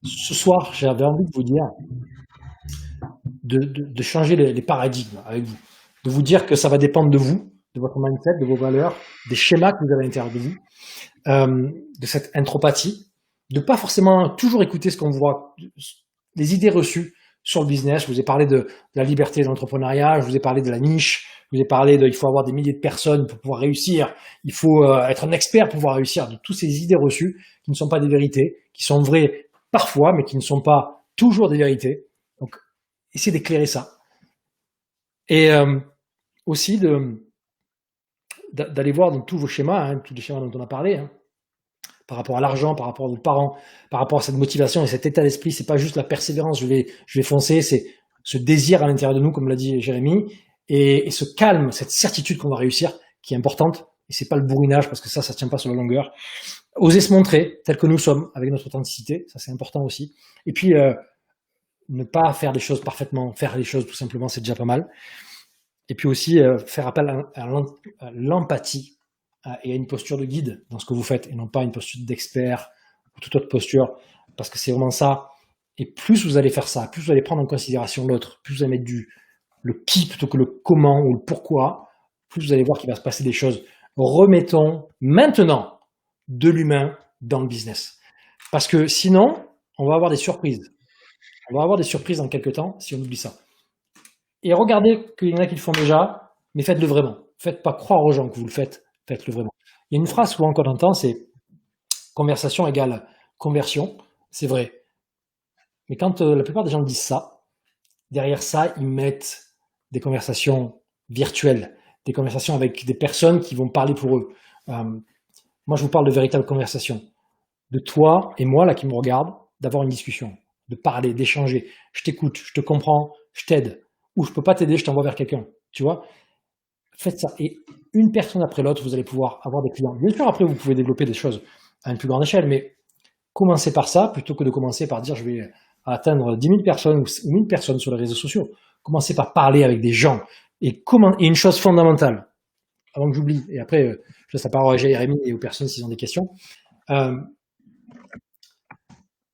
ce soir, j'avais envie de vous dire de changer les paradigmes avec vous, de vous dire que ça va dépendre de vous, de votre mindset, de vos valeurs, des schémas que vous avez à l'intérieur de vous, de cette intropathie, de pas forcément toujours écouter ce qu'on voit, les idées reçues sur le business. Je vous ai parlé de la liberté de l'entrepreneuriat, je vous ai parlé de la niche, je vous ai parlé il faut avoir des milliers de personnes pour pouvoir réussir, il faut être un expert pour pouvoir réussir, de toutes ces idées reçues qui ne sont pas des vérités, qui sont vraies parfois, mais qui ne sont pas toujours des vérités. Donc, essayez d'éclairer ça. Et aussi d'aller voir dans tous vos schémas, hein, tous les schémas dont on a parlé, hein, par rapport à l'argent, par rapport à vos parents, par rapport à cette motivation et cet état d'esprit. C'est pas juste la persévérance, je vais foncer, c'est ce désir à l'intérieur de nous, comme l'a dit Jérémy, et ce calme, cette certitude qu'on va réussir, qui est importante. Et c'est pas le bourrinage, parce que ça tient pas sur la longueur. Oser se montrer tel que nous sommes, avec notre authenticité, ça c'est important aussi. Et puis ne pas faire des choses parfaitement, faire les choses tout simplement, c'est déjà pas mal. Et puis aussi faire appel à l'empathie et à une posture de guide dans ce que vous faites, et non pas une posture d'expert ou toute autre posture, parce que c'est vraiment ça. Et plus vous allez faire ça, plus vous allez prendre en considération l'autre, plus vous allez mettre le qui plutôt que le comment ou le pourquoi, plus vous allez voir qu'il va se passer des choses. Remettons maintenant de l'humain dans le business. Parce que sinon, on va avoir des surprises. On va avoir des surprises dans quelques temps si on oublie ça. Et regardez qu'il y en a qui le font déjà, mais faites-le vraiment. Faites pas croire aux gens que vous le faites, faites-le vraiment. Il y a une phrase souvent qu'on entend, c'est conversation égale conversion. C'est vrai. Mais quand la plupart des gens disent ça, derrière ça, ils mettent des conversations virtuelles, des conversations avec des personnes qui vont parler pour eux. Moi, je vous parle de véritables conversations. De toi et moi, là, qui me regarde, d'avoir une discussion, de parler, d'échanger. Je t'écoute, je te comprends, je t'aide. Ou je peux pas t'aider, je t'envoie vers quelqu'un. Tu vois? Faites ça. Et une personne après l'autre, vous allez pouvoir avoir des clients. Bien sûr, après, vous pouvez développer des choses à une plus grande échelle, mais commencez par ça plutôt que de commencer par dire je vais atteindre 10 000 personnes ou 1000 personnes sur les réseaux sociaux. Commencez par parler avec des gens. Et une chose fondamentale, avant que j'oublie, et après, je laisse la parole à Jérémy et aux personnes s'ils ont des questions.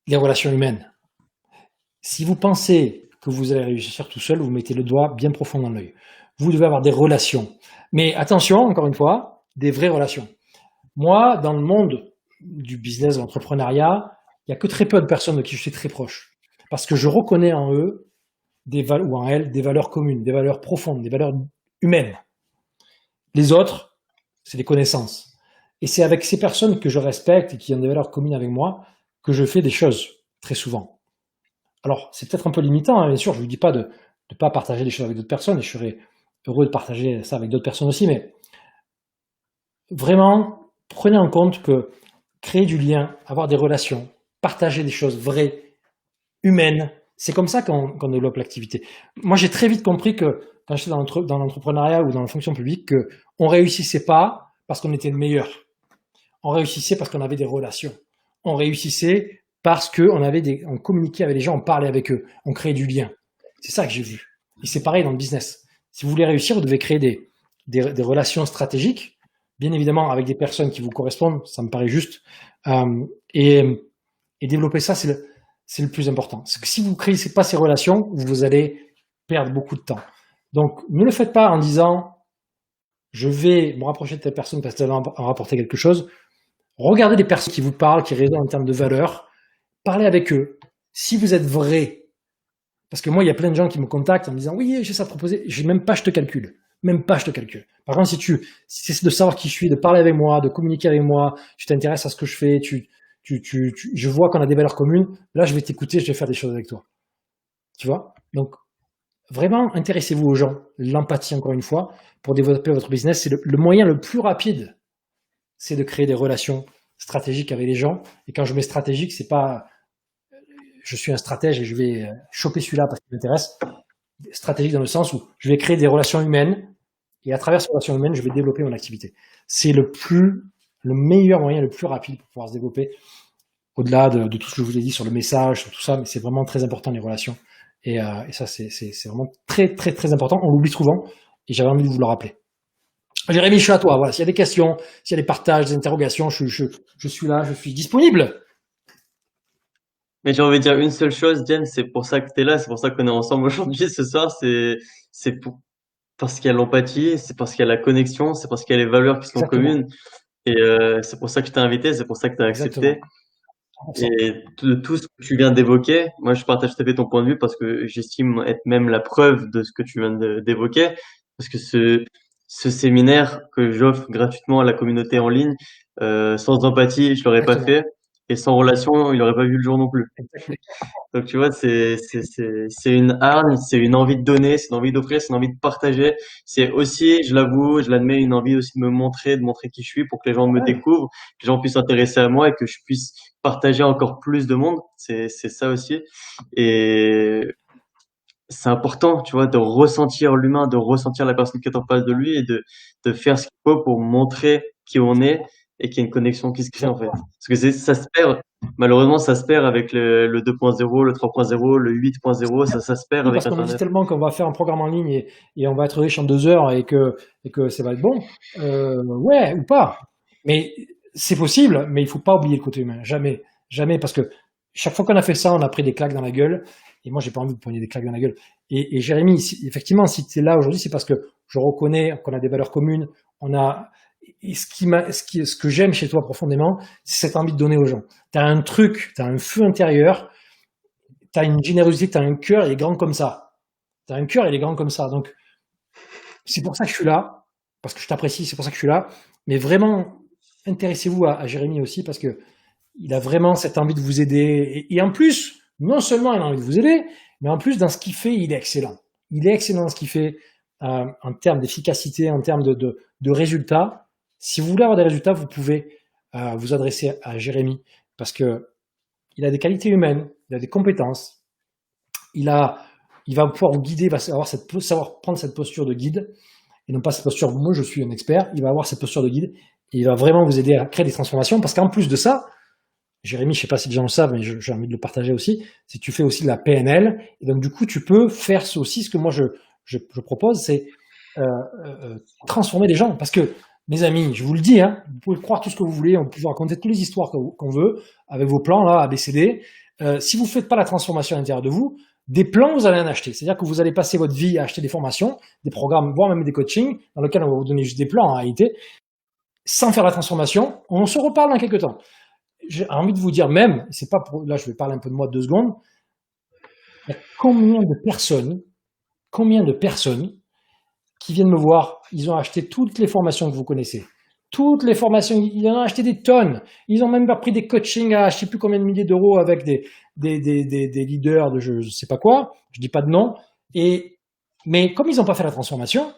Les relations humaines. Si vous pensez que vous allez réussir tout seul, vous mettez le doigt bien profond dans l'œil. Vous devez avoir des relations. Mais attention, encore une fois, des vraies relations. Moi, dans le monde du business, de l'entrepreneuriat, il n'y a que très peu de personnes de qui je suis très proche. Parce que je reconnais en eux ou en elles des valeurs communes, des valeurs profondes, des valeurs humaines. Les autres, c'est des connaissances. Et c'est avec ces personnes que je respecte et qui ont des valeurs communes avec moi que je fais des choses très souvent. Alors, c'est peut-être un peu limitant, hein, bien sûr, je ne vous dis pas de ne pas partager des choses avec d'autres personnes, et je serais heureux de partager ça avec d'autres personnes aussi, mais vraiment, prenez en compte que créer du lien, avoir des relations, partager des choses vraies, humaines, c'est comme ça qu'on développe l'activité. Moi, j'ai très vite compris que quand j'étais dans l'entrepreneuriat ou dans la fonction publique, qu'on réussissait pas parce qu'on était le meilleur. On réussissait parce qu'on avait des relations. On réussissait parce on communiquait avec les gens, on parlait avec eux, on créait du lien. C'est ça que j'ai vu. Et c'est pareil dans le business. Si vous voulez réussir, vous devez créer des relations stratégiques, bien évidemment avec des personnes qui vous correspondent, ça me paraît juste, et développer ça, c'est le plus important. Parce que si vous ne créez pas ces relations, vous allez perdre beaucoup de temps. Donc, ne le faites pas en disant je vais me rapprocher de telle personne parce qu'elle va en rapporter quelque chose. Regardez des personnes qui vous parlent, qui résonnent en termes de valeurs. Parlez avec eux. Si vous êtes vrai, Parce que moi, il y a plein de gens qui me contactent en me disant oui, j'ai ça à te proposer. Je même pas, je te calcule. Même pas, je te calcule. Par contre, si tu essaies de savoir qui je suis, de parler avec moi, de communiquer avec moi, tu t'intéresses à ce que je fais, je vois qu'on a des valeurs communes, là, je vais t'écouter, je vais faire des choses avec toi. Tu vois? Donc, vraiment, intéressez-vous aux gens. L'empathie, encore une fois, pour développer votre business, c'est le moyen le plus rapide, c'est de créer des relations stratégiques avec les gens. Et quand je mets stratégique, c'est pas je suis un stratège et je vais choper celui-là parce qu'il m'intéresse. Stratégique dans le sens où je vais créer des relations humaines et à travers ces relations humaines, je vais développer mon activité. C'est le meilleur moyen, le plus rapide pour pouvoir se développer au-delà de tout ce que je vous ai dit sur le message, sur tout ça, mais c'est vraiment très important les relations. Et ça, c'est vraiment très, très, très important. On l'oublie souvent et j'avais envie de vous le rappeler. Jérémy, je suis à toi. Voilà. S'il y a des questions, s'il y a des partages, des interrogations, je suis là, je suis disponible. Mais j'ai envie de dire une seule chose, James, c'est pour ça que tu es là, c'est pour ça qu'on est ensemble aujourd'hui, ce soir, c'est parce qu'il y a l'empathie, c'est parce qu'il y a la connexion, c'est parce qu'il y a les valeurs qui sont Exactement. communes. Et c'est pour ça que je t'ai invité, c'est pour ça que tu as accepté. Exactement. 100%. Et tout ce que tu viens d'évoquer, moi je partage tout à fait ton point de vue parce que j'estime être même la preuve de ce que tu viens d'évoquer. Parce que ce séminaire que j'offre gratuitement à la communauté en ligne, sans empathie, je l'aurais pas Exactement. fait. Et sans relation, il aurait pas vu le jour non plus. Exactement. Donc tu vois, c'est une hargne, c'est une envie de donner, c'est une envie d'offrir, c'est une envie de partager. C'est aussi, je l'avoue, je l'admets, une envie aussi de me montrer, de montrer qui je suis pour que les gens me Ouais. découvrent, que les gens puissent s'intéresser à moi et que je puisse partager encore plus de monde. C'est ça aussi. Et c'est important, tu vois, de ressentir l'humain, de ressentir la personne qui est en face de lui et de faire ce qu'il faut pour montrer qui on est et qu'il y a une connexion qui se crée en fait. Exactement. Parce que ça se perd, malheureusement, ça se perd avec le 2.0, le 3.0, le 8.0, ça se perd Oui, avec parce qu'on nous dit Internet. tellement qu'on va faire un programme en ligne et on va être riche en 2 heures et que ça va être bon. Ouais, ou pas. Mais c'est possible, mais il faut pas oublier le côté humain. Jamais. Jamais, parce que chaque fois qu'on a fait ça, on a pris des claques dans la gueule. Et moi, j'ai pas envie de prendre des claques dans la gueule. Et Jérémy, effectivement, si tu es là aujourd'hui, c'est parce que je reconnais qu'on a des valeurs communes. On a, et ce que j'aime chez toi profondément, c'est cette envie de donner aux gens. Tu as un truc, tu as un feu intérieur, tu as une générosité, tu as un cœur, il est grand comme ça. Tu as un cœur, il est grand comme ça. Donc, c'est pour ça que je suis là, parce que je t'apprécie, c'est pour ça que je suis là. Mais vraiment, intéressez-vous à Jérémy aussi, parce que il a vraiment cette envie de vous aider. Et en plus, non seulement il a envie de vous aider, mais en plus, dans ce qu'il fait, il est excellent. Il est excellent dans ce qu'il fait, en termes d'efficacité, en termes de résultats. Si vous voulez avoir des résultats, vous pouvez vous adresser à Jérémy, parce que il a des qualités humaines, il a des compétences, il a, il va pouvoir vous guider, il va savoir prendre cette posture de guide, et non pas cette posture, moi je suis un expert, il va avoir cette posture de guide, et il va vraiment vous aider à créer des transformations, parce qu'en plus de ça, Jérémy, je sais pas si les gens le savent, mais j'ai envie de le partager aussi, c'est que tu fais aussi de la PNL, et donc du coup tu peux faire aussi ce que moi je propose, c'est transformer les gens, parce que mes amis, je vous le dis, hein, vous pouvez croire tout ce que vous voulez, on peut vous raconter toutes les histoires qu'on veut, avec vos plans là, ABCD. Si vous ne faites pas la transformation à l'intérieur de vous, des plans, vous allez en acheter. C'est-à-dire que vous allez passer votre vie à acheter des formations, des programmes, voire même des coachings, dans lesquels on va vous donner juste des plans en réalité, sans faire la transformation. On se reparle dans quelques temps. J'ai envie de vous dire même, c'est pas pour, là je vais parler un peu de moi 2 secondes, il y a combien de personnes qui viennent me voir, ils ont acheté toutes les formations que vous connaissez. Toutes les formations, ils en ont acheté des tonnes. Ils ont même pris des coachings à je sais plus combien de milliers d'euros avec des leaders de je sais pas quoi. Je dis pas de nom. Mais comme ils n'ont pas fait la transformation,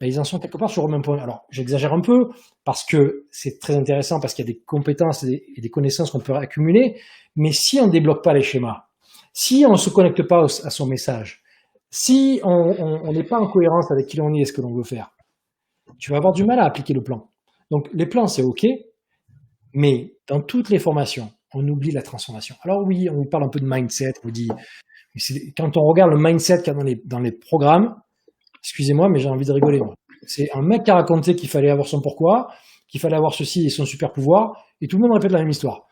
ben ils en sont quelque part sur le même point. Alors, j'exagère un peu parce que c'est très intéressant parce qu'il y a des compétences et des connaissances qu'on peut accumuler. Mais si on ne débloque pas les schémas, si on ne se connecte pas à son message, si on n'est pas en cohérence avec qui l'on est et ce que l'on veut faire, tu vas avoir du mal à appliquer le plan. Donc les plans, c'est OK, mais dans toutes les formations, on oublie la transformation. Alors oui, on vous parle un peu de mindset, on vous dit, quand on regarde le mindset qu'il y a dans les programmes, excusez-moi, mais j'ai envie de rigoler. Moi. C'est un mec qui a raconté qu'il fallait avoir son pourquoi, qu'il fallait avoir ceci et son super pouvoir, et tout le monde répète la même histoire.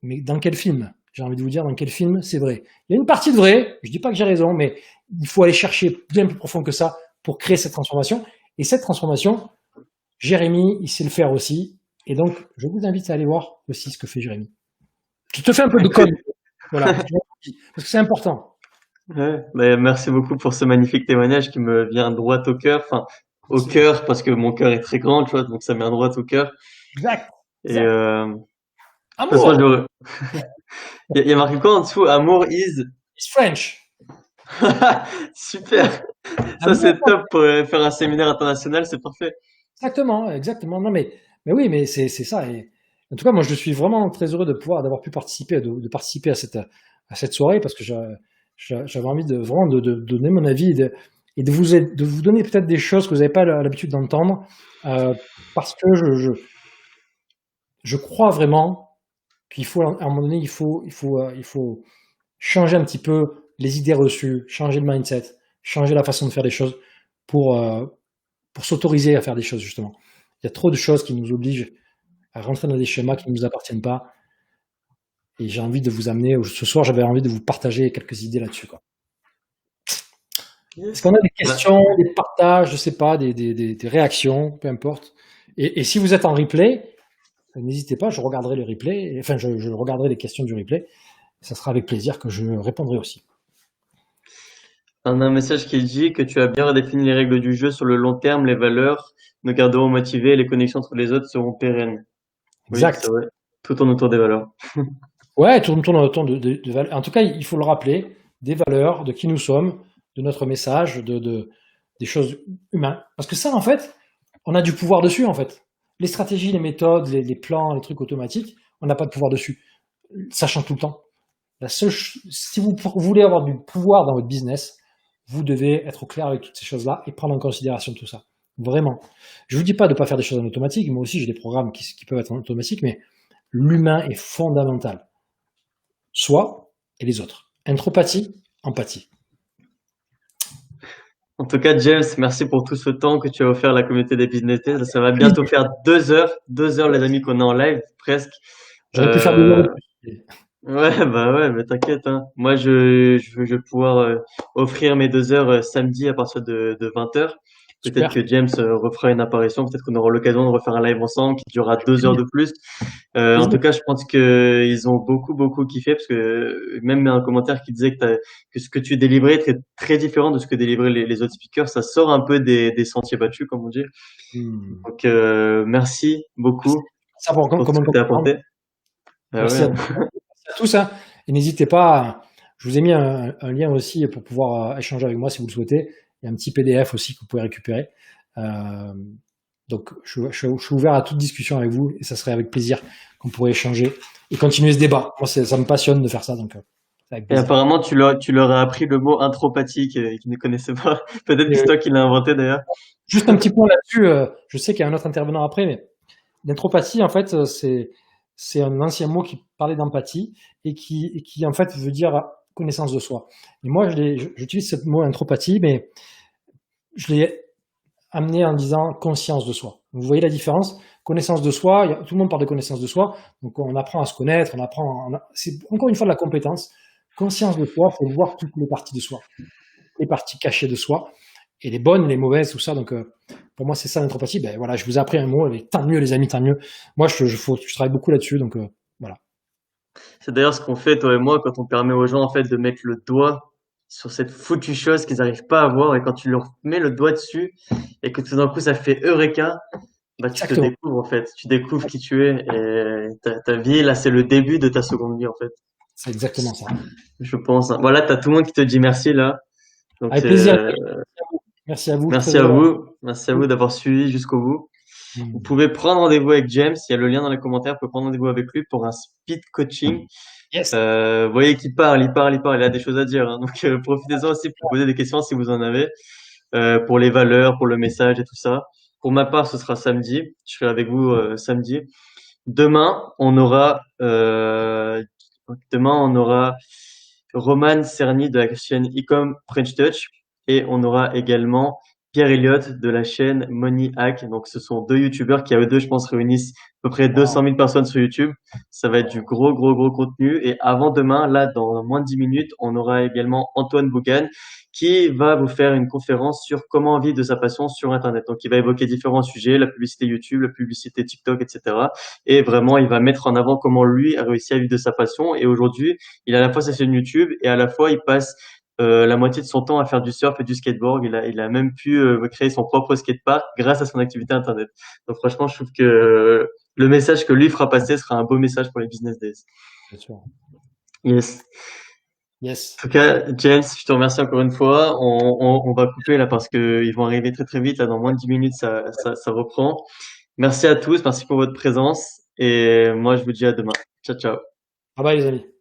Mais dans quel film? J'ai envie de vous dire dans quel film c'est vrai. Il y a une partie de vrai, je dis pas que j'ai raison, mais il faut aller chercher bien plus profond que ça pour créer cette transformation. Et cette transformation, Jérémy, il sait le faire aussi. Et donc, je vous invite à aller voir aussi ce que fait Jérémy. Je te fais un peu de code, voilà, parce que c'est important. Ouais, bah, merci beaucoup pour ce magnifique témoignage qui me vient droit au cœur. Enfin, au C'est- cœur parce que mon cœur est très grand, tu vois, donc ça me vient droit au cœur. Exact, Et exact. de toute façon, Amour, il y a marqué quoi en dessous? Amour is. it's French. Super. Ça Amour, c'est top pour faire un séminaire international, c'est parfait. exactement, exactement. Non, mais oui, mais c'est ça. Et en tout cas, moi, je suis vraiment très heureux de pouvoir, d'avoir pu participer, de participer à cette soirée parce que j'avais envie de vraiment de donner mon avis et de vous donner peut-être des choses que vous n'avez pas l'habitude d'entendre euh, parce que je crois vraiment qu'il faut, à un moment donné, il faut changer un petit peu les idées reçues, changer le mindset, changer la façon de faire les choses pour, euh, pour s'autoriser à faire des choses, justement. Il y a trop de choses qui nous obligent à rentrer dans des schémas qui ne nous appartiennent pas. Et j'ai envie de vous amener, ce soir, j'avais envie de vous partager quelques idées là-dessus, quoi. Est-ce Yes. qu'on a des Bah, questions, des partages, je sais pas, des réactions, peu importe. Et si vous êtes en replay, n'hésitez pas, je regarderai le replay, enfin, je regarderai les questions du replay. Ça sera avec plaisir que je répondrai aussi. on a un message qui dit que tu as bien redéfini les règles du jeu sur le long terme, les valeurs nous garderont motivés et les connexions entre les autres seront pérennes. Oui, c'est Exact. vrai. Tout tourne autour des valeurs. Ouais, tourne autour en tout cas, il faut le rappeler, des valeurs, de qui nous sommes, de notre message, des choses humaines. Parce que ça, en fait, on a du pouvoir dessus, en fait. Les stratégies, les méthodes, les plans, les trucs automatiques, on n'a pas de pouvoir dessus. Ça change tout le temps. Si vous voulez avoir du pouvoir dans votre business, vous devez être au clair avec toutes ces choses-là et prendre en considération tout ça. Vraiment. Je vous dis pas de ne pas faire des choses en automatique. Moi aussi, j'ai des programmes qui peuvent être en automatique, mais l'humain est fondamental. Soi et les autres. Intropathie, empathie. En tout cas, James, merci pour tout ce temps que tu as offert à la communauté des business days. Ça va bientôt Plaisir. faire 2 heures, les amis, qu'on est en live, presque. J'aurais pu faire des heures Euh, de plus. ouais, bah ouais, mais t'inquiète, hein. Moi, je vais pouvoir offrir mes 2 heures samedi à partir de 20 heures. Peut-être Super. que James refera une apparition. Peut-être qu'on aura l'occasion de refaire un live ensemble qui durera 2 heures de plus. En Plaisir. tout cas, je pense que ils ont beaucoup, beaucoup kiffé parce que même un commentaire qui disait que ce que tu délivrais était très différent de ce que délivraient les autres speakers. Ça sort un peu des sentiers battus, comme on dit. Hmm. Donc, merci Merci. beaucoup Ça pour pour tout comment ce que tu as comprendre. apporté. Ah ouais, Merci à, hein. merci à tous, hein. Et n'hésitez pas, je vous ai mis un lien aussi pour pouvoir échanger avec moi si vous le souhaitez. Il y a un petit PDF aussi que vous pouvez récupérer. Euh, donc, je suis ouvert à toute discussion avec vous et ça serait avec plaisir qu'on pourrait échanger et continuer ce débat. Moi, ça me passionne de faire ça, donc c'est avec Et plaisir. apparemment, tu leur as appris le mot intropathie qu'ils ne connaissaient pas. Peut-être que c'est toi qui l'as inventé d'ailleurs. Juste un petit point là-dessus, je sais qu'il y a un autre intervenant après, mais l'anthropathie, en fait, c'est un ancien mot qui parlait d'empathie et qui, en fait, veut dire connaissance de soi. Et moi, j'utilise ce mot anthropathie, mais je l'ai amené en disant conscience de soi. Vous voyez la différence? Connaissance de soi, tout le monde parle de connaissance de soi, donc on apprend à se connaître, c'est encore une fois de la compétence. Conscience de soi, c'est voir toutes les parties de soi, les parties cachées de soi, et les bonnes, les mauvaises, tout ça. Donc, pour moi, c'est ça l'anthropathie. Ben voilà, je vous ai appris un mot, et tant mieux, les amis, tant mieux. Moi, je travaille beaucoup là-dessus, donc voilà. C'est d'ailleurs ce qu'on fait, toi et moi, quand on permet aux gens, en fait, de mettre le doigt sur cette foutue chose qu'ils n'arrivent pas à voir. Et quand tu leur mets le doigt dessus et que tout d'un coup, ça fait Eureka, bah, tu te Exactement. découvres, en fait. Tu découvres qui tu es et ta vie, là, c'est le début de ta seconde vie, en fait. C'est exactement ça. Je pense, hein. Voilà, t'as tout le monde qui te dit merci, là. Donc, Avec plaisir. Merci à vous. Très merci à heureux. vous. Merci à vous d'avoir suivi jusqu'au bout. Vous Hmm. pouvez prendre rendez-vous avec James. Il y a le lien dans les commentaires. Vous pouvez prendre rendez-vous avec lui pour un speed coaching. Yes. Vous voyez qu'il parle, il parle, il parle. Il a des choses à dire, hein. Donc, profitez-en aussi pour poser des questions si vous en avez, pour les valeurs, pour le message et tout ça. Pour ma part, ce sera samedi. Je serai avec vous samedi. Demain, on aura Roman Cerny de la chaîne Ecom French Touch et on aura également Pierre Elliott de la chaîne Money Hack. Donc, ce sont deux youtubeurs qui, à eux deux, je pense, réunissent à peu près Wow. 200 000 personnes sur YouTube. Ça va être du gros, gros, gros contenu. Et avant demain, là, dans moins de 10 minutes, on aura également Antoine Bougan qui va vous faire une conférence sur comment vivre de sa passion sur Internet. Donc, il va évoquer différents sujets, la publicité YouTube, la publicité TikTok, etc. Et vraiment, il va mettre en avant comment lui a réussi à vivre de sa passion. Et aujourd'hui, il a à la fois sa chaîne YouTube et à la fois il passe la moitié de son temps à faire du surf et du skateboard. Il a même pu créer son propre skatepark grâce à son activité internet. Donc franchement, je trouve que le message que lui fera passer sera un beau message pour les business days. Bien sûr. Yes. Yes. En tout cas, James, je te remercie encore une fois. On va couper là parce que ils vont arriver très très vite. Là, dans moins de 10 minutes, ça reprend. Merci à tous. Merci pour votre présence. Et moi, je vous dis à demain. Ciao, ciao. Bye bye les amis.